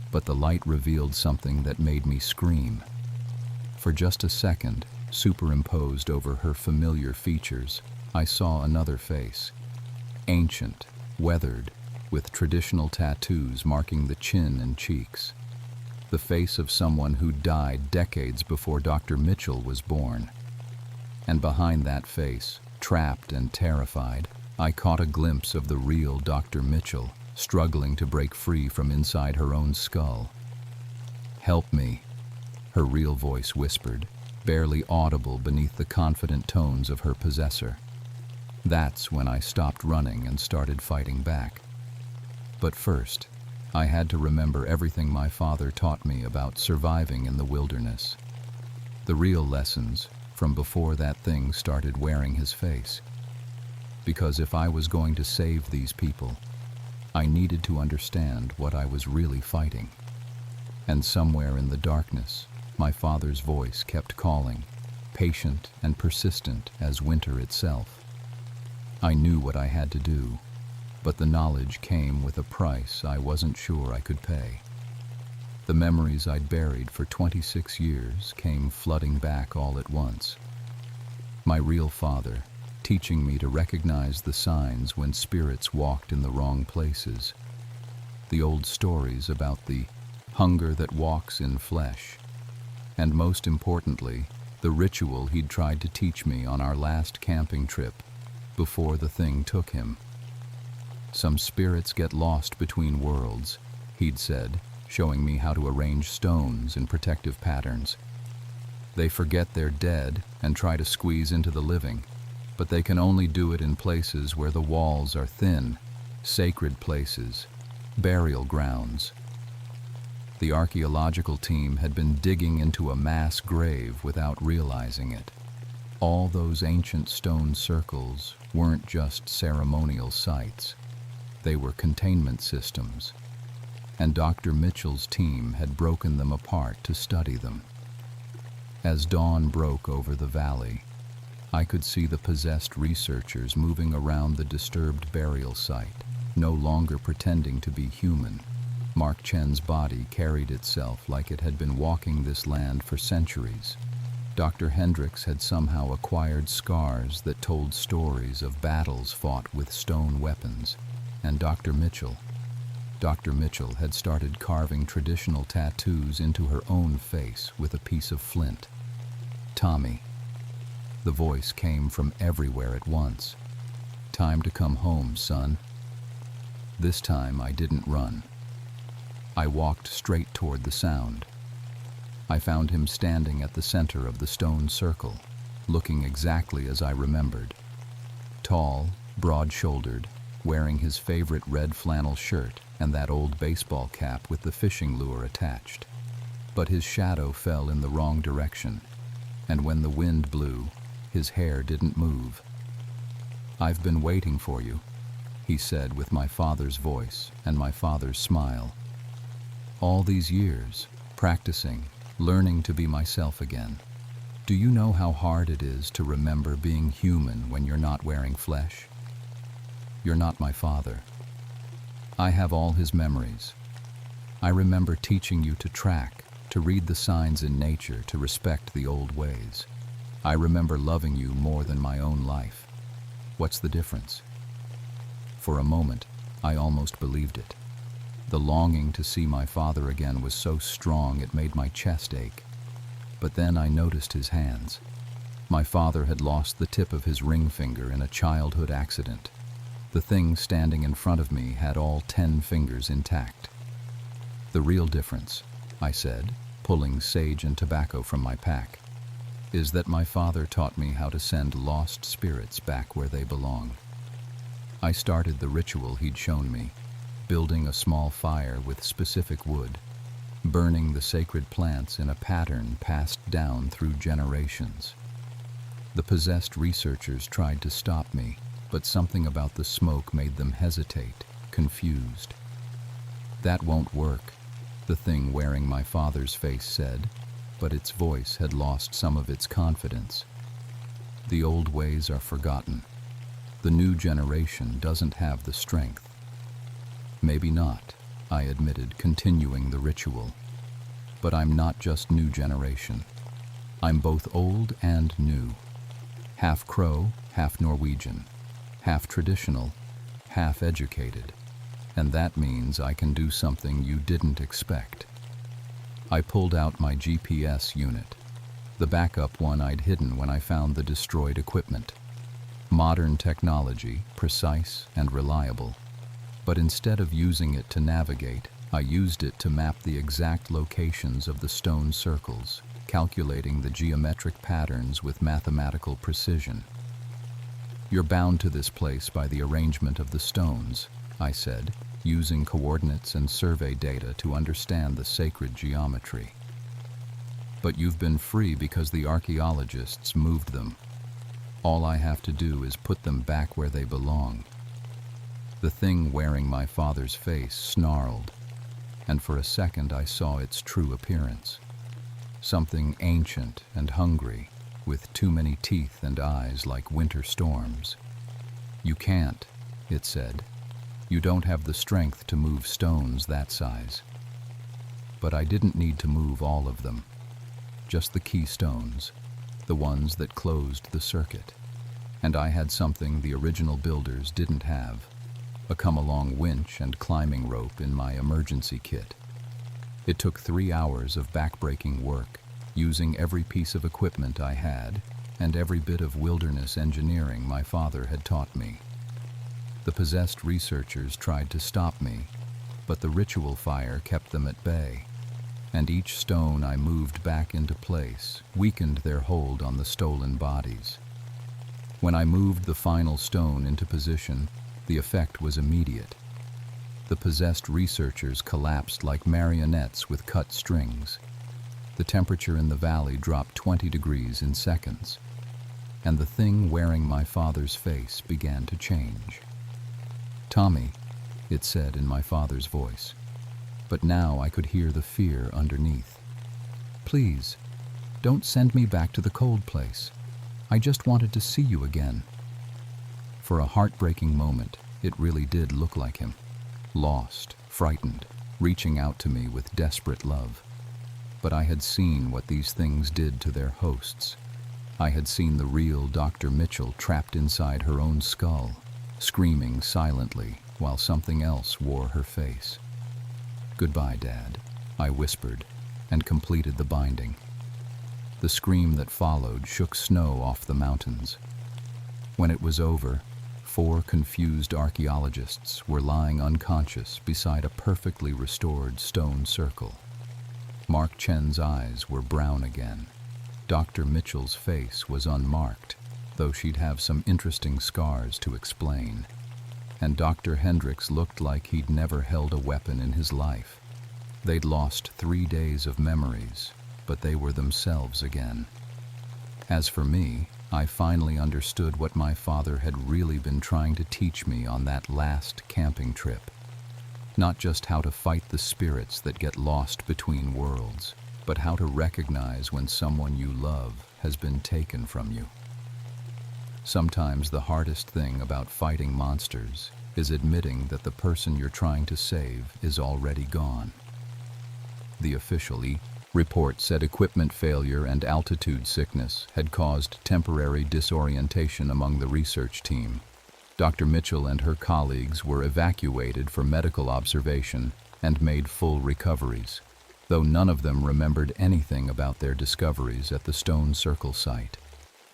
S1: but the light revealed something that made me scream. For just a second, superimposed over her familiar features, I saw another face. Ancient, weathered, with traditional tattoos marking the chin and cheeks. The face of someone who died decades before Dr. Mitchell was born. And behind that face, trapped and terrified, I caught a glimpse of the real Dr. Mitchell, struggling to break free from inside her own skull. "Help me," her real voice whispered, barely audible beneath the confident tones of her possessor. That's when I stopped running and started fighting back. But first, I had to remember everything my father taught me about surviving in the wilderness. The real lessons from before that thing started wearing his face. Because if I was going to save these people, I needed to understand what I was really fighting. And somewhere in the darkness, my father's voice kept calling, patient and persistent as winter itself. I knew what I had to do, but the knowledge came with a price I wasn't sure I could pay. The memories I'd buried for 26 years came flooding back all at once. My real father, teaching me to recognize the signs when spirits walked in the wrong places. The old stories about the hunger that walks in flesh. And most importantly, the ritual he'd tried to teach me on our last camping trip before the thing took him. "Some spirits get lost between worlds," he'd said, showing me how to arrange stones in protective patterns. "They forget they're dead and try to squeeze into the living, but they can only do it in places where the walls are thin, sacred places, burial grounds." The archaeological team had been digging into a mass grave without realizing it. All those ancient stone circles weren't just ceremonial sites. They were containment systems, and Dr. Mitchell's team had broken them apart to study them. As dawn broke over the valley, I could see the possessed researchers moving around the disturbed burial site, no longer pretending to be human. Mark Chen's body carried itself like it had been walking this land for centuries. Dr. Hendricks had somehow acquired scars that told stories of battles fought with stone weapons. And Dr. Mitchell had started carving traditional tattoos into her own face with a piece of flint. "Tommy." The voice came from everywhere at once. "Time to come home, son." This time I didn't run. I walked straight toward the sound. I found him standing at the center of the stone circle, looking exactly as I remembered. Tall, broad-shouldered, wearing his favorite red flannel shirt and that old baseball cap with the fishing lure attached. But his shadow fell in the wrong direction, and when the wind blew, his hair didn't move. "I've been waiting for you," he said with my father's voice and my father's smile. "All these years, practicing, learning to be myself again. Do you know how hard it is to remember being human when you're not wearing flesh? You're not my father. I have all his memories. I remember teaching you to track, to read the signs in nature, to respect the old ways. I remember loving you more than my own life. What's the difference? For a moment, I almost believed it. The longing to see my father again was so strong it made my chest ache. But then I noticed his hands. My father had lost the tip of his ring finger in a childhood accident. The thing standing in front of me had all 10 fingers intact. The real difference, I said, pulling sage and tobacco from my pack, is that my father taught me how to send lost spirits back where they belong. I started the ritual he'd shown me, building a small fire with specific wood, burning the sacred plants in a pattern passed down through generations. The possessed researchers tried to stop me, but something about the smoke made them hesitate, confused. That won't work, the thing wearing my father's face said, but its voice had lost some of its confidence. The old ways are forgotten. The new generation doesn't have the strength. Maybe not, I admitted, continuing the ritual. But I'm not just new generation. I'm both old and new. Half Crow, half Norwegian. Half traditional, half educated. And that means I can do something you didn't expect. I pulled out my GPS unit, the backup one I'd hidden when I found the destroyed equipment. Modern technology, precise and reliable. But instead of using it to navigate, I used it to map the exact locations of the stone circles, calculating the geometric patterns with mathematical precision. You're bound to this place by the arrangement of the stones, I said, using coordinates and survey data to understand the sacred geometry. But you've been free because the archaeologists moved them. All I have to do is put them back where they belong. The thing wearing my father's face snarled, and for a second I saw its true appearance. Something ancient and hungry, with too many teeth and eyes like winter storms. You can't, it said. You don't have the strength to move stones that size. But I didn't need to move all of them. Just the key stones, the ones that closed the circuit. And I had something the original builders didn't have. A come-along winch and climbing rope in my emergency kit. It took 3 hours of backbreaking work, using every piece of equipment I had and every bit of wilderness engineering my father had taught me. The possessed researchers tried to stop me, but the ritual fire kept them at bay, and each stone I moved back into place weakened their hold on the stolen bodies. When I moved the final stone into position, the effect was immediate. The possessed researchers collapsed like marionettes with cut strings. The temperature in the valley dropped 20 degrees in seconds, and the thing wearing my father's face began to change. "Tommy," it said in my father's voice, but now I could hear the fear underneath. "Please, don't send me back to the cold place. I just wanted to see you again." For a heartbreaking moment, it really did look like him. Lost, frightened, reaching out to me with desperate love. But I had seen what these things did to their hosts. I had seen the real Dr. Mitchell trapped inside her own skull, screaming silently while something else wore her face. "Goodbye, Dad," I whispered, and completed the binding. The scream that followed shook snow off the mountains. When it was over, 4 confused archaeologists were lying unconscious beside a perfectly restored stone circle. Mark Chen's eyes were brown again. Dr. Mitchell's face was unmarked, though she'd have some interesting scars to explain. And Dr. Hendricks looked like he'd never held a weapon in his life. They'd lost 3 days of memories, but they were themselves again. As for me, I finally understood what my father had really been trying to teach me on that last camping trip. Not just how to fight the spirits that get lost between worlds, but how to recognize when someone you love has been taken from you. Sometimes the hardest thing about fighting monsters is admitting that the person you're trying to save is already gone. The official report said equipment failure and altitude sickness had caused temporary disorientation among the research team. Dr. Mitchell and her colleagues were evacuated for medical observation and made full recoveries, though none of them remembered anything about their discoveries at the Stone Circle site.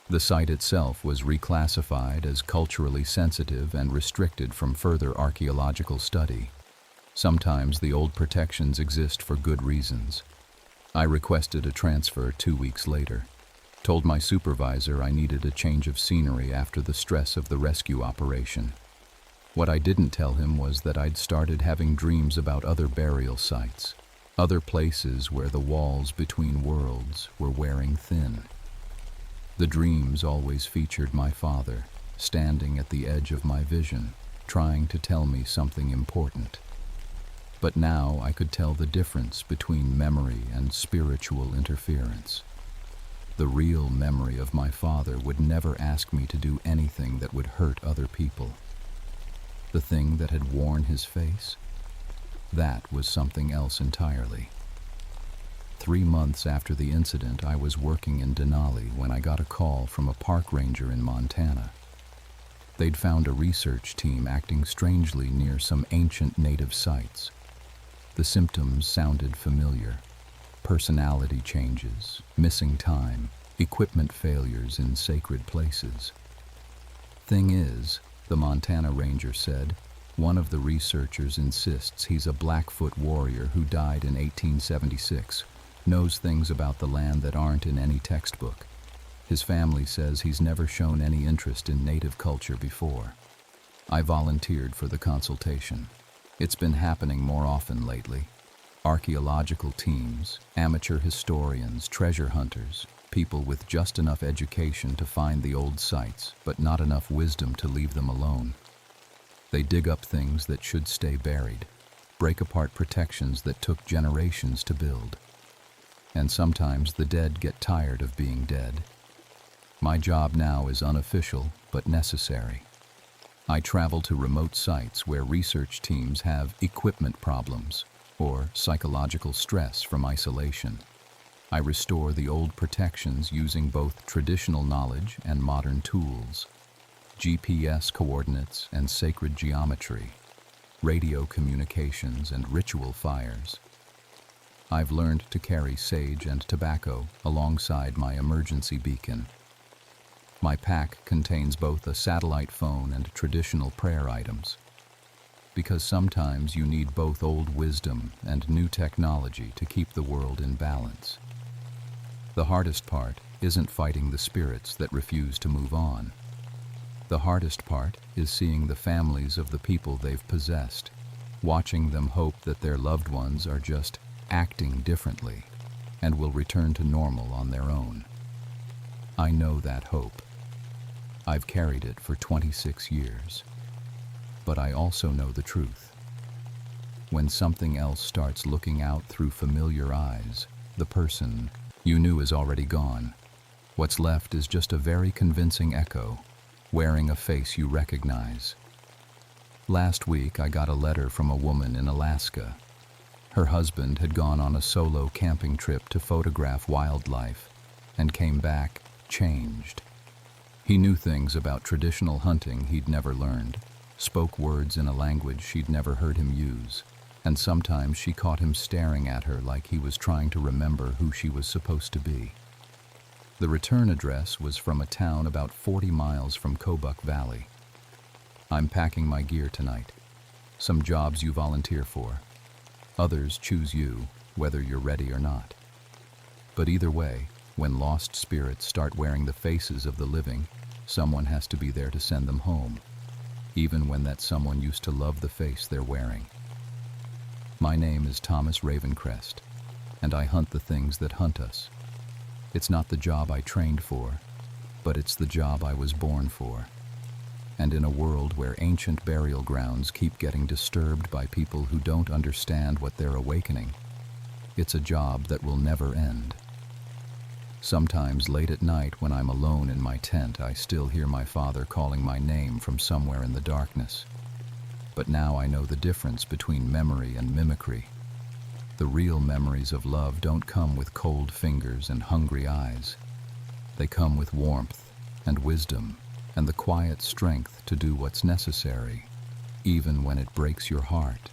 S1: The site itself was reclassified as culturally sensitive and restricted from further archaeological study. Sometimes the old protections exist for good reasons. I requested a transfer 2 weeks later, told my supervisor I needed a change of scenery after the stress of the rescue operation. What I didn't tell him was that I'd started having dreams about other burial sites, other places where the walls between worlds were wearing thin. The dreams always featured my father, standing at the edge of my vision, trying to tell me something important. But now I could tell the difference between memory and spiritual interference. The real memory of my father would never ask me to do anything that would hurt other people. The thing that had worn his face? That was something else entirely. 3 months after the incident, I was working in Denali when I got a call from a park ranger in Montana. They'd found a research team acting strangely near some ancient native sites. The symptoms sounded familiar: personality changes, missing time, equipment failures in sacred places. Thing is, the Montana ranger said, one of the researchers insists he's a Blackfoot warrior who died in 1876, knows things about the land that aren't in any textbook. His family says he's never shown any interest in native culture before. I volunteered for the consultation. It's been happening more often lately. Archaeological teams, amateur historians, treasure hunters, people with just enough education to find the old sites, but not enough wisdom to leave them alone. They dig up things that should stay buried, break apart protections that took generations to build. And sometimes the dead get tired of being dead. My job now is unofficial, but necessary. I travel to remote sites where research teams have equipment problems or psychological stress from isolation. I restore the old protections using both traditional knowledge and modern tools, GPS coordinates and sacred geometry, radio communications and ritual fires. I've learned to carry sage and tobacco alongside my emergency beacon. My pack contains both a satellite phone and traditional prayer items, because sometimes you need both old wisdom and new technology to keep the world in balance. The hardest part isn't fighting the spirits that refuse to move on. The hardest part is seeing the families of the people they've possessed, watching them hope that their loved ones are just acting differently and will return to normal on their own. I know that hope. I've carried it for 26 years. But I also know the truth. When something else starts looking out through familiar eyes, the person you knew is already gone. What's left is just a very convincing echo, wearing a face you recognize. Last week, I got a letter from a woman in Alaska. Her husband had gone on a solo camping trip to photograph wildlife and came back changed. He knew things about traditional hunting he'd never learned, spoke words in a language she'd never heard him use, and sometimes she caught him staring at her like he was trying to remember who she was supposed to be. The return address was from a town about 40 miles from Kobuk Valley. I'm packing my gear tonight. Some jobs you volunteer for. Others choose you, whether you're ready or not. But either way, when lost spirits start wearing the faces of the living, someone has to be there to send them home, even when that someone used to love the face they're wearing. My name is Thomas Ravencrest, and I hunt the things that hunt us. It's not the job I trained for, but it's the job I was born for. And in a world where ancient burial grounds keep getting disturbed by people who don't understand what they're awakening, It's a job that will never end. Sometimes late at night when I'm alone in my tent, I still hear my father calling my name from somewhere in the darkness. But now I know the difference between memory and mimicry. The real memories of love don't come with cold fingers and hungry eyes. They come with warmth and wisdom and the quiet strength to do what's necessary, even when it breaks your heart.